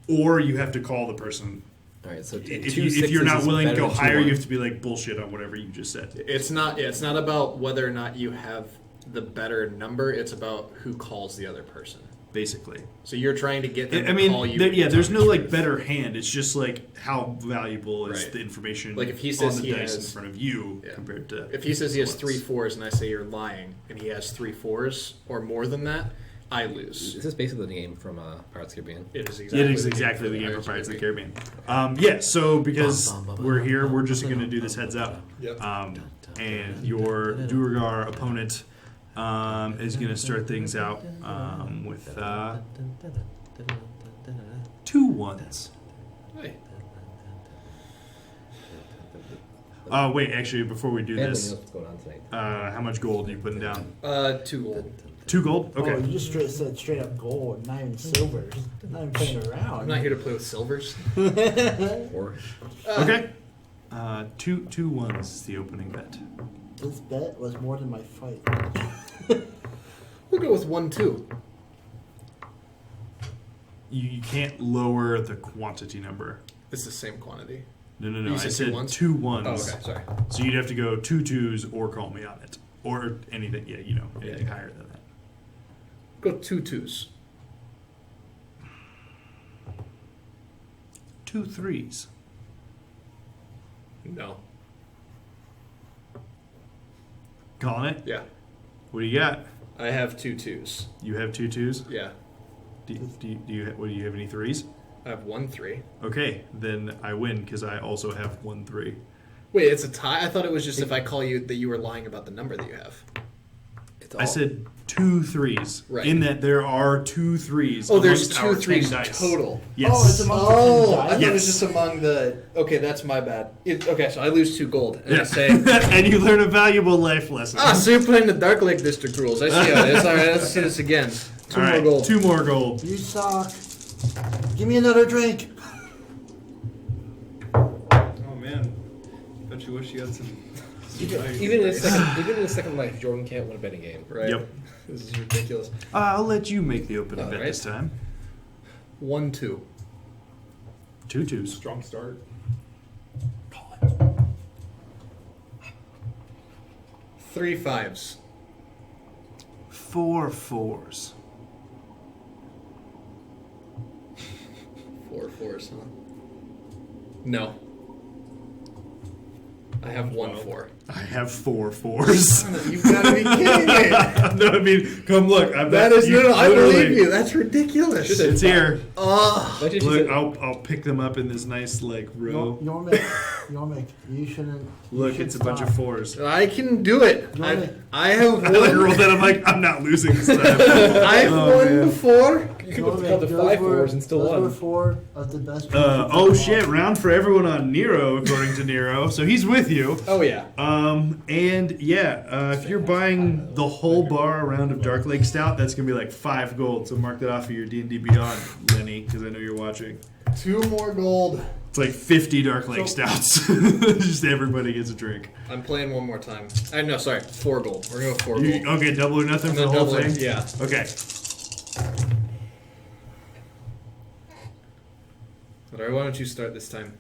or you have to call the person. All right, so If, two you, if you're sixes not is willing to better go than higher, 2-1. you have to be like bullshit on whatever you just said. It's not about whether or not you have the better number. It's about who calls the other person. Basically, So you're trying to get them I to mean, call you. there's on no the like truth. better hand. It's just like how valuable is Right. the information Like, if he says on the he dice has- in front of you Yeah. compared to If he says he has someone 3 else. 4s and I say you're lying, and he has 3 4s or more than that, I lose. Is this basically the game from Pirates of the Caribbean? It is exactly. It is exactly the game of Pirates of the Caribbean. Yeah, so because we're here, we're just going to do this heads up. Yep. And your Duergar opponent is going to start things out with 2 1s. Hey. Wait, actually, before we do Family this, knows what's going on tonight. how much gold are you putting down? 2 gold. 2 gold? Oh, Okay. you just said straight up gold, not even silvers. Not even playing around. I'm not here to play with silvers. Or Okay. 2 ones is the opening bet. This bet was more than my fight. We'll go with 1-2. You can't lower the quantity number. It's the same quantity. No. You I said said 2 ones? 2 ones. Oh, okay, sorry. So you'd have to go 2 2s or call me on it. Or anything, anything higher than that. Go 2 2s. 2 3s. No. Calling it? Yeah. What do you got? I have 2 2s. You have 2 2s? Yeah. Do you have any 3s? I have 1 3. Okay, then I win because I also have 1 3. Wait, it's a tie? I thought it was just if I call you that you were lying about the number that you have. it's all I said 2 3s. Right. In that there are 2 3s. Oh, there's amongst 2 our 3s 10 dice. total. Yes. Oh, it's among the 10 Oh, I dice? thought it was Yes. just among the. Okay, that's my bad. Okay, so I lose 2 gold, and I Yeah. say, and you learn a valuable life lesson. so you're playing the Dark Lake District rules. I see how it is. All right, let's see this again. 2 All more right, gold. 2 more gold. You suck. Give me another drink. Oh man, don't you wish you had some? even in the second life, Jordan can't win a betting game. Right. Yep. This is ridiculous. I'll let you make the opening All bet right. this time. 1 2. 2 2s. Strong start. 3 5s. 4 4s. 4 4s, huh? No. I have 1 4. I have 4 4s. You've got to be kidding me. No, I mean, come look. That is no. I believe you. That's ridiculous. It's here. Oh. Imagine if you Look, said- I'll pick them up in this nice row. You shouldn't. Look, you should it's a bunch of stop. 4s. I can do it. I have I like won. roll that. I'm like, I'm not losing this time. I've Oh, won man. before. You could have called the 5 4s and still those won. were 4 of the best. Oh pieces shit! of all. Round for everyone on Nero, according to Nero. So he's with you. Oh yeah. And yeah, if you're buying the whole bar round of Dark Lake Stout, that's gonna be like 5 gold. So mark that off of your D&D Beyond, Lenny, because I know you're watching. 2 more gold. It's like 50 Dark Lake Stouts. Just everybody gets a drink. I'm playing one more time. No, sorry, 4 gold. We're going to 4 gold. Okay, double or nothing I'm for the gonna whole double it, thing. yeah. Okay. Alright, why don't you start this time?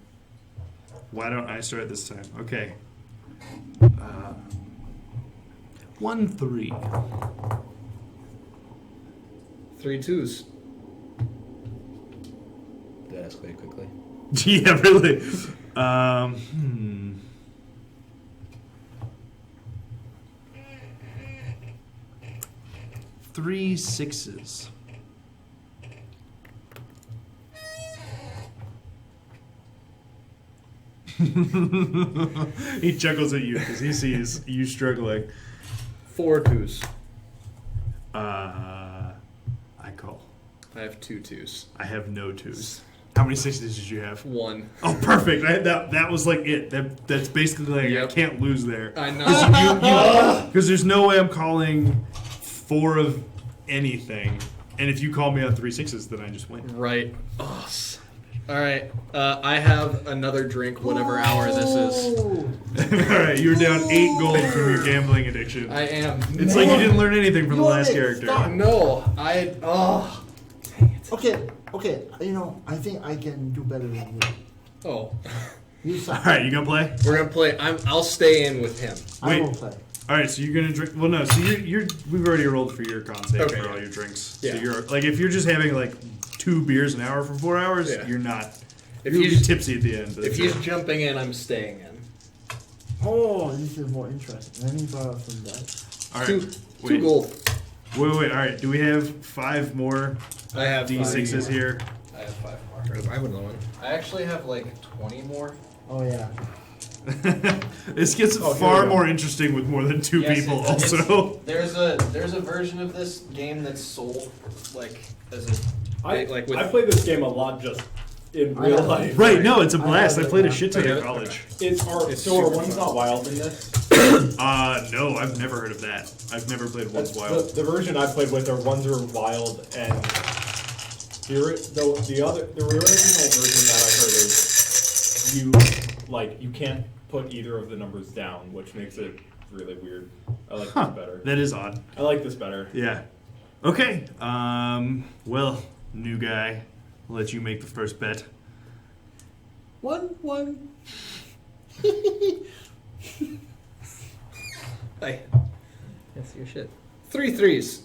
Why don't I start this time? Okay. 1 3. 3 2s. That escalated quickly. Yeah, really. 3 6s. He chuckles at you because he sees you struggling. 4 2s. I call. I have 2 2s. I have no 2s. How many 6s did you have? 1. Oh, perfect. That was like it. That's basically like Yep. I can't lose there. I know. Because there's no way I'm calling 4 of anything. And if you call me on 3 6s, then I just win. Right. Oh, alright. I have another drink, whatever hour this is. All right, you're down 8 gold from your gambling addiction. I am. It's like you didn't learn anything from the last character. Stop. No, I. Oh. Okay. You know, I think I can do better than you. Oh. You All suck. right, you gonna play? We're gonna play. I'll stay in with him. I Wait. will play. All right, so you're gonna drink. Well, no. So you're. We've already rolled for your con save Okay, for yeah. all your drinks. Yeah. So you're like, if you're just having like 2 beers an hour for 4 hours, Yeah. you're not. If You'll be he's tipsy at the end. but if that's he's it. jumping in, I'm staying in. Oh, this is more interesting. Let me borrow some dice. All right. 2 Wait. gold. Wait. All right. Do we have 5 more I have D6s 5 here? I have 5 more. I would know one. I actually have like 20 more. Oh yeah. This gets Oh, here far we go. more interesting with more than 2 Yes, people. it's- Also, There's a version of this game that's sold like as a I like with I played this game a lot just in I real have- life. Right, no, it's a I blast. have I it, played a yeah. shit ton Okay, in okay. college. It's It's so are super ones fun. not wild in this? No, I've never heard of that. I've never played One's That's Wild. the version I played with are ones are wild, and the original version that I heard is you can't put either of the numbers down, which makes it really weird. I like Huh, this better. that is odd. I like this better. Yeah. Okay. Well, new guy, I'll let you make the first bet. 1-1. Hey, That's your shit. 3 threes.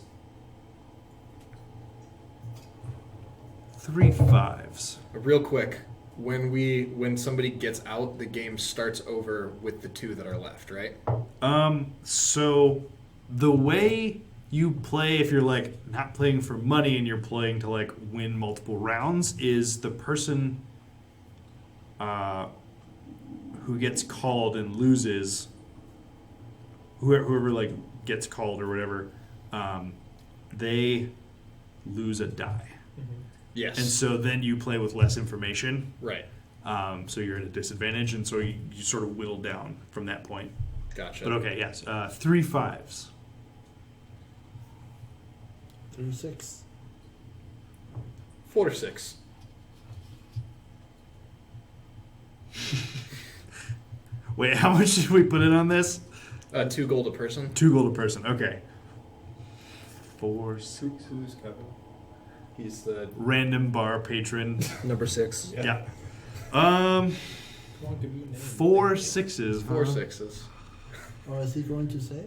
3 5s. Real quick, when somebody gets out, the game starts over with the 2 that are left, right? So the way you play, if you're like not playing for money and you're playing to like win multiple rounds, is the person who gets called and loses, whoever like gets called or whatever, they lose a die. Yes. And so then you play with less information. Right. So you're at a disadvantage, and so you sort of whittle down from that point. Gotcha. But okay, yes. 3 5s. 3-6. 4-6. Wait, how much did we put in on this? 2 gold a person. 2 gold a person. Okay. 4, 6. Who's Kevin? He's the Random bar patron. Number 6. Yeah. Come on, give me a name. 4 6s. 4 huh? 6s. Oh, is he going to say?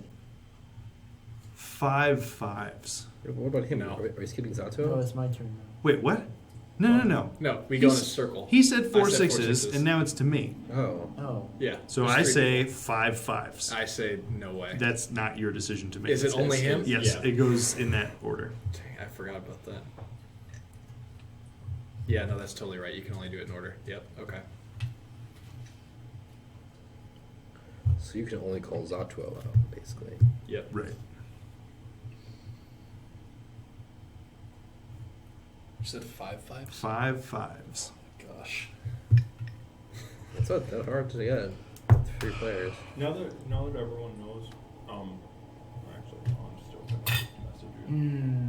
5 5s. What about him? No. Are you skipping Zato? No, it's my turn now. Wait, what? No. No, we go in a He's- circle. He said 4 I said 4 6s, sixes. and now it's to me. Oh. Oh. Yeah. So just I three say people. 5 5s. I say no way. That's not your decision to make. Is it only him? Yes, Yeah. it goes in that order. Dang, I forgot about that. Yeah, no, that's totally right. You can only do it in order. Yep. Okay. So you can only call Zato out, basically. Yep. Right. You said 5 5s. 5 5s. Gosh. It's not that hard to get. 3 players. Now that everyone knows, actually, no, I'm still gonna message you.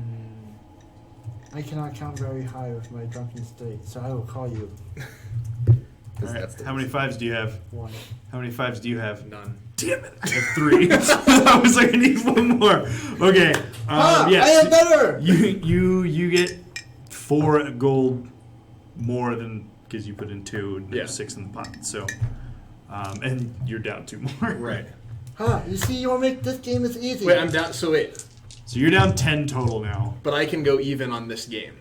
I cannot count very high with my drunken state, so I will call you. All right. How many 5s do you have? 1. How many 5s do you have? None. Damn it! I have 3. I was like, I need 1 more. Okay. Yeah. I am better! You get 4 gold more than because you put in 2 and Yeah. there's 6 in the pot. So, and you're down 2 more. Right. You see, you want to make this game is easy. Wait, I'm down. So wait, So you're down 10 total now. but I can go even on this game.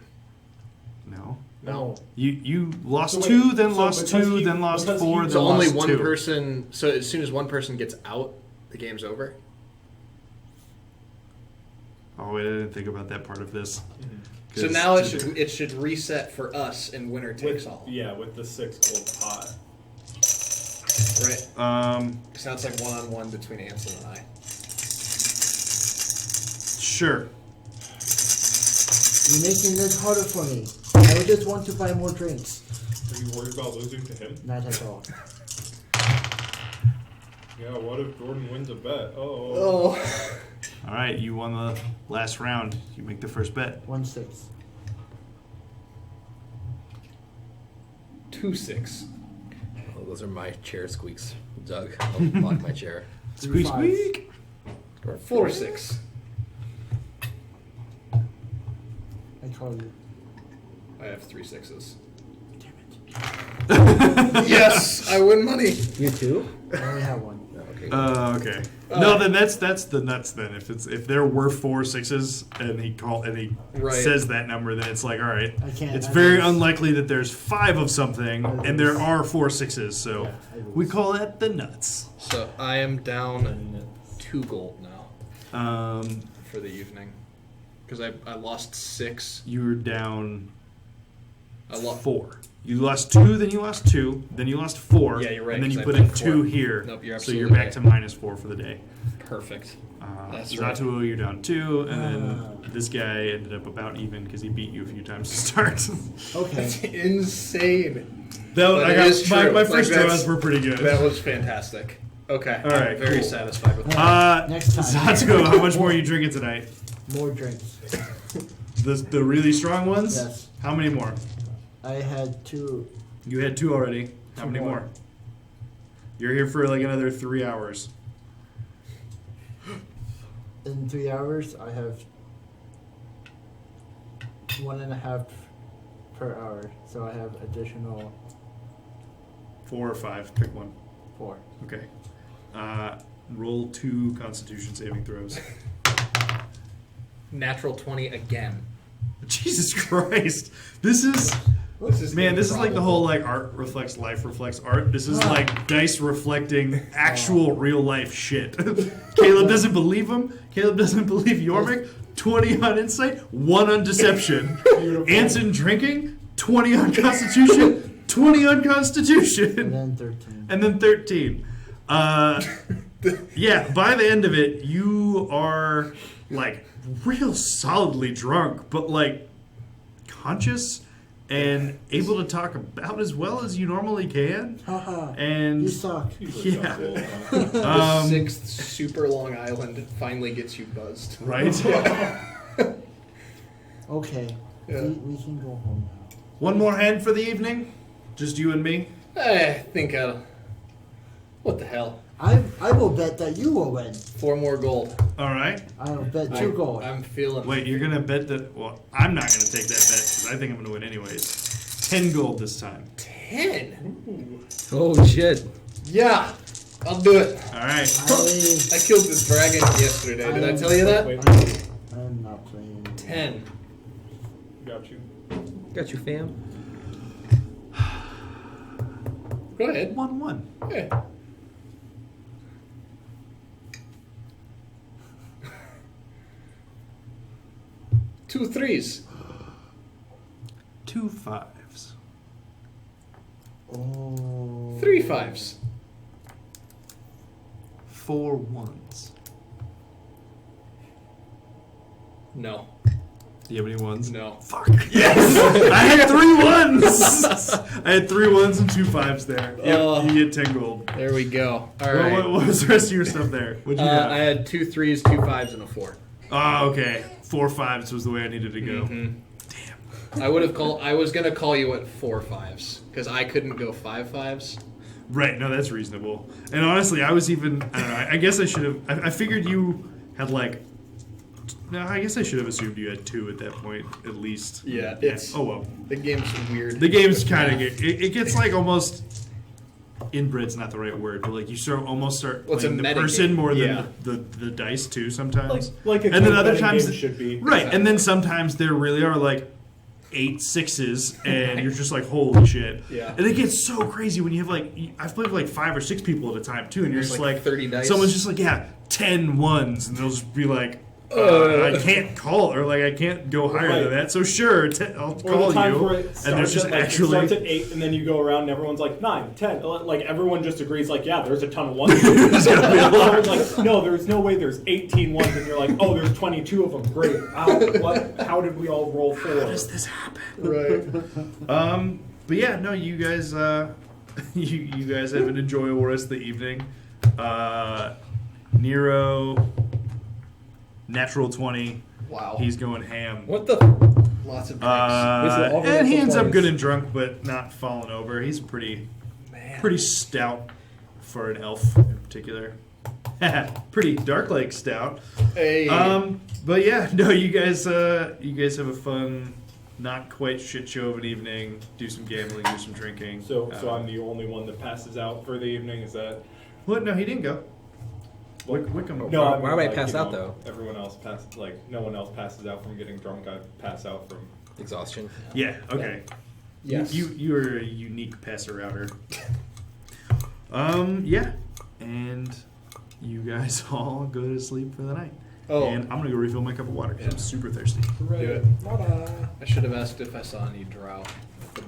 No. No. You lost So wait, 2, then so lost because 2, he- then lost because 4, he- then So lost only one 2. person. So as soon as one person gets out, the game's over. Oh, wait, I didn't think about that part of this. So 'Cause- now it should reset for us, and winner takes all. Yeah, with the 6 gold pot. Right. So now it's like 1-on-1 between Ansel and I. Sure. You're making this harder for me. I just want to buy more drinks. Are you worried about losing to him? Not at all. Yeah, what if Jordan wins a bet? Oh. All right, you won the last round. You make the first bet. 1-6. 2-6. Oh, those are my chair squeaks. Doug, I'll lock my chair. Squeak, 3 5s. squeak. 4-6. I call you. I have 3 6s. Damn it. Yes, I win money. You too? I only have 1. Okay. Okay. No, then that's the nuts. Then if there were 4 6s and he Right. says that number, then it's like, all right. I can't. It's I very lose. unlikely that there's 5 of something and there are 4 6s. So Yeah, I lose. we call that the nuts. So I am down 2 gold now for the evening because I lost 6. You were down A lot. 4. You lost 2, then you lost 2, then you lost 4. Yeah, you're right, And then 'cause you I put put in 4. 2 here. Nope, you're so you're absolutely back right. to -4 for the day. Perfect. That's Not right. to you're down 2, and then this guy ended up about even because he beat you a few times to start. Okay. That's insane. Though But I it got is true. my Like, first that's- draws were pretty good. That was fantastic. Okay. All right, I'm very cool. satisfied with that. Next time. Zatsuko, how much more are you drinking tonight? More drinks. The really strong ones? Yes. How many more? I had 2. You had 2 already. How 2 many more. more? You're here for like another 3 hours. In 3 hours, I have 1.5 per hour. So I have additional 4 or 5. Pick one. 4. Okay. Roll 2 Constitution saving throws. Natural 20 again. Jesus Christ! This is like the whole like art reflects life reflects art. This is like dice reflecting actual real life shit. Caleb doesn't believe him. Caleb doesn't believe Yormik. 20 on insight, 1 on deception. Anson drinking, 20 on Constitution, 20 on Constitution. And then 13. And then 13. Yeah, by the end of it, you are like real solidly drunk, but like conscious and able to talk about as well as you normally can. Haha. And You suck. yeah, The 6th super long island finally gets you buzzed. right. Okay. Yeah. We can go home now. One more hand for the evening, just you and me. I think I'll. What the hell? I will bet that you will win. 4 more gold. All right. I'll bet 2 gold. I'm feeling. Wait, you're gonna bet that? Well, I'm not gonna take that bet because I think I'm gonna win anyways. 10 gold this time. 10. Oh shit! Yeah, I'll do it. All right. I killed this dragon yesterday. Did I tell you that? I'm not playing. 10. Got you. Got you, fam. Go ahead. 1-1. Yeah. Two 3s. 2 5s. Oh. 3 5s. 4 1s. No. Do you have any ones? No. Fuck. Yes! I had 3 1s! I had 3 1s and 2 5s there. Yep, Oh. you get 10 gold. There we go. All What, right. what was the rest of your stuff there? What'd you have? I had 2 3s, 2 5s, and a 4. Oh, okay. 4 5s was the way I needed to go. Mhm. I would have called. I was gonna call you at 4 5s because I couldn't go 5 5s. Right, no, that's reasonable. And honestly, I was even, I don't know, I guess I should have, I figured you had like, no, I guess I should have assumed you had 2 at that point, at least. Yeah, it's Oh, well. the game's weird. The game's with kind of, math. it gets like almost, inbred's not the right word, but like you almost start Well, it's a playing the meta person game, more than yeah. the dice too sometimes. Like a and then good other betting times, game should be. right, and then sometimes there really are like 8 6s, and you're just like, holy shit. Yeah. And it gets so crazy when you have like, I've played with like 5 or 6 people at a time too, and you're There's just like like 30 dice. someone's just like, yeah, 10 1s, and they'll just be like, I can't call, or like I can't go higher Right. than that. So sure, I'll Or call the time you. where it And starts there's just at, like, actually it starts at 8, and then you go around, and everyone's like 9, 10. Like everyone just agrees, like, yeah, there's a ton of ones. There's gotta be a lot. Someone's like, no, there's no way. There's 18 ones, and you're like, oh, there's 22 of them. Great. What? How did we all roll 4? How does this happen? Right. But yeah, no, you guys, you guys have an enjoyable rest of the evening. Nero, natural 20. Wow. He's going ham. What the? Lots of drinks. And he ends up good and drunk, but not falling over. He's pretty stout for an elf in particular. Pretty dark like stout. Hey. But yeah, no, you guys have a fun, not quite shit show of an evening. Do some gambling, do some drinking. So I'm the only one that passes out for the evening. Is that? What? No, he didn't go. Wickham. No, Why would I pass out, though? Everyone else passes. Like no one else passes out from getting drunk. I pass out from. Exhaustion. Yeah. Okay. Yes. You're a unique passer outer. Yeah, and you guys all go to sleep for the night. Oh. And I'm gonna go refill my cup of water because I'm super thirsty. Do it. I should have asked if I saw any drow at the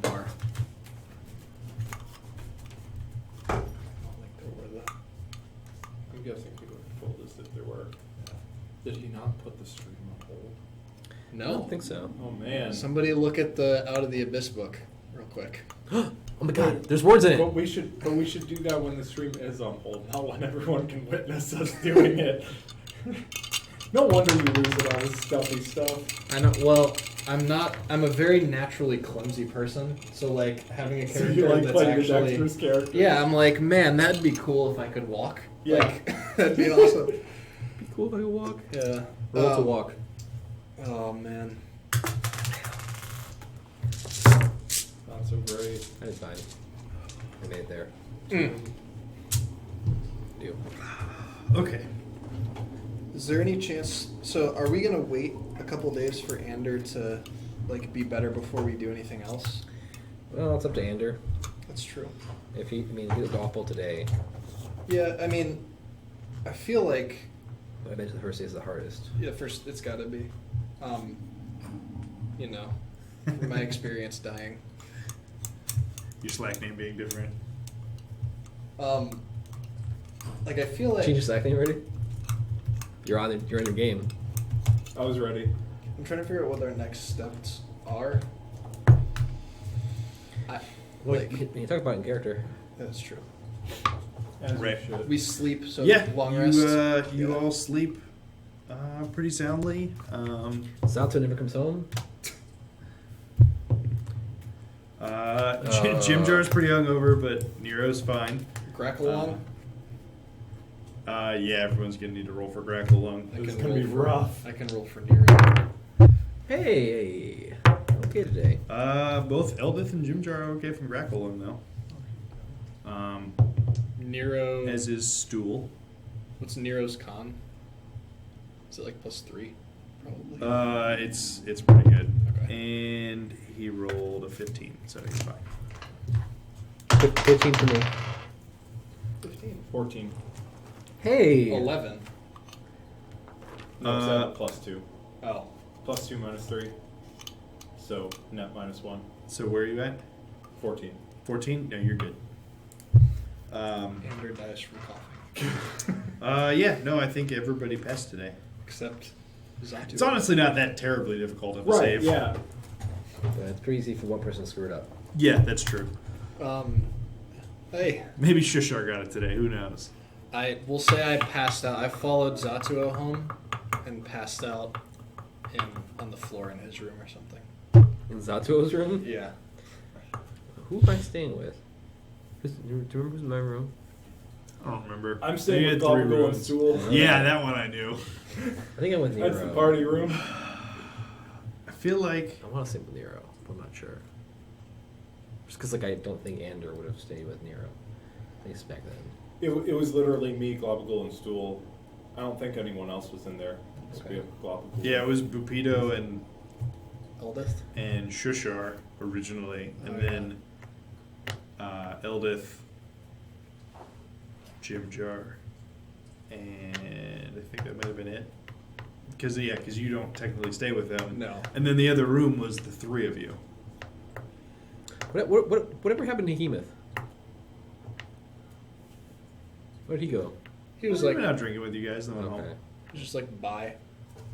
I'm guessing he would have told us if there were. Did he not put the stream on hold? I No. don't think so. Oh man. Somebody look at the Out of the Abyss book real quick. Oh my god, there's words in But it. we should do that when the stream is on hold, not when everyone can witness us doing it. No wonder you lose it on this stealthy stuff. I know. Well, I'm a very naturally clumsy person. So like having a So character you like that's playing the actually. dexterous character? Yeah, I'm like, man, that'd be cool if I could walk. Yeah. Like, that'd be awesome. Be cool if I could walk. Yeah. Roll to walk. Oh man. Not so great. That is fine. I made it there. Mm. Deal. Okay. Is there any chance? So, are we gonna wait a couple days for Ander to like be better before we do anything else? Well, it's up to Ander. That's true. If he was awful today. Yeah, I mean, I feel like I bet the first day is the hardest. yeah, first it's gotta be, you know, from my experience dying. Your Slack name being different. Like I feel like Change your Slack name already? You're in your game. I was ready. I'm trying to figure out what our next steps are. When you talk about it in character. That's true. As Right. we should. We sleep, so Yeah, long you, rest. you Yeah. all sleep pretty soundly. Salto never comes home. Jim Jar's pretty hungover, but Nero's fine. Grackle along. Yeah, everyone's gonna need to roll for Grackle Lung. It's can gonna roll be for- rough. I can roll for Nero. Hey, okay today. Both Eldith and Jim Jar are okay from Grackle Lung though. Nero. As is Stool. What's Nero's con? Is it like +3? Probably. It's pretty good. Okay. And he rolled a 15, so he's fine. 15 for me. 15. 14. Hey. 11. No, it's at +2. Oh. +2 -3. So net -1. So where are you at? 14. 14? No, you're good. Ander dies from coughing. Yeah, no, I think everybody passed today. Except Zatu. It's honestly not that terribly difficult of a Right. save. Yeah. It's pretty easy for one person to screw it up. Yeah, that's true. Hey, Maybe Shushar got it today. Who knows? I will say I passed out. I followed Zatuo home and passed out on the floor in his room or something. In Zatuo's room? Yeah. Who am I staying with? Do you remember who's in my room? I don't remember. I'm staying You with had 3 Gobble and rooms. Stool. Yeah, that one I knew. I think I'm with Nero. That's the party room. I feel like I want to stay with Nero, but I'm not sure. Just because I don't think Ander would have stayed with Nero. At least back then. It was literally me, Globagle, and Stool. I don't think anyone else was in there. Okay. Globagle. yeah, it was Bupito and Eldith? Shushar originally, and Oh, yeah. then Eldith, Jim Jar, and I think that might have been it. Because you don't technically stay with them. No. And then the other room was the 3 of you. Whatever happened to Hemoth? Where'd he go? He was He like, went out drinking with you guys, then went Okay. home. just like, bye.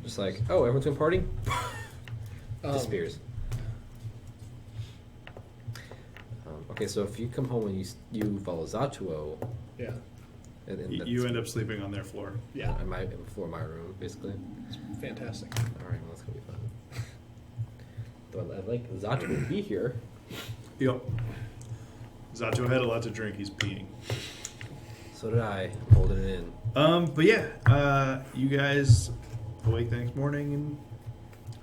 Just like, oh, everyone's going to party? Disappears. Okay, so if you come home and you follow Zatuo, Yeah. and then You end up sleeping on their floor. Yeah. on my floor of my room, basically. It's fantastic. All right, well, that's gonna be fun. Though I'd like Zatuo to be here. Yep. Zato had a lot to drink. He's peeing. So did I. I'm holding it in. But yeah, you guys awake the next morning and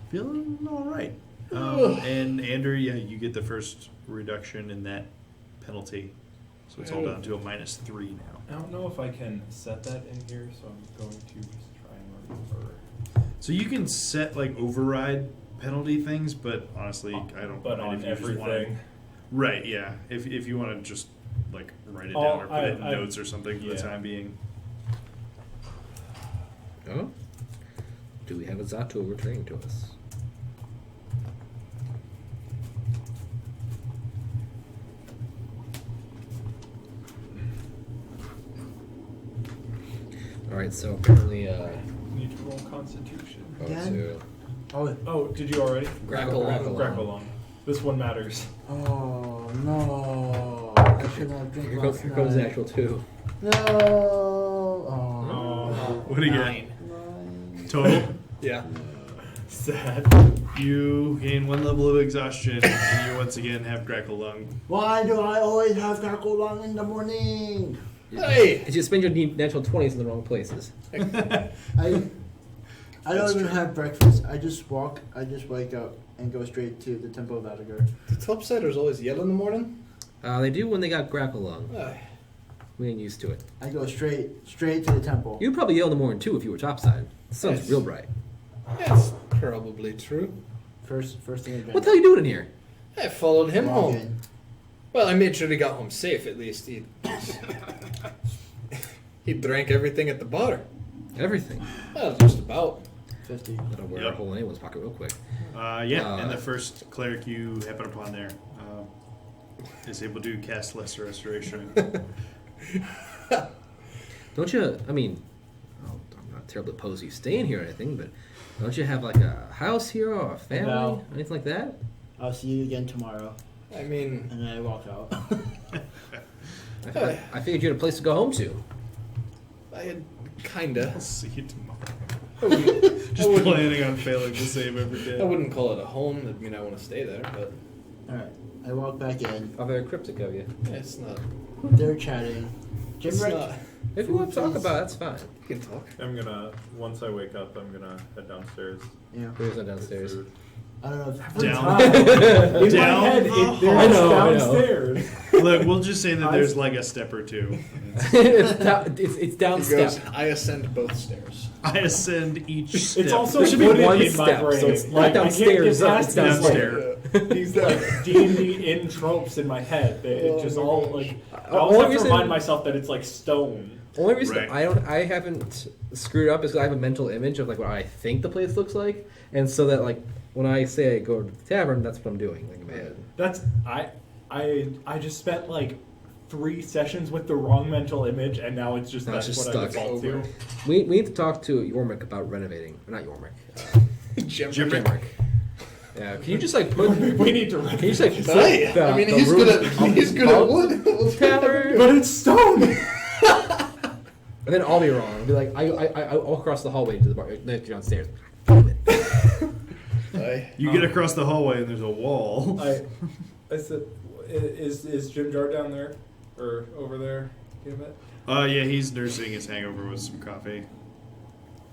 feeling all right. And Andrew, yeah, you get the first reduction in that penalty, so it's all down to a -3 now. I don't know if I can set that in here, so I'm going to just try and remember. So you can set like override penalty things, but honestly, I don't. But mind on if you just everything. wanna- right? Yeah. If you want to just like write it Oh, down or put it in I- notes or something for the yeah. time being. Oh? Do we have a Zatuo returning to us? All right, so apparently, Need to roll Constitution. go Again? to Oh, did you already? Grapple on. Grapple on. This one matters. Oh no! I should not have Here drank goes, last here comes the night. actual 2. No! Oh. What do you get? 9. Total? Yeah. Sad. You gain 1 level of exhaustion, and you once again have Grackle Lung. Why do I always have Crackle Lung in the morning? Hey! Because you spend your natural 20s in the wrong places. I don't even have breakfast. I just wake up and go straight to the Temple of Adagar. The topsiders always yell in the morning. They do when they got Grackle Lung. Aye. We ain't used to it. I go straight to the temple. You'd probably yell in the morning too if you were topside. The sun's Yes. real bright. That's probably true. First thing I do. What the hell are you doing in here? I followed him Walk home. in. Well, I made sure he got home safe. At least he drank everything at the bar. Everything. Well, just about. 50. That'll wear Yep. a hole in anyone's pocket real quick. Yeah, and the first cleric you happen upon there is able to cast Lesser Restoration. Don't you? I mean, I'm not terribly opposed to you staying here or anything, but don't you have like a house here or a family, No. anything like that? I'll see you again tomorrow. I mean, And then I walk out. I figured you had a place to go home to. I had kinda. I'll see you tomorrow. I wouldn't, Just planning on failing the save every day. I wouldn't call it a home. I mean, I want to stay there, but Alright. I walk back in. How very cryptic of you. yeah, it's not. They're chatting. It's Jimrick, not. If you want to talk Please. about it, that's fine. You can talk. I'm gonna, once I wake up, I'm gonna head downstairs. yeah. Where's that downstairs? Food. I don't know if Down. In Down my head, the there's hall. I know. downstairs. Look, we'll just say that there's like a step or two. it's He down goes, step. I ascend both stairs. I ascend each step. It's also There should be wooded one in my step, brain. so it's not Like, I can't downstairs, get past it's these, downstairs. These like D&D in tropes in my head. It just all like I always Only have to reason- remind myself that it's like stone. Only reason Right. I haven't screwed up is because I have a mental image of like what I think the place looks like, and so that like when I say I go to the tavern, that's what I'm doing like in my head. That's I just spent like 3 sessions with the wrong mental image, and now it's just Now it's that's just what I stuck. default to. We need to talk to Yormik about renovating. Or not Yormik. Jimrick. Yeah, can you just like put? We need to. Can you just like put Hey, the, I mean, the he's room good at wood. tavern? But it's stone. And then I'll be wrong. I'll be like, I walk across the hallway to the bar, downstairs. Damn it. Aye. You get across the hallway and there's a wall. I said, is Jim Jar down there or over there? Damn it. Yeah, he's nursing his hangover with some coffee.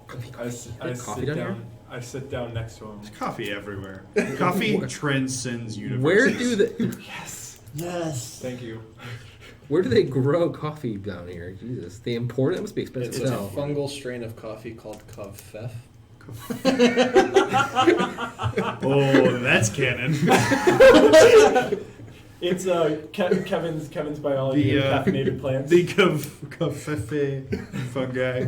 I coffee sit down down. here? I sit down next to him. There's coffee everywhere. Coffee transcends universes. Where do the Yes. yes. Thank you. where do they grow coffee down here? Jesus, they import it. It must be expensive. It's as a hell. fungal strain of coffee called Kavfef. Oh, that's canon. It's Kevin's biology The, of caffeinated plants. The Kafefe fungi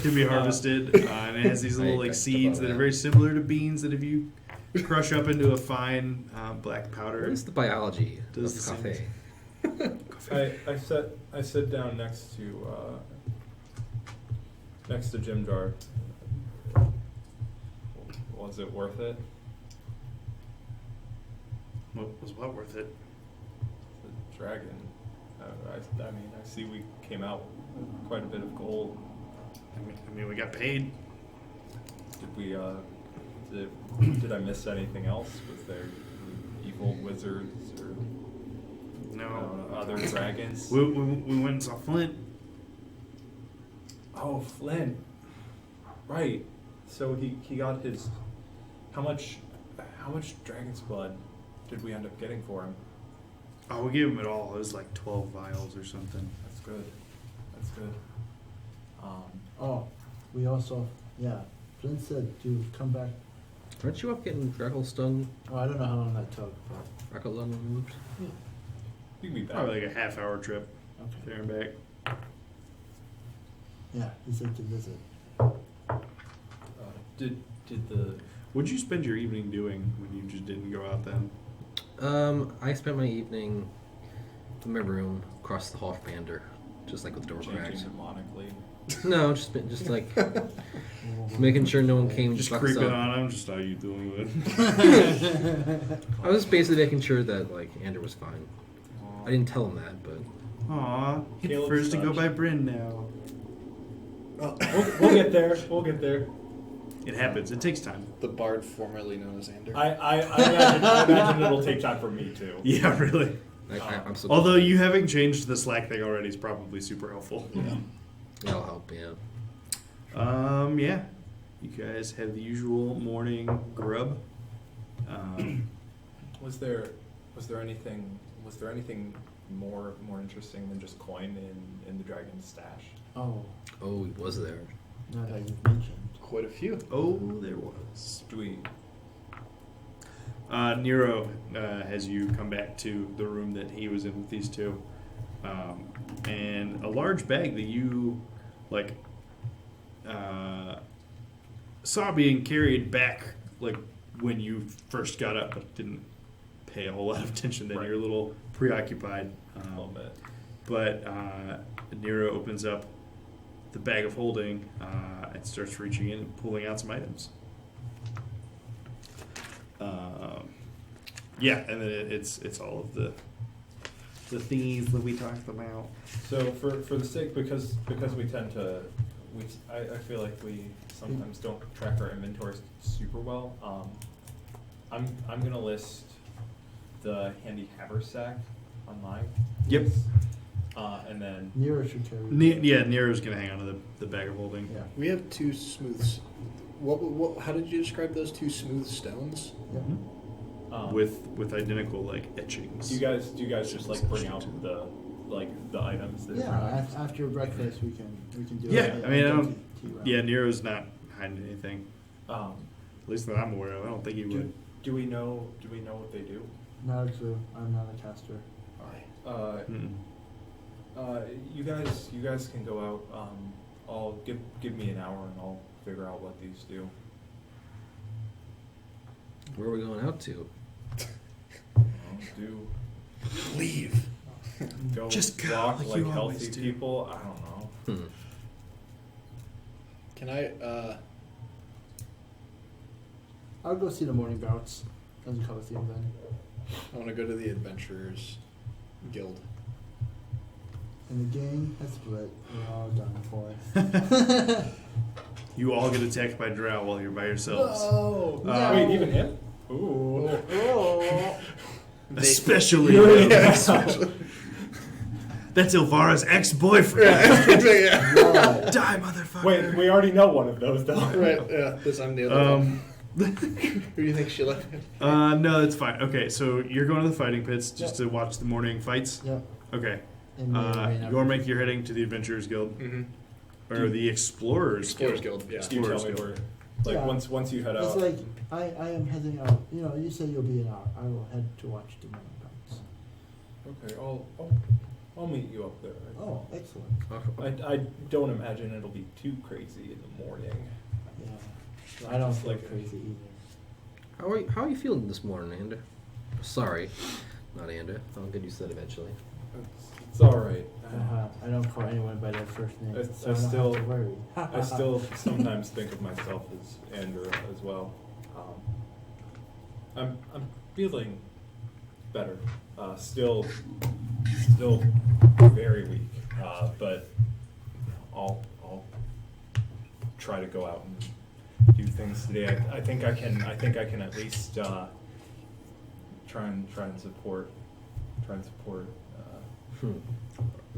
can be harvested, and it has these little like I seeds thought that are that. very similar to beans that if you crush up into a fine black powder. What is the biology Does of the same cafe? I sit down next to Jim Jar. Was it worth it? What was what worth it? The dragon. I mean, I see we came out with quite a bit of gold. I mean, we got paid. Did we? Did I miss anything else? Was there evil wizards or No, other dragons? we went and saw Flint. Oh, Flynn. Right. So he got his. How much dragon's blood did we end up getting for him? Oh, we gave him it all. It was like 12 vials or something. That's good. That's good. Oh, we also, yeah. Flynn said to come back. Aren't you up getting Drackle stung? Oh, I don't know how long that took, but Drackle lung removed? You can be back. Probably like a half-hour trip okay. there and back. Yeah, he said to visit. Did the What'd you spend your evening doing when you just didn't go out then? I spent my evening in my room across the hall from Ander, just like with the door changing cracks. demonically? No, just like making sure no one came. Just fucks creeping up. on him. Just how you doing it? I was just basically making sure that like Andrew was fine. I didn't tell him that, but Aw, he Caleb's prefers to go touched. by Bryn now. We'll get there. We'll get there. It happens. It takes time. The bard formerly known as Ander. I imagine it'll take time for me too. Yeah, really. I'm so. Although you having changed the Slack thing already is probably super helpful. That'll help. Yeah. Yeah. You guys have the usual morning grub. Was there anything more interesting than just coin in the dragon's stash? Oh, Oh, he was there. now that you've mentioned. Quite a few. Oh, there was. Do we? Nero has you come back to the room that he was in with these two, and a large bag that you saw being carried back like when you first got up, but didn't pay a whole lot of attention. Then Right. you're a little preoccupied. A little bit. But Nero opens up the bag of holding and starts reaching in and pulling out some items. Yeah, and then it's all of the thingies that we talked about. So for the sake because we tend to I feel like we sometimes don't track our inventories super well. I'm gonna list the handy haversack on mine. Yep. And then Nero should carry. Yeah, Nero's gonna hang on to the bag of holding. Yeah. We have two smooths. What? How did you describe those two smooth stones? Yep. With identical like etchings. do you guys just like bring out the items that Yeah. After breakfast, we can do. Yeah, it. I mean, I don't- Tea round. Yeah, Nero's not hiding anything. um At least that I'm aware of. I don't think he would. do we know what they do? Not a clue. I'm not a caster. Mm-mm. You guys can go out. I'll give me an hour and I'll figure out what these do. Where are we going out to? Do Leave. go Just go walk like like you healthy always do. people? I don't know. Can I? I'll go see the morning bouts as a Coliseum then. I want to go to the Adventurers Guild. And the gang has split. We're all done for. You all get attacked by drow while you're by yourselves. Oh, No. wait, even him? Ooh. Oh. Especially. Yeah, especially. That's Ilvara's ex-boyfriend. Yeah. Whoa. Die, motherfucker. Wait, we already know one of those though. Right. Yeah. This I'm the other one. Who do you think she left? No, that's fine. Okay, so you're going to the fighting pits just to watch the morning fights? Yep. Okay. And Gormick, you're heading to the Adventurers Guild. Mm-hmm. Or the Explorers Explorers Guild. Yeah. You tell me Explorers where. Guild. Like Yeah. once you head It's out. like I am heading out. You know, you say you'll be an hour. I will head to watch the morning bouts. Okay, I'll meet you up there. Oh, excellent. I don't imagine it'll be too crazy in the morning. Yeah. I don't Just feel like- crazy either. How are you feeling this morning, Ander? Sorry, not Ander. I'll get used to that eventually. It's all right. I don't call anyone by their first name. I so I don't still- have to worry. I still sometimes think of myself as Andrew as well. I'm feeling better. Still very weak. But I'll try to go out and do things today. I think I can at least try and support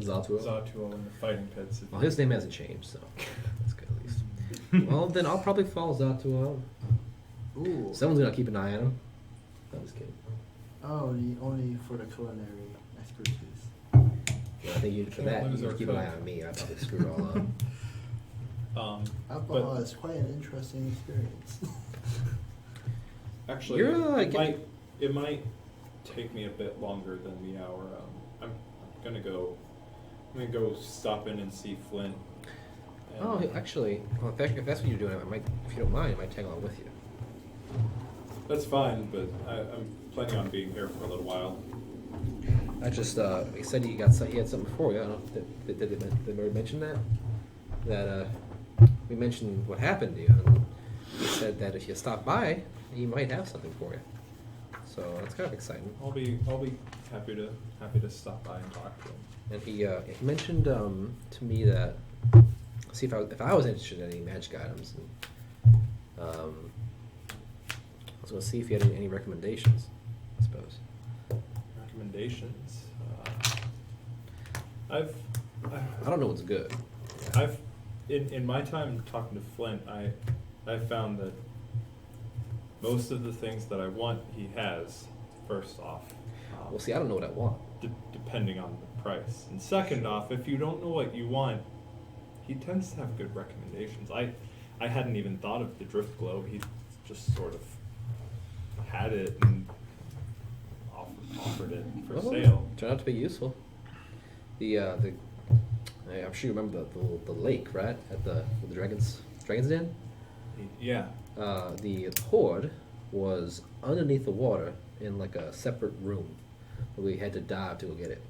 Zaltua? Zatuo in the fighting pits. Well, his name hasn't changed, so that's good at least. Well, then I'll probably follow Zaltua. Ooh. Someone's gonna keep an eye on him. I'm just kidding. Oh, only for the culinary expertise. Yeah, I think you for Can't that lose you our keep an eye cook. on me. I probably screwed it all up. Alcohol is quite an interesting experience. Actually, You're, it might take me a bit longer than the hour. I'm gonna go stop in and see Flint. And Oh, actually, well, if that's what you're doing, I might, if you don't mind, I might tag along with you. that's fine, but I'm planning on being here for a little while. I just, he said he had something for you. I don't know. Did they mention that? that we mentioned what happened to you, and he said that if you stop by, he might have something for you. So that's kind of exciting. I'll be happy to stop by and talk to him. And he mentioned to me that see if I was interested in any magic items, and I was going to see if you had any recommendations. I suppose. Recommendations. I don't know what's good. I've in my time talking to Flint, I've found that most of the things that I want he has. First off, Well, see, I don't know what I want. Depending on the price, and second off, if you don't know what you want, he tends to have good recommendations. I hadn't even thought of the drift globe. He just sort of had it and offered it for sale. Turned out to be useful. I'm sure you remember the lake, right? At the Dragon's Den? Yeah. The hoard was underneath the water in like a separate room. We had to dive to go get it.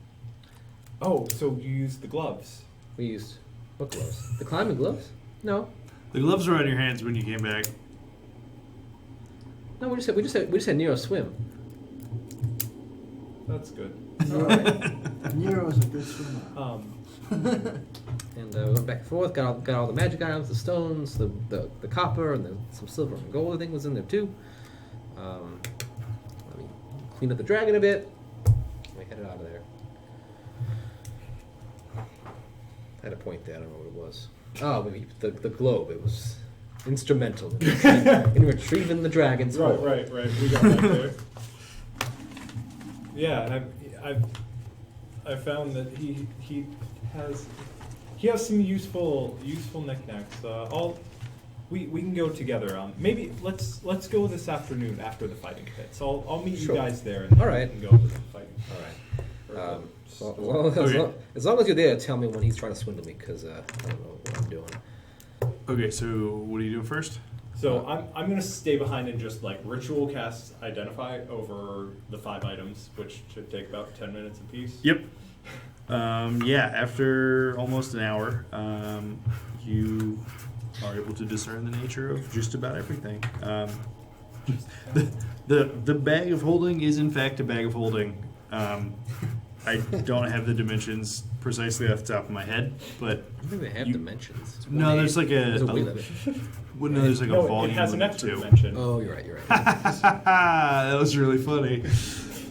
Oh, so you used the gloves? We used what gloves? The climbing gloves? No. The gloves were on your hands when you came back. No, we just had Nero swim. That's good. Nero was a good swimmer. And we went back and forth, got all the magic items, the stones, the copper, and some silver and gold. I think was in there too. Cleaned up the dragon a bit. And we headed out of there. I had a point there. I don't know what it was. Oh, maybe the globe. It was instrumental in retrieving the dragon's hoard. Right. We got that there. Yeah, I found that he has some useful knickknacks. We can go together. Maybe let's go this afternoon after the fighting pits. I'll meet you guys there and All right. and go to the fighting. All right. Okay. As long as you're there, tell me when he's trying to swindle me, because I don't know what I'm doing. Okay, so what are you doing first? So I'm gonna stay behind and just like ritual cast identify over the 5 items, which should take about 10 minutes apiece. Yep. Yeah, after almost an hour, you are able to discern the nature of just about everything. The bag of holding is in fact a bag of holding. I don't have the dimensions precisely off the top of my head, but I don't think they have dimensions. no, there's like There's a weight limit. well, no, there's like a No, volume it has an limit extra too. dimension. Oh, you're right. That was really funny.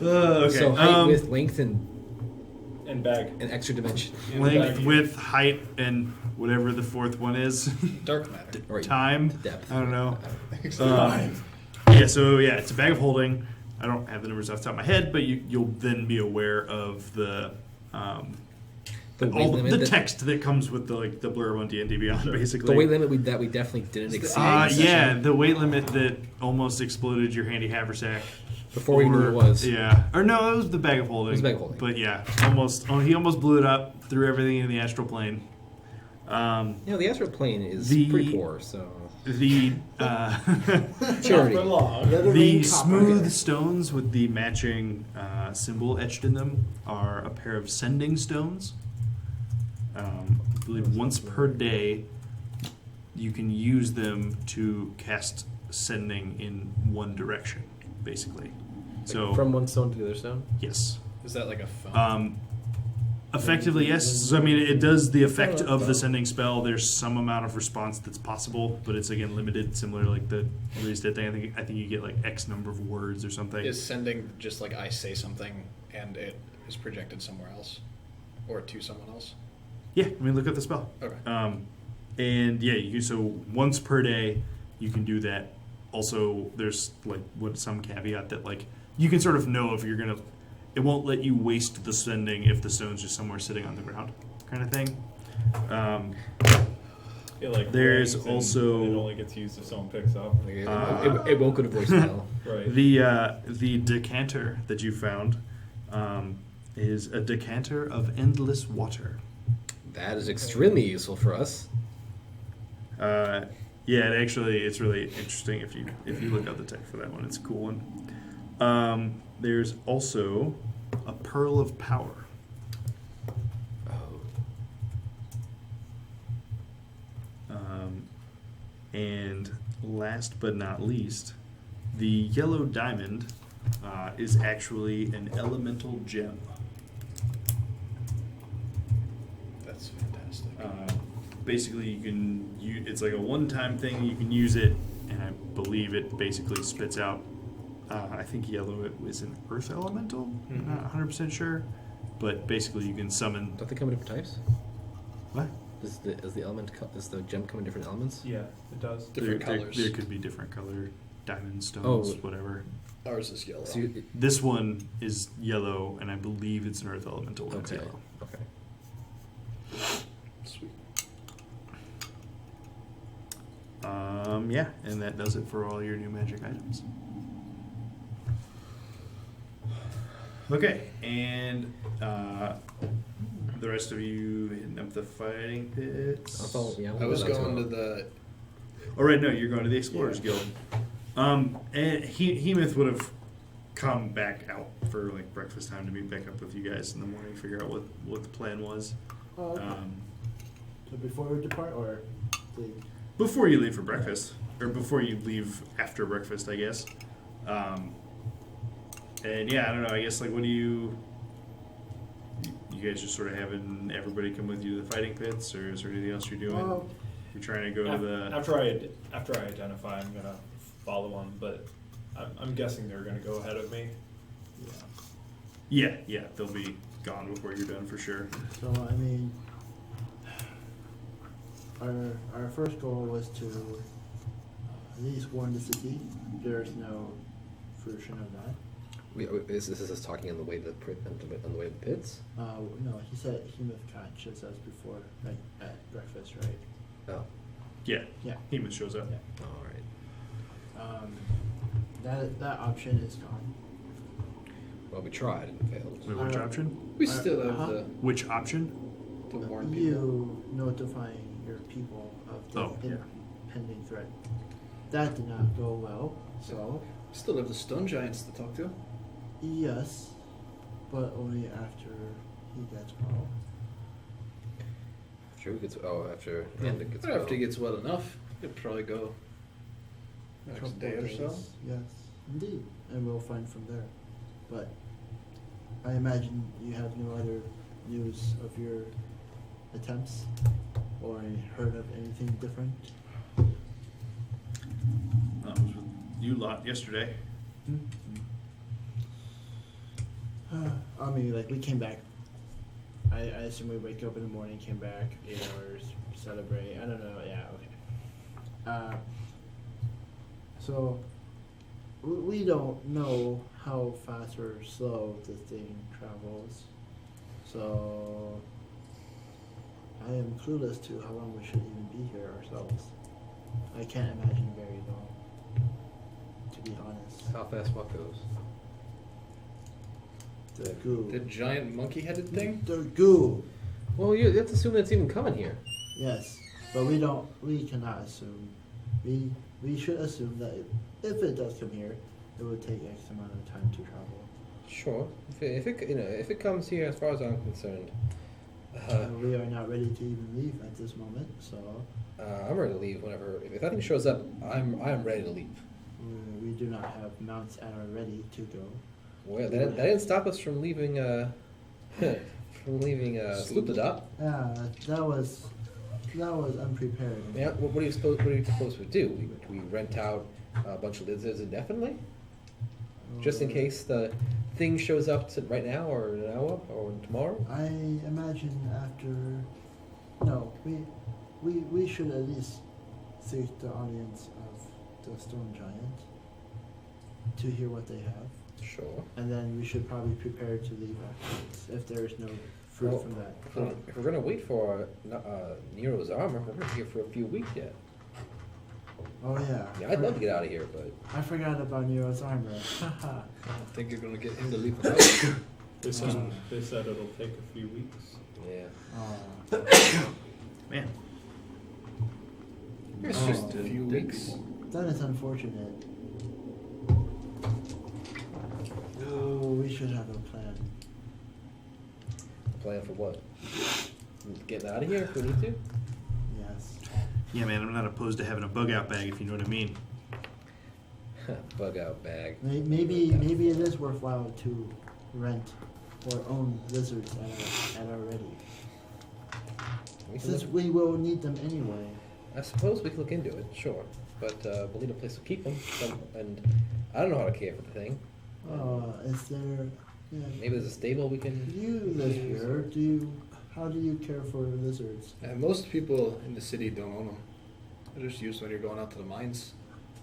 Okay. So height, width, length, and bag. an extra dimension. Length, width, height, and whatever the fourth one is. Dark matter. Or Time. depth. I don't know. Time. Yeah, so yeah, it's a bag of holding. I don't have the numbers off the top of my head, but you'll then be aware of the weight limit that- text that comes with the blurb on D&D Beyond, basically. The weight limit that we definitely didn't exceed. Yeah, the weight limit that almost exploded your handy haversack. Before we knew what it was. Yeah. Or no, it was the bag of holding. It was the bag of holding. But yeah, he almost blew it up, threw everything in the astral plane. The astral plane is the- pretty poor, so The charity. Not for long. the smooth stones with the matching symbol etched in them are a pair of sending stones. I believe once per day you can use them to cast sending in one direction, basically. So From one stone to the other stone? yes. Is that like a phone? Effectively, yes. So, I mean, it does the effect of the sending spell. There's some amount of response that's possible, but it's again limited, similar to like the raised dead thing. I think you get like X number of words or something. Is sending just like I say something and it is projected somewhere else, or to someone else? Yeah, I mean, look at the spell. Okay. And yeah, so once per day you can do that. Also, there's like some caveat that like you can sort of know if you're gonna. It won't let you waste the sending if the stone's just somewhere sitting on the ground, kind of thing. There's rings and also- it only gets used if someone picks up. It won't go to voicemail. Right. The decanter that you found is a decanter of endless water. That is extremely useful for us. Yeah, it's really interesting if you look up the text for that one. It's a cool one. There's also a pearl of power. Oh. And last but not least, the yellow diamond is actually an elemental gem. That's fantastic. Basically, it's like a one-time thing. You can use it, and I believe it basically spits out. I think yellow is an earth elemental. I'm not 100% sure, but basically you can summon. Don't they come in different types? What? Does the gem come in different elements? Yeah, it does. Different colors. There could be different color diamonds, stones, Oh. whatever. Ours is yellow. So you, This one is yellow, and I believe it's an earth elemental when it's okay. yellow. Okay. Sweet. Yeah, and that does it for all your new magic items. Okay, and the rest of you hitting up the fighting pits. I'll follow, yeah, I was that's going all. to the. Oh, right, no, you're going to the Explorers Yeah. Guild. And Hemoth would have come back out for like breakfast time to meet back up with you guys in the morning, figure out what the plan was. So before we depart, or the Before you leave for breakfast, or before you leave after breakfast, I guess. And yeah, I don't know. I guess like, what do you guys just sort of having everybody come with you to the fighting pits, or is there anything else you're doing? Well, You're trying to go to the. After I identify, I'm gonna follow them, but I'm guessing they're gonna go ahead of me. Yeah, they'll be gone before you're done for sure. so I mean, our first goal was to at least warn the city. There's no fruition of that. Is this us talking on the way to the on the way to the pits? No, he said Hemoth catches us before, like at breakfast, right? Oh, Yeah, Yeah. Hemoth shows up. Yeah. all right. That option is gone. Well, we tried and failed. Wait, which Uh, option? We still have uh-huh. Which option? the warn people. You notifying your people of the Oh, yeah. impending threat. That did not go well. So Still have the stone giants to talk to. yes, but only after he gets well. After who gets? Oh, after Amanda gets. After well. he gets well enough, could probably go next Couple day or days. so. Yes, indeed, and we'll find from there. But I imagine you have no other news of your attempts, or heard of anything different. I was with you lot yesterday. I mean, like we came back. I assume we wake up in the morning, came back, 8 hours, celebrate. I don't know. Yeah, okay. So we don't know how fast or slow the thing travels. So I am clueless to how long we should even be here ourselves. I can't imagine very long, to be honest. How fast what goes? The goo. The giant monkey-headed thing. The goo. Well, you have to assume that's even coming here. Yes, but we cannot assume. We should assume that if it does come here, it would take X amount of time to travel. Sure. If it comes here, as far as I'm concerned, We are not ready to even leave at this moment, so I'm ready to leave whenever. If nothing shows up, I'm ready to leave. we do not have mounts at our ready to go. Well, that didn't stop us from leaving. From leaving Sloopadop. Yeah, that was unprepared. Yeah. What are you supposed to do? We rent out a bunch of lizards indefinitely, just in case the thing shows up right now or an hour or tomorrow. I imagine after. No, we should at least seek the audience of the Stone Giant to hear what they have. Sure. And then we should probably prepare to leave afterwards if there is no fruit Well, from that. If we're gonna wait for Nero's armor, we're gonna be here for a few weeks yet. Oh yeah. Yeah, I'd love to get out of here, but I forgot about Nero's armor. Haha. I don't think you're gonna get him to leave without you. They said it'll take a few weeks. yeah. Man. It's Oh. just a few weeks. That is unfortunate. Oh, we should have a plan. Plan for what? Getting out of here if we need to. Yes. Yeah, man, I'm not opposed to having a bug out bag if you know what I mean. Bug out bag. Maybe it is worthwhile to rent or own lizards at our ready. We can Since look- we will need them anyway. I suppose we could look into it, sure. But we'll need a place to keep them. And I don't know how to care for the thing. Is there? Yeah, Maybe there's a stable we can. you live here. How do you care for lizards? Most people in the city don't own them. They're just used when you're going out to the mines.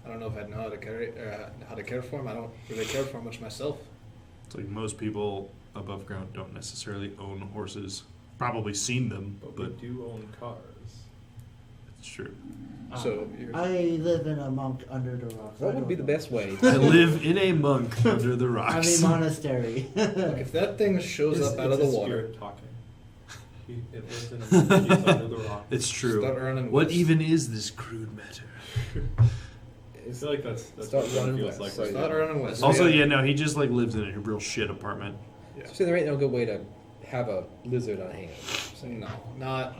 I don't know if I'd know how to care for them. I don't really care for them much myself. It's like most people above ground don't necessarily own horses. Probably seen them, But but we do own cars. it's true. So you're, I live in a monk under the rocks. What would be the best way? I live in a monk under the I rocks. mean monastery. look, if that thing shows up out of the It's a water, spirit talking. It lives in a he's under the rock. It's true. start running What west. even is this crude matter? I feel like that's Start what it running feels west. like. So right Start now. running west. Also, yeah, no, he just like lives in a real shit apartment. Yeah. So there ain't no good way to have a lizard on hand. No,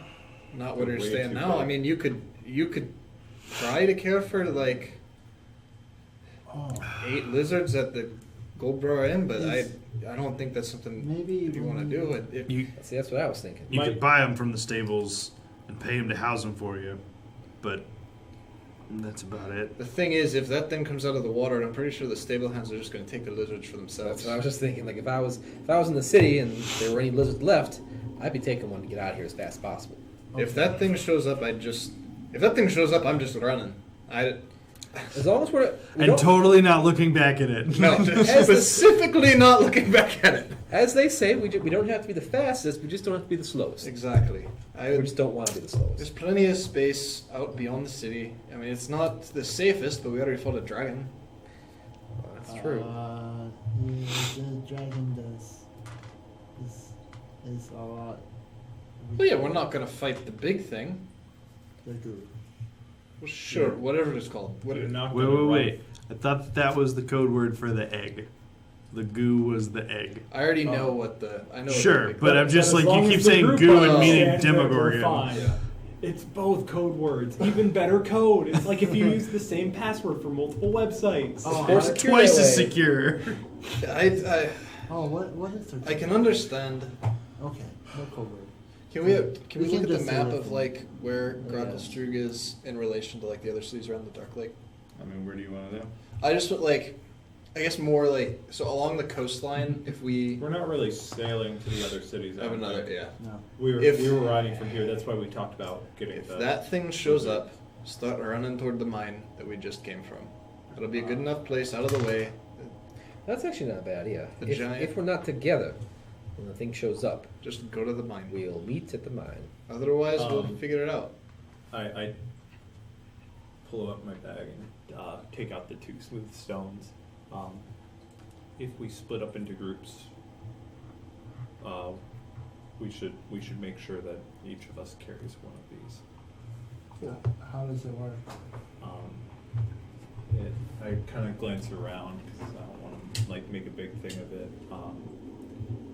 not where Way you're staying too now. I big. mean, you could try to care for like Oh, 8 lizards at the Goldbrower Inn, but Is- I don't think that's something maybe you want to do. You See, that's what I was thinking. you Might- could buy them from the stables and pay him to house them for you, but that's about it. The thing is, if that thing comes out of the water, I'm pretty sure the stable hands are just going to take the lizards for themselves. That's what I was just thinking. Like if I was in the city and there were any lizards left, I'd be taking one to get out of here as fast as possible. If that thing shows up, I'm just running. As long as we And don't- totally not looking back at it. No, As- specifically not looking back at it. as they say, we don't have to be the fastest. We just don't have to be the slowest. Exactly. We just don't want to be the slowest. There's plenty of space out beyond the city. I mean, it's not the safest, but we already fought a dragon. That's true. The dragon is a lot. Well, yeah, we're not going to fight the big thing. They're good. Well, sure, whatever it's called. You're not Wait, gonna wait, run- wait. I thought that was the code word for the egg. The goo was the egg. I already know what the. I know. Sure, what the big but I'm just as like, long you as keep the saying group goo and understands meaning it, we're Demogorgon. fine. Yeah. It's both code words. Even better code. It's like if you use the same password for multiple websites. Oh, More I- secure Twice that as way. secure. Oh, what is the? I can understand. Okay, no code word. Can we We look can at the just map select of them. like where Yeah. Grapplstrug is in relation to like the other cities around the Dark Lake? I mean, where do you want to go? I just want like, I guess more like so along the coastline. If we We're not really sailing to the other cities. have out another, there. yeah. No. We were If- we were riding from here. That's why we talked about getting If the. that thing shows up, start running toward the mine that we just came from. It'll be a good enough place out of the way. That's actually not a bad idea. The If, giant- if we're not together when the thing shows up, Just go to the mine. we'll meet at the mine. Otherwise, we'll Um, figure it out. I pull up my bag and take out the 2 smooth stones. If we split up into groups, we should make sure that each of us carries one of these. How does it work? I kind of glance around because I don't want to like make a big thing of it.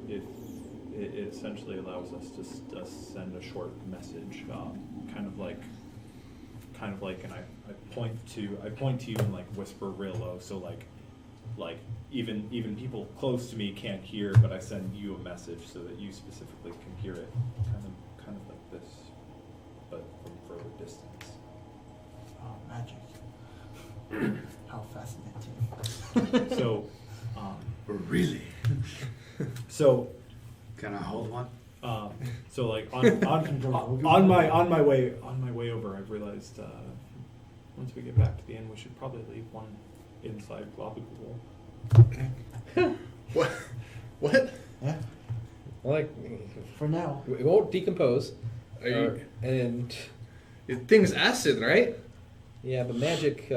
It essentially allows us to send a short message, kind of like, and I point to you and like whisper real low, so like even people close to me can't hear, but I send you a message so that you specifically can hear it, kind of like this, but from further distance. Oh, magic. How fascinating. So, Really? so Can I hold one? so like on my way over, I've realized once we get back to the inn, we should probably leave one inside Globagool. What? What? Yeah, Like, for now. it won't decompose. Are you? And The thing's acid, right? yeah, but magic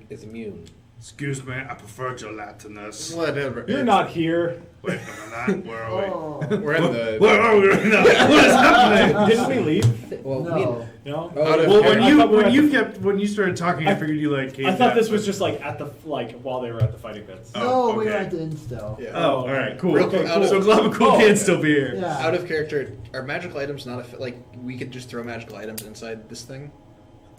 is immune. Excuse me, I prefer gelatinous. Whatever. You're not here. Wait, am I not? Where are we? Oh, We're in the. Where are we right now? What is happening? Didn't we leave? Well, no. No. Oh, Out of- Well, I when you started talking, I figured you like. I thought this was just like at the while they were at the fighting pits. Oh, No, we were okay. at the inn still. Yeah. Oh, all right, cool. Real quick, out of- So Globacool can still be here. Yeah. Out of character, are magical items not like we could just throw magical items inside this thing?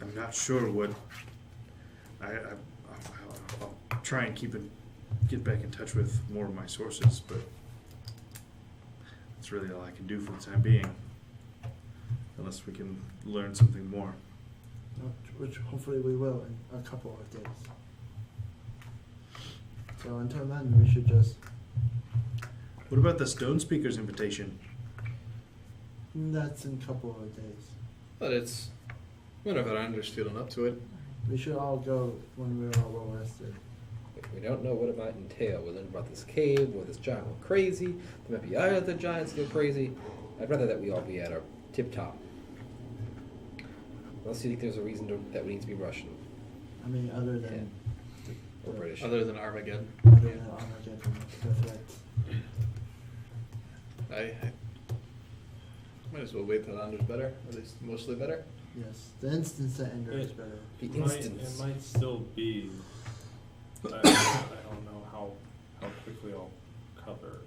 I'm not sure what. I'll try and get back in touch with more of my sources, but that's really all I can do for the time being. Unless we can learn something more. Which hopefully we will in a couple of days. So until then, we should just. What about the Stone Speaker's invitation? That's in a couple of days. But it's whenever Andrew's feeling up to it. We should all go when we're all well rested. We don't know what it might entail. We learned about this cave, where this giant went crazy. There might be other giants go crazy. I'd rather that we all be at our tip top. Unless you think there's a reason that we need to be Russian I mean, other than or British. Other than Armageddon. other than Armageddon, the threat. I might as well wait till Andrew's better, or at least mostly better. Yes, the instance that Ender is better. The It might, instance. it might still be. I don't know how quickly I'll cover.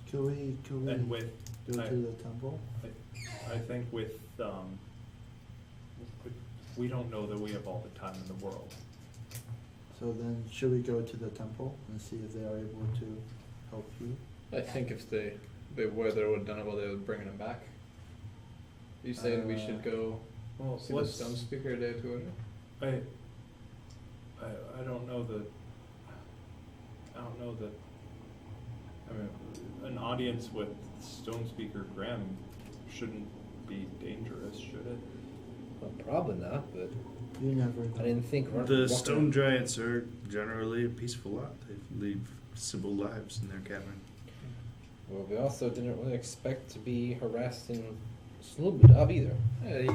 Could we And with go I- to the temple? I think with we don't know that we have all the time in the world. So then, should we go to the temple and see if they are able to help you? I think if they were, they would have done it while they were bringing him back. You saying we should go Well, see the Stone Speaker a day or two earlier? I don't know that. I don't know that. I mean, an audience with Stone Speaker Graham shouldn't be dangerous, should it? Well, probably not, but You never know. I didn't think. The Stone Giants are generally a peaceful lot. They lead simple lives in their cavern. Well, we also didn't really expect to be harassing Slubadov either. Yeah,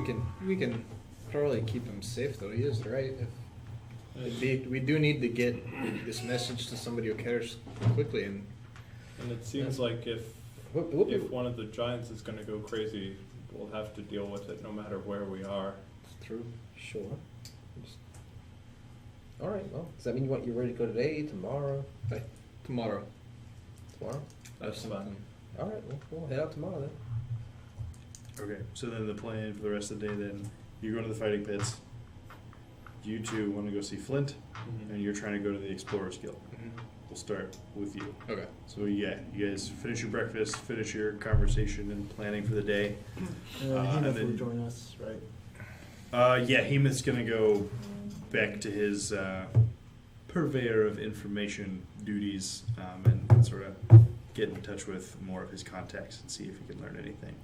we can probably keep him safe though. He is right. We do need to get this message to somebody who cares quickly, and it seems like if one of the giants is going to go crazy, we'll have to deal with it no matter where we are. it's true. Sure. All right. Well, does that mean you're ready to go today, tomorrow? Tomorrow. Tomorrow. That's fun. All right. We'll head out tomorrow then. Okay, so then the plan for the rest of the day, then you go to the fighting pits. You two want to go see Flint, and you're trying to go to the Explorers Guild. We'll start with you. Okay. So yeah, you guys finish your breakfast, finish your conversation and planning for the day. And and Hinoth then- will join us, right? Yeah, Hemoth's gonna go back to his purveyor of information duties and sort of get in touch with more of his contacts and see if he can learn anything.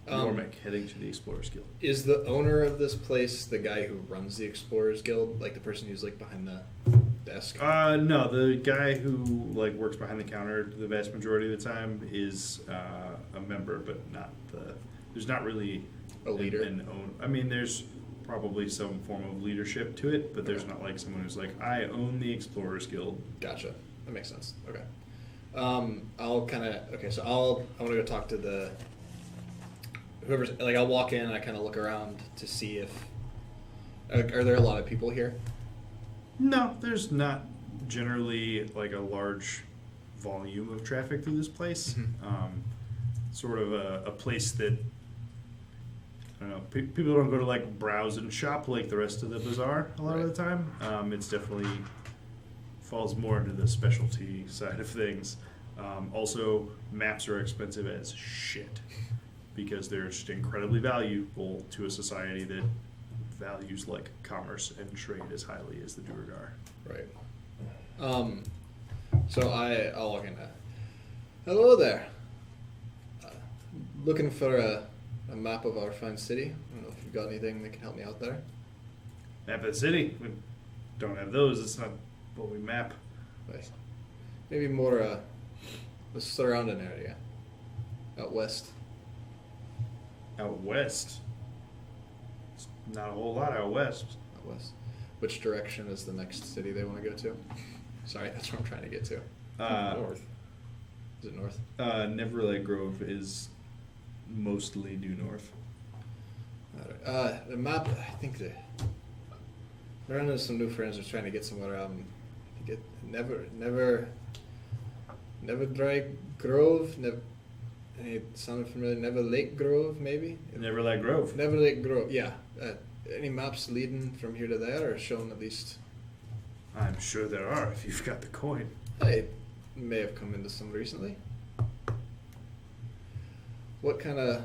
Normic heading to the Explorers Guild. Is the owner of this place the guy who runs the Explorers Guild, like the person who's like behind the desk? No, the guy who like works behind the counter the vast majority of the time is a member, but not the. There's not really A leader? I mean, there's probably some form of leadership to it, but there's not like someone who's like, I own the Explorers Guild. Gotcha. That makes sense. Okay. I'll kind of so I want to go talk to the whoever's like I'll walk in and I kind of look around to see if are there a lot of people here? No, there's not generally like a large volume of traffic through this place. Sort of a place that I don't know. People don't go to like browse and shop like the rest of the bazaar a lot of the time. It's definitely falls more into the specialty side of things. Also, maps are expensive as shit because they're just incredibly valuable to a society that values like commerce and trade as highly as the Duergar. Right. So I'll walk in. Hello there. Looking for a map of our fine city. I don't know if you've got anything that can help me out there. Map of the city? We don't have those. It's not what we map. But maybe more the surrounding area. Out west. Out west? It's not a whole lot out west. Out west. Which direction is the next city they want to go to? Sorry, that's what I'm trying to get to. North. Is it north? Neverlake Grove is mostly due north. Alright. The map, I think I ran into some new friends who are trying to get somewhere. Never Dry Grove. Any sounded familiar? Never Lake Grove, maybe? Neverland Grove. Never Lake Grove, yeah. Any maps leading from here to there, or showing at least? I'm sure there are if you've got the coin. I may have come into some recently. What kind of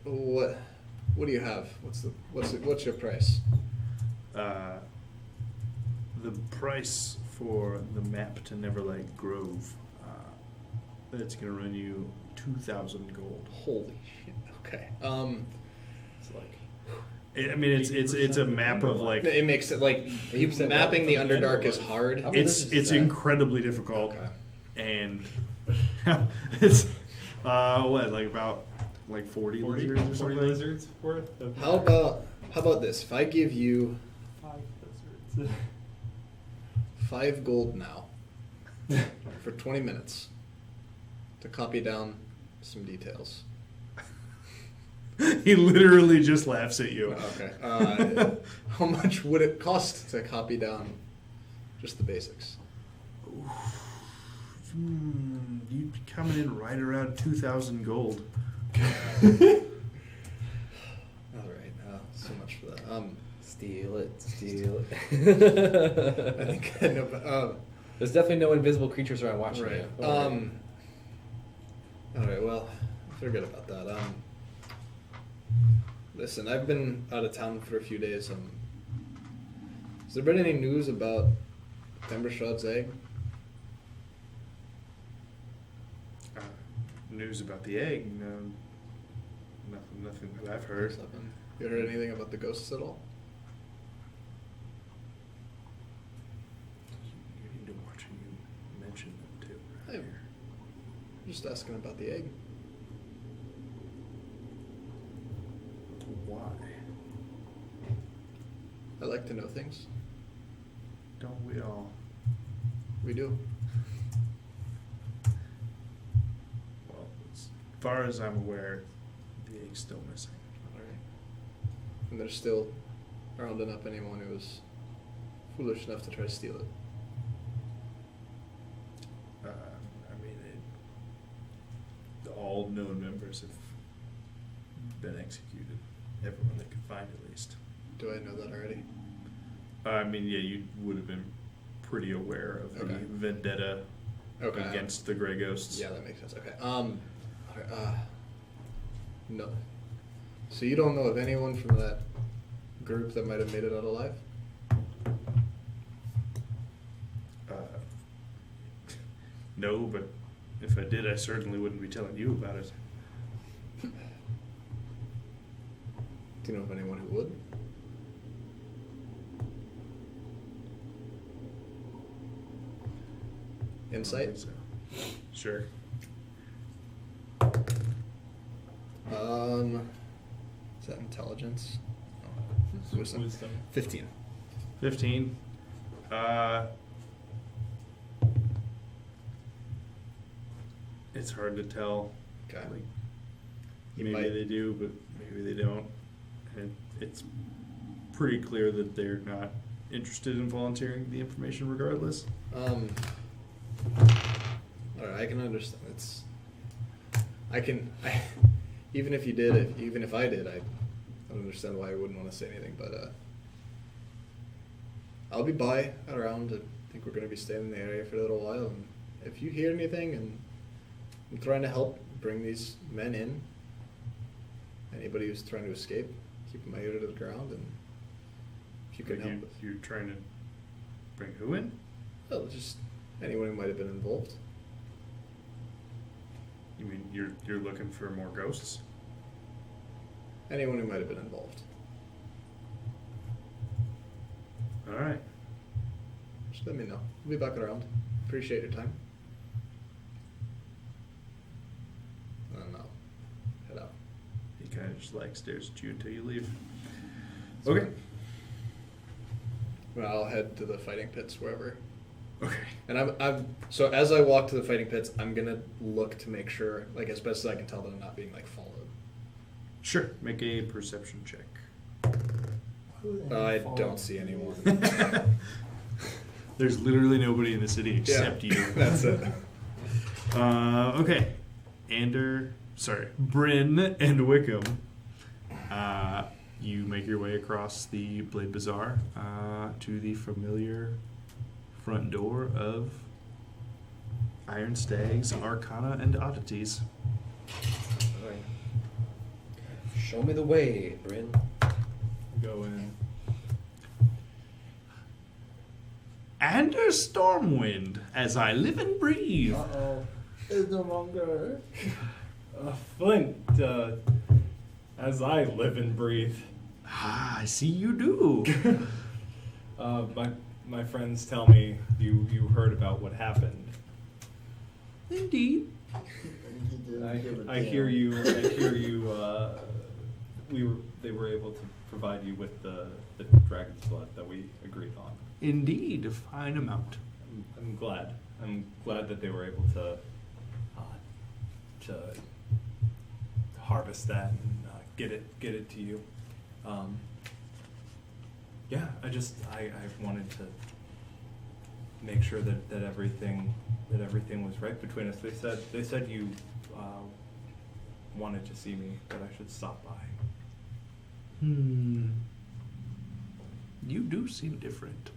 what do you have? What's your price? The price for the map to Neverland Grove, that's going to run you 2,000 gold. Holy shit! Okay. It's like It's a map of like It makes it like mapping the Underdark is hard. How it's incredibly difficult, Okay. and it's like about 40 lizards or 40 something. lizards worth of How about this? If I give you 5 lizards. 5 gold now for 20 minutes to copy down some details. He literally just laughs at you. Okay. How much would it cost to copy down just the basics? You'd be coming in right around 2,000 gold. All right. So much for that. Steal it. I think I know. But, There's definitely no invisible creatures around watching right. you. All right. Well, forget about that. Listen, I've been out of town for a few days. Has there been any news about Timbershrod's egg? News about the egg? No, nothing that I've heard. Nothing. You heard anything about the ghosts at all? You need to watch who you mention them to. I'm just asking about the egg. Why? I like to know things. Don't we all? We do. Well, as far as I'm aware, the egg's still missing. All right. And they're still rounding up anyone who was foolish enough to try to steal it. All known members have been executed. Everyone they could find, at least. Do I know that already? Yeah, you would have been pretty aware of the Okay. vendetta Okay. against the Grey Ghosts. Yeah, that makes sense. Okay. No. So you don't know of anyone from that group that might have made it out alive? No, but if I did, I certainly wouldn't be telling you about it. Do you know of anyone who would? I Insight? don't think so. Sure. Is that intelligence? Oh, wisdom. 15. 15. It's hard to tell. Okay. Like, You maybe might- they do, but maybe they don't. And it's pretty clear that they're not interested in volunteering the information regardless. Alright, I can understand. Even if you did, even if I did, I don't understand why I wouldn't want to say anything, but, I'll be around. I think we're going to be staying in the area for a little while, and if you hear anything, and I'm trying to help bring these men in, anybody who's trying to escape, keep my ear to the ground, and if you can help. You're trying to bring who in? Well, just anyone who might have been involved. You mean you're looking for more ghosts? Anyone who might have been involved. All right. Just let me know. We'll be back around. Appreciate your time. I don't know. Head out. He kind of just like stares at you until you leave. Okay. Well, I'll head to the fighting pits wherever. Okay. And so as I walk to the fighting pits, I'm gonna look to make sure, like as best as I can tell, that I'm not being like followed. Sure. Make a perception check. I don't see anyone. There's literally nobody in the city except Yeah, you. That's it. Okay. Bryn and Wickham, you make your way across the Blade Bazaar to the familiar front door of Iron Stag's Arcana and Oddities. All right. Show me the way, Bryn. Go in. Anders Stormwind, as I live and breathe. Uh-oh. It's no longer. Flint, as I live and breathe. Ah, I see you do. My friends tell me you heard about what happened. Indeed. I hear you. I hear you. They were able to provide you with the dragon's blood that we agreed on. Indeed, a fine amount. I'm glad. I'm glad that they were able to harvest that and get it to you. Yeah, I wanted to make sure that everything was right between us. They said you wanted to see me, that I should stop by. You do seem different.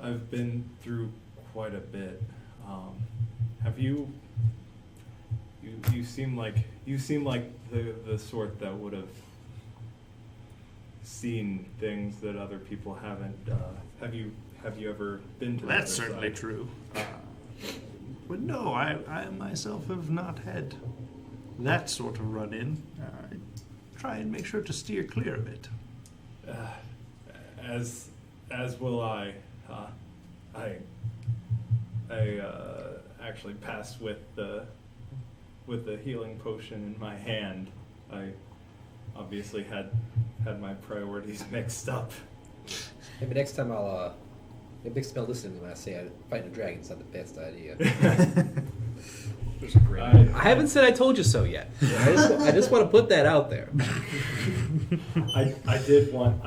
I've been through quite a bit. Have you? You seem like the sort that would have seen things that other people haven't. Have you ever been to? That's the other certainly side? true. But no, I myself have not had that sort of run-in. I try and make sure to steer clear of it. As will I. I actually passed with the healing potion in my hand. I obviously had my priorities mixed up. Maybe next time I'll maybe smell this in when I say fighting a dragon's not the best idea. There's a great. I haven't said I told you so yet. I just want to put that out there. I did want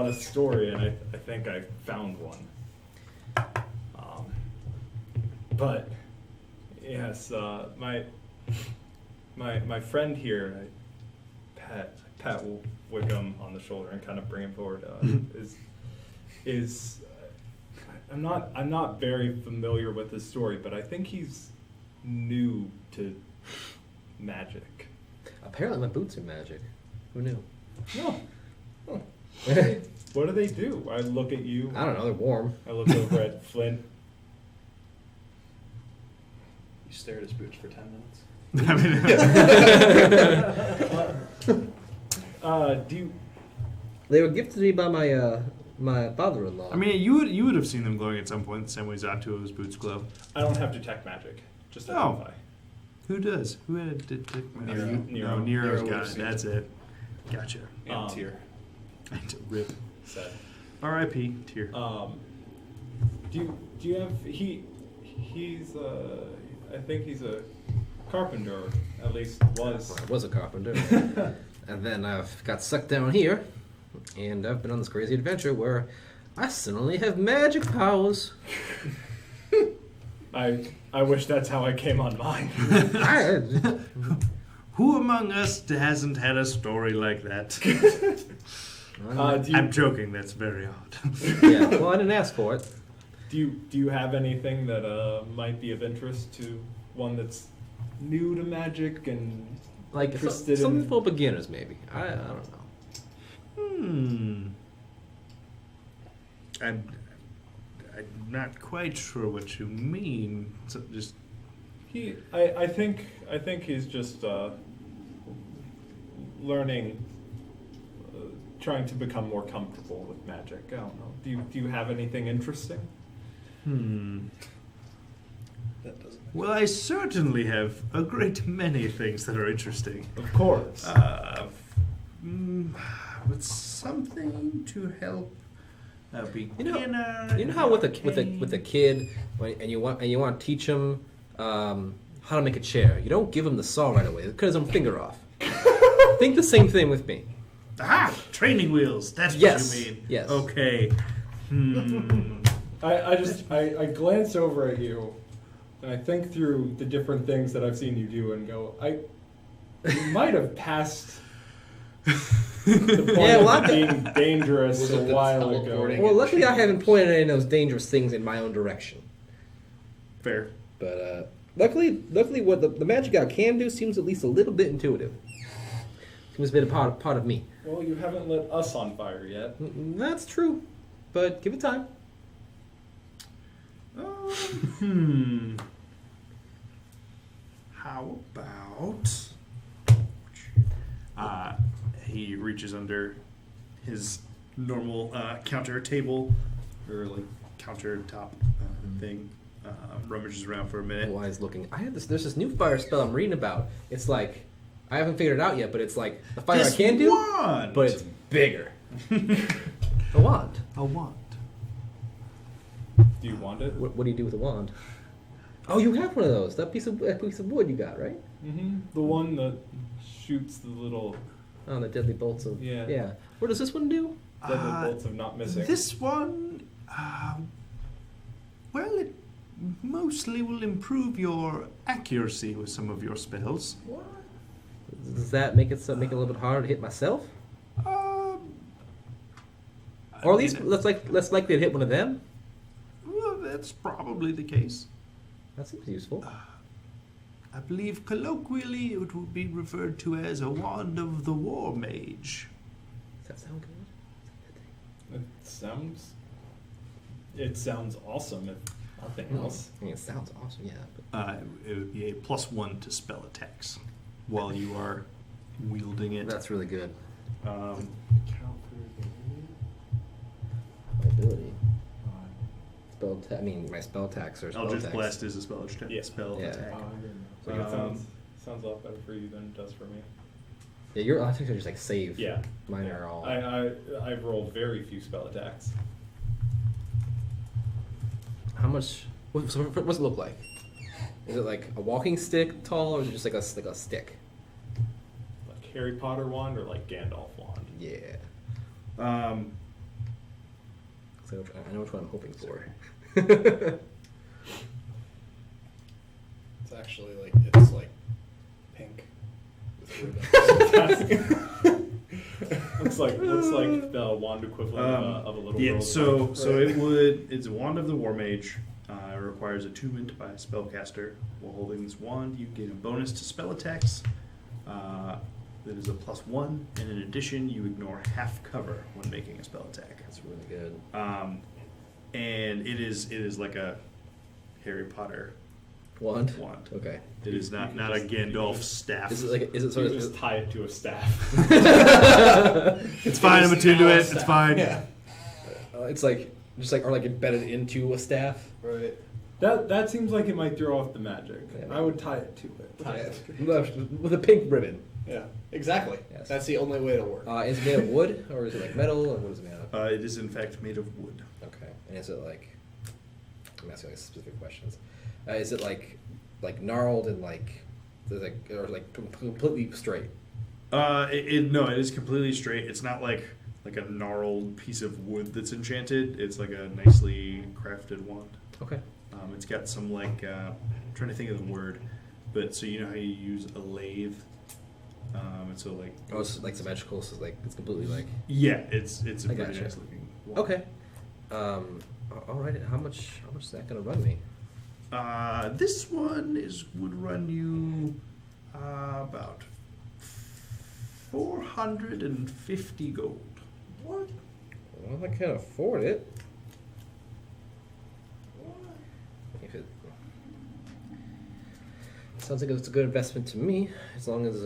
a story, and I think I found one. But yes, my friend here, pat Wickham on the shoulder and kind of bring him forward. Is I'm not very familiar with his story, but I think he's new to magic. Apparently my boots are magic. Who knew? No. What do they do? I look at you. I don't know, they're warm. I look over at Flint. You stare at his boots for 10 minutes. Do you? They were gifted to me by my father-in-law. I mean, you would have seen them glowing at some point, the same way Zatuo's boots glow. I don't have detect magic. Just Oh. identify. Who does? Who had a detect? Nero. No, Nero's Nero got would've it. seen That's it. Gotcha. And Tyr. Rip. Said. R.I.P. Tyr. Do you have he's I think he's a carpenter, at least was. I was a carpenter. And then I've got sucked down here, and I've been on this crazy adventure where I suddenly have magic powers. I wish that's how I came on mine. Who among us hasn't had a story like that? I'm joking. That's very odd. Yeah, well, I didn't ask for it. Do you have anything that might be of interest to one that's new to magic and Like interested something in? for beginners, maybe. I don't know. I'm not quite sure what you mean. So just I think he's just learning, trying to become more comfortable with magic. I don't know. Do you have anything interesting? That doesn't. Well, I certainly have a great many things that are interesting. Of course. With something to help a beginner. You know how with a kid, and you want to teach him how to make a chair. You don't give him the saw right away. It cuts his finger off. Think the same thing with me. Aha! Training wheels. That's Yes, what you mean. yes. Okay. I glance over at you, and I think through the different things that I've seen you do, and go, you might have passed the point Yeah, well, of being dangerous Was a it the while teleporting? ago. Well, luckily I haven't pointed any of those dangerous things in my own direction. Fair. But luckily, what the magic god can do seems at least a little bit intuitive. Seems to be a part of me. Well, you haven't lit us on fire yet. That's true, but give it time. How about... he reaches under his normal counter table, or like countertop thing, rummages around for a minute. Wise looking. There's this new fire spell I'm reading about. It's like I haven't figured it out yet, but it's like the fire This I can do, wand! but it's bigger. A wand. A wand. Do you want it? What do you do with a wand? Oh, you have one of those. That piece of wood you got, right? Mm-hmm. The one that shoots the little Oh, the deadly bolts of Yeah. What does this one do? deadly bolts of not missing. This one, well, it mostly will improve your accuracy with some of your spells. What? Does that make it make it a little bit harder to hit myself? I Or at least mean, less likely to hit one of them? well, that's probably the case. That seems useful. I believe colloquially it would be referred to as a wand of the war mage. Does that sound good? It sounds awesome, if nothing else. I mean, it sounds awesome, yeah. But It would be a +1 to spell attacks while you are wielding it. that's really good. Um, Ability. My spell attacks are spell Eldritch attacks. Blast is a spell attack. Yeah. Spell Yeah. attack. Like it sounds a lot better for you than it does for me. Yeah, your attacks are just like save. Yeah. Mine are all. I've rolled very few spell attacks. How much? What's it look like? Is it like a walking stick tall, or is it just like a stick? Like Harry Potter wand or like Gandalf wand? Yeah. Um, So I know which one I'm hoping for. It's actually it's like pink. looks like the wand equivalent of a little yeah, girl's so wand. so it's a wand of the war mage. It requires attunement by a spellcaster. While holding this wand, you gain a bonus to spell attacks. That is a +1, and in addition, you ignore half cover when making a spell attack. That's really good. And it is like a Harry Potter Wand. wand. Okay. It is not a Gandalf staff. Is it You sort of? just tie it to a staff. It's fine. I'm attuned to it. It's fine. Yeah. It's like embedded into a staff. Right. That seems like it might throw off the magic. Yeah. I would tie it to it. Tie it. With a pink ribbon. Yeah. Exactly. Yes. That's the only way to work. Is it made of wood, or is it like metal, or what is it made of? It is in fact made of wood. Okay. And is it like? I'm asking like specific questions. Is it like gnarled and completely straight? No, it is completely straight. It's not like a gnarled piece of wood that's enchanted. It's like a nicely crafted wand. Okay. It's got some I'm trying to think of the word, but so you know how you use a lathe. And so Oh, it's like symmetrical, so it's completely like. yeah, it's a I pretty gotcha. nice looking wand. Okay. All right. How much is that gonna run me? This one would run you about 450 gold. What? Well, I can't afford it. If it sounds like it's a good investment to me, as long as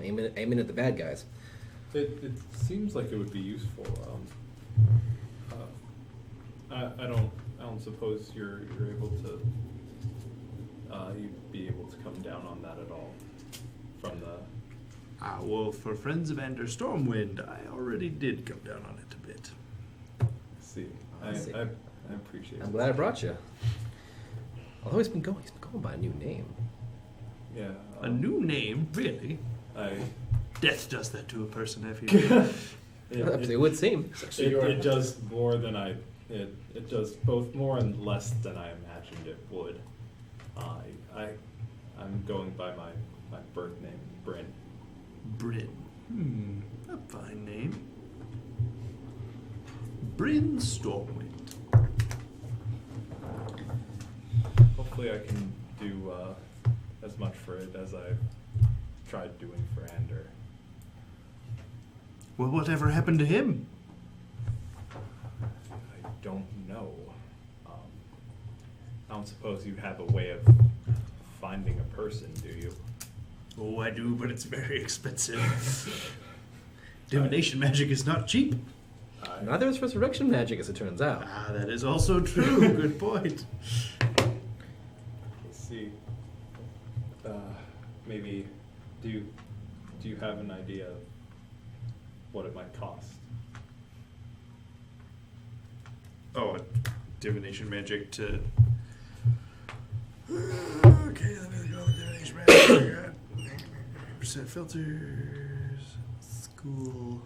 aiming at the bad guys. It seems like it would be useful. I don't suppose you're able to. You'd be able to come down on that at all from the. Well, for Friends of Ender Stormwind, I already did come down on it a bit. See, see. I appreciate I'm it. glad I brought you. Although he's been going by a new name. Yeah. A new name, really? I. Death does that to a person, have you? It would seem. It does more than I It does both more and less than I imagined it would. I'm going by my birth name, Bryn. Bryn. A fine name. Bryn Stormwind. Hopefully I can do as much for it as I've tried doing for Ander. Well, whatever happened to him? I don't know. I don't suppose you have a way of finding a person, do you? Oh, I do, but it's very expensive. Divination magic is not cheap. Neither is resurrection magic, as it turns out. Ah, that is also true. Good point. Let's see. Maybe do you have an idea of what it might cost? Oh, divination magic to. Okay, let me look at all the divination magic. Percent filters. School.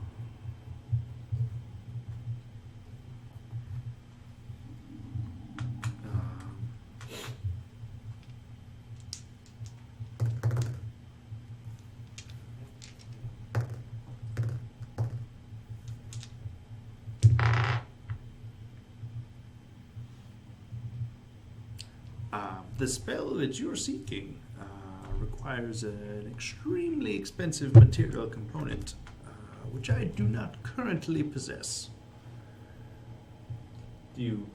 The spell that you're seeking requires an extremely expensive material component, which I do not currently possess. Do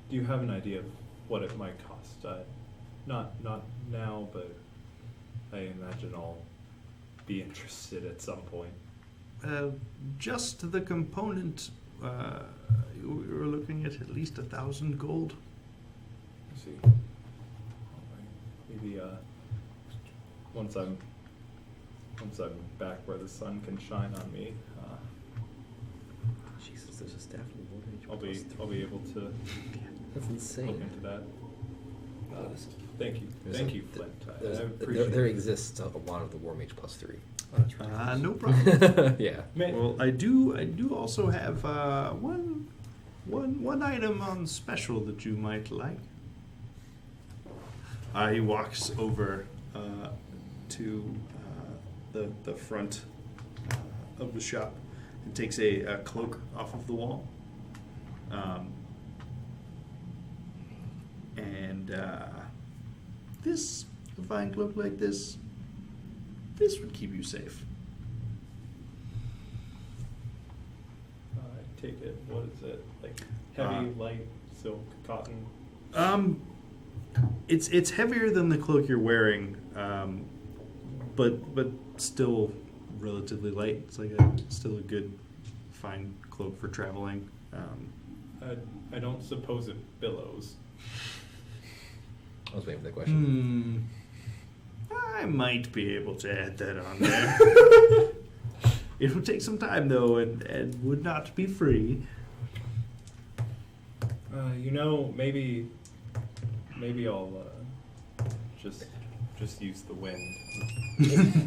you have an idea of what it might cost? Not now, but I imagine I'll be interested at some point. Just the component, you're looking at least 1,000 gold. I see. Maybe once I'm back where the sun can shine on me, Jesus, there's a staff in the Warmage. I'll be able to That's look insane. into that. Thank you, Flint. I appreciate There it. exists a wand of the Warmage +3. No problem. Yeah. Well, I do also have one item on special that you might like. He walks over to the front of the shop and takes a cloak off of the wall. This, a fine cloak like this would keep you safe. I take it. What is it? Like heavy, light, silk, cotton? It's heavier than the cloak you're wearing, but still relatively light. It's like still a good, fine cloak for traveling. I don't suppose it billows. I was waiting for that question. I might be able to add that on there. It would take some time though, and would not be free. Maybe I'll just use the wind.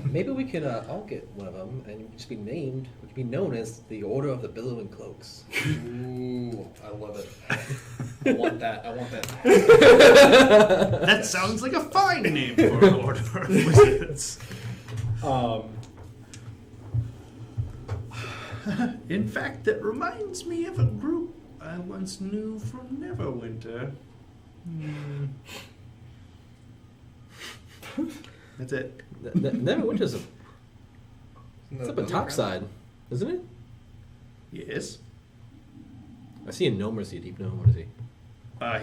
Maybe we could all get one of them and just be named. We could be known as the Order of the Billowing Cloaks. Ooh, I love it. I want that. That sounds like a fine name for an order of wizards. In fact, that reminds me of a group I once knew from Neverwinter. That's it. Neverwinter's it's up at topside, isn't it? Yes. I see a gnome or is he a deep gnome? What is he?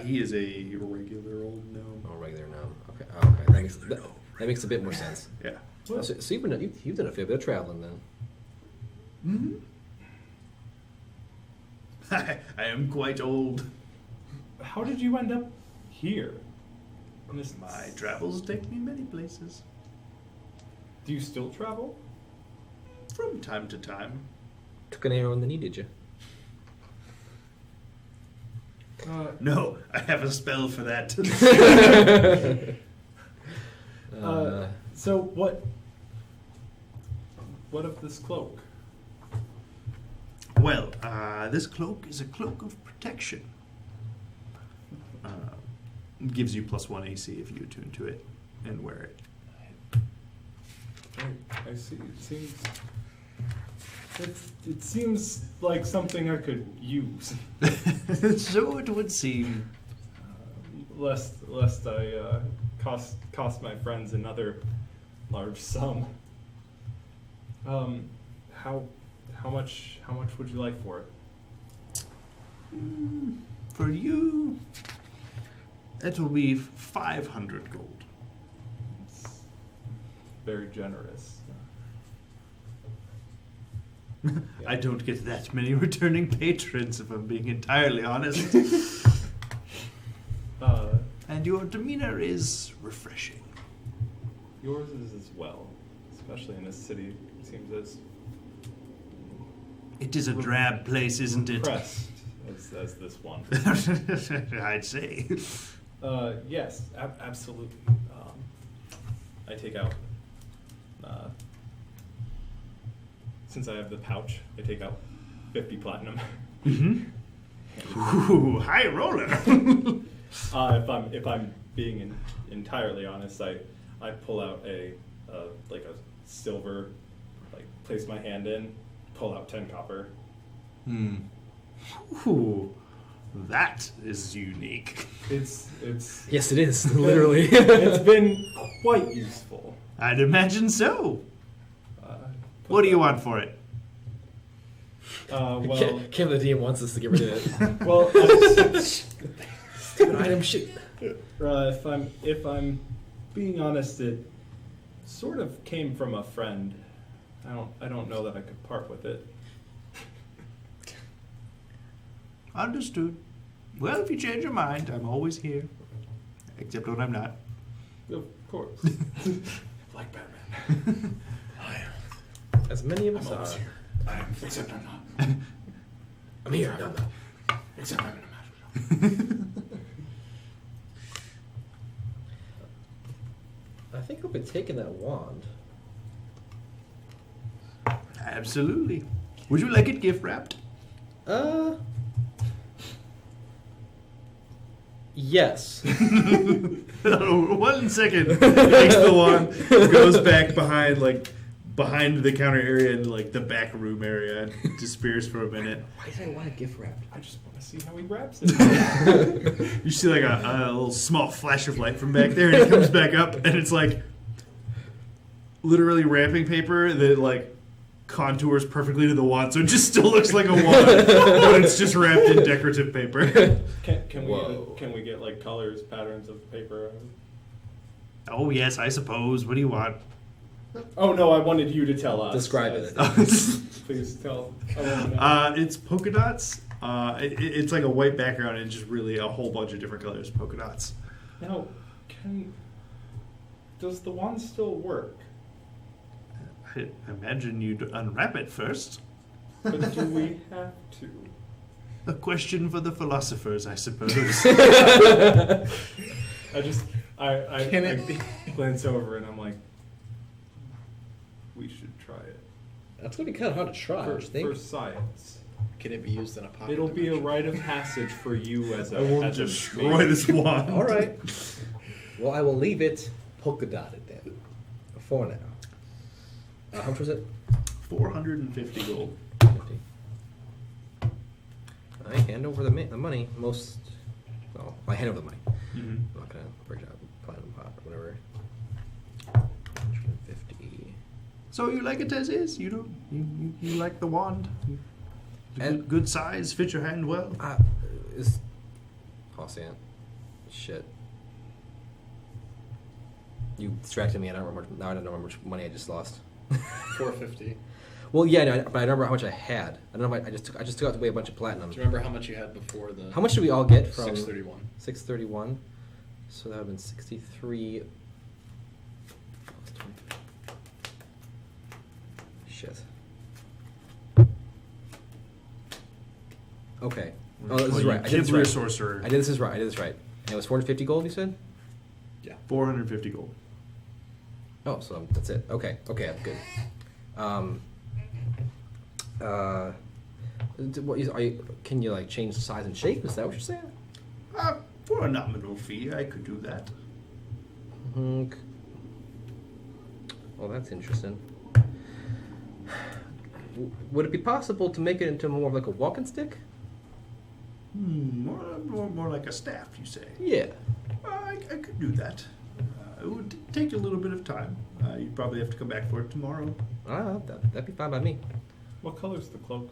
He is a regular old gnome. Oh, regular gnome. Okay. Oh, okay. That makes a bit more sense. Yeah. Oh, so you've done a fair bit of traveling then. I am quite old. How did you end up here? My travels take me many places. Do you still travel? From time to time. Took an arrow in the knee, did you? No, I have a spell for that. So what of this cloak? Well, this cloak is a cloak of protection. Gives you +1 AC if you attune to it and wear it. I see. It seems like something I could use. So it would seem. Lest I cost my friends another large sum. How much would you like for it? For you, it will be 500 gold. It's very generous. I don't get that many returning patrons, if I'm being entirely honest. And your demeanor is refreshing. Yours is as well, especially in this city. It seems as It is a drab place, isn't it? pressed as this one. I'd say. Yes, absolutely. I take out, since I have the pouch, I take out 50 platinum. Ooh, high roller. If I'm being entirely honest, I pull out a silver, place my hand in, pull out 10 copper. Ooh, that is unique. It's Yes, it is. Literally. it's been quite useful. I'd imagine so. What do you want for it? Well, Kim the DM wants us to get rid of it. well, Stupid item shit. if I'm being honest, it sort of came from a friend. I don't know that I could part with it. Understood. Well, if you change your mind, I'm always here. Except when I'm not. Of course. Like Batman. As many of us are. I am, except I'm not. I'm here. No. Except I'm in a magic shop. I think I'll be taking that wand. Absolutely. Would you like it gift wrapped? Yes. Oh, 1 second. Takes the wand, goes back behind the counter area and the back room area, and disappears for a minute. Why did I want a gift wrapped? I just want to see how he wraps it. You see a little small flash of light from back there, and it comes back up, and it's literally wrapping paper that contours perfectly to the wand, so it just still looks like a wand, but it's just wrapped in decorative paper. Can we get colors, patterns of paper? Oh yes, I suppose. What do you want? Oh no, I wanted you to tell us. Describe it. Please tell. I wanna know. It's polka dots. It's like a white background and just really a whole bunch of different colors of polka dots. Now, does the wand still work? I imagine you'd unwrap it first. But do we have to? A question for the philosophers, I suppose. I glance over and I'm like, we should try it. That's gonna be kind of hard to try. For, I think. for science. Can it be used in a pocket? It'll be a dimension? rite of passage for you as a I will as a destroy mage. this wand. All right. Well, I will leave it polka dotted then. For now. How much was it? 450 gold. 50. I hand over the money. I hand over the money. Mm-hmm. I'm not gonna break it out platinum pot or whatever. 150. So you like it as is? You don't? You like the wand? Good size, fit your hand well. Is Halcyon. Shit. You distracted me, and I don't remember. Now I don't know how much money I just lost. 450. Well, yeah, no, but I remember how much I had. I don't know. If I just took out away a bunch of platinum. Do you remember how much you had before the? How much did we all get from 631. 631. So that would have been 63. Shit. Okay. Oh, this is right. I did this right. Sorcerer. I did this right. And it was 450 gold, you said? Yeah. 450 gold. Oh, so that's it. Okay, good. Can you like change size and shape? Is that what you're saying? For a nominal fee, I could do that. Well, that's interesting. Would it be possible to make it into more of like a walking stick? More like a staff, you say? Yeah. I could do that. It would take a little bit of time. You'd probably have to come back for it tomorrow. That'd be fine by me. What color's the cloak?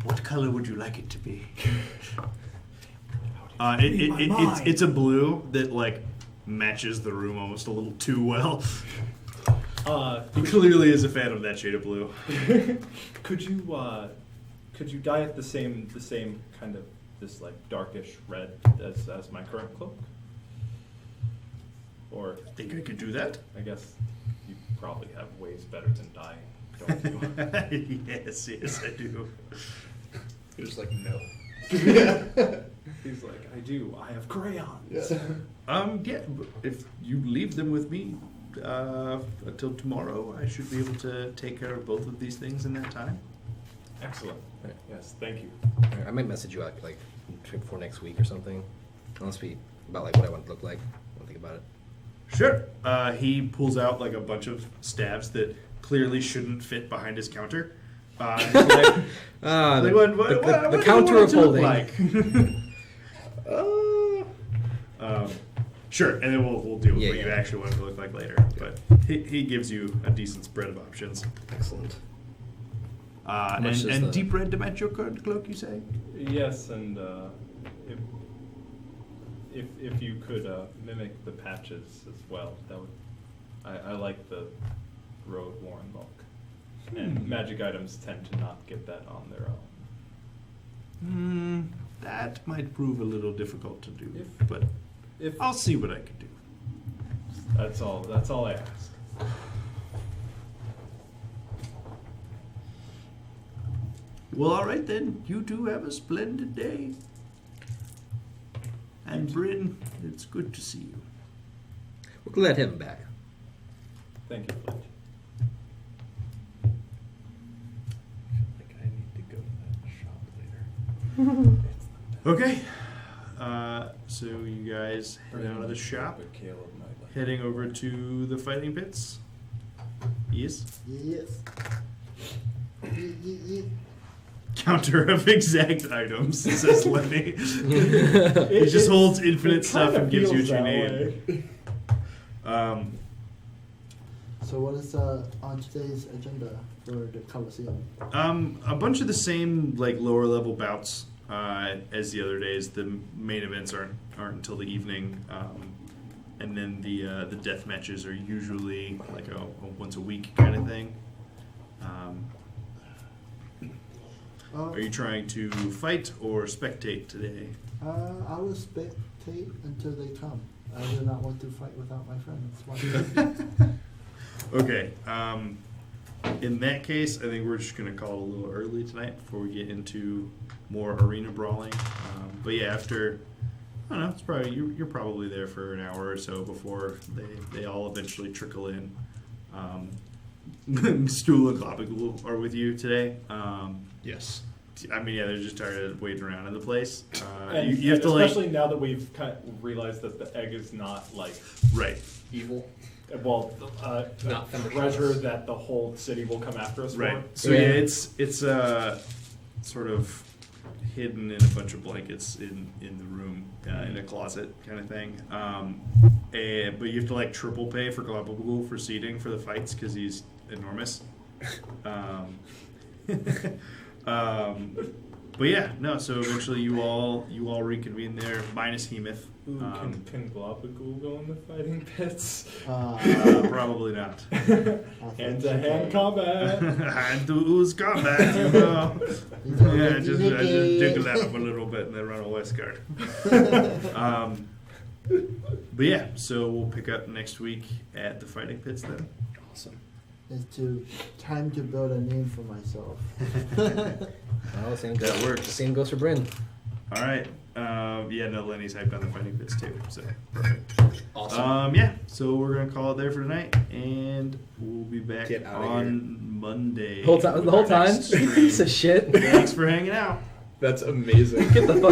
What color would you like it to be? It's a blue that like matches the room almost a little too well. He clearly is a fan of that shade of blue. Could you dye it the same kind of this like darkish red as my current cloak? Or Think I could do that? I guess you probably have ways better than dyeing, don't you? Yes, I do. You're just like, no. He's like, I do. I have crayons. Yeah, but if you leave them with me until tomorrow, I should be able to take care of both of these things in that time. Excellent. Right. Yes, thank you. I might message you like before next week or something. I'll speak about like what I want it to look like. I'll think about it. Sure. He pulls out like a bunch of stabs that clearly shouldn't fit behind his counter. The counter of holding. Sure, and then we'll deal with Yeah, what you yeah. actually want it to look like later. But he gives you a decent spread of options. Excellent. And much is the- deep red to match your current cloak, you say? Yes, and if you could mimic the patches as well, that would. I like the road worn look, and magic items tend to not get that on their own. That might prove a little difficult to do, If- but If I'll see what I can do. that's all I ask. Well, all right then. You two have a splendid day. And Bryn, it's good to see you. We're glad to have him back. Thank you, Flint. I think I need to go to that shop later. Okay. So you guys head out of the shop, But Caleb might like heading over to the fighting pits. Yes. Yes. Counter of exact items, says Lenny. He just holds infinite stuff and gives you what you need. So what is on today's agenda for the Coliseum? A bunch of the same like lower level bouts as the other days. The main events aren't until the evening, and then the death matches are usually like a once a week kind of thing. Are you trying to fight or spectate today? I will spectate until they come. I do not want to fight without my friends. Okay. In that case, I think we're just going to call it a little early tonight before we get into more arena brawling. But yeah, after, I don't know, it's probably you're probably there for an hour or so before they all eventually trickle in. Stool and Kloppigul are with you today. Yes. I mean, yeah, they're just tired of waiting around in the place. And You have to like, especially now that we've kind of realized that the egg is not like right. Evil. well, Not a Thunderclaps. treasure that the whole city will come after us Right. for. So yeah, it's sort of hidden in a bunch of blankets in the room in a closet kind of thing. But you have to like triple pay for Galapagos for seating for the fights because he's enormous. But yeah, no. So eventually you all reconvene there, minus Hemoth. Ooh, can Galapagos go in the fighting pits? Probably not. Hand-to-hand combat. Hand-to-ooze combat, you know. Yeah, just jiggle that up a little bit and then run a west guard. But yeah, so we'll pick up next week at the fighting pits then. Awesome. It's time to build a name for myself. Well, same That goes, works. Same goes for Bryn. All right. Yeah, no, Lenny's hyped on the fighting pits too. So perfect. Awesome. Yeah, so we're gonna call it there for tonight, and we'll be back Get outta on Monday. The whole time. with our next stream. Piece of shit. Thanks for hanging out. That's amazing. Get the fuck.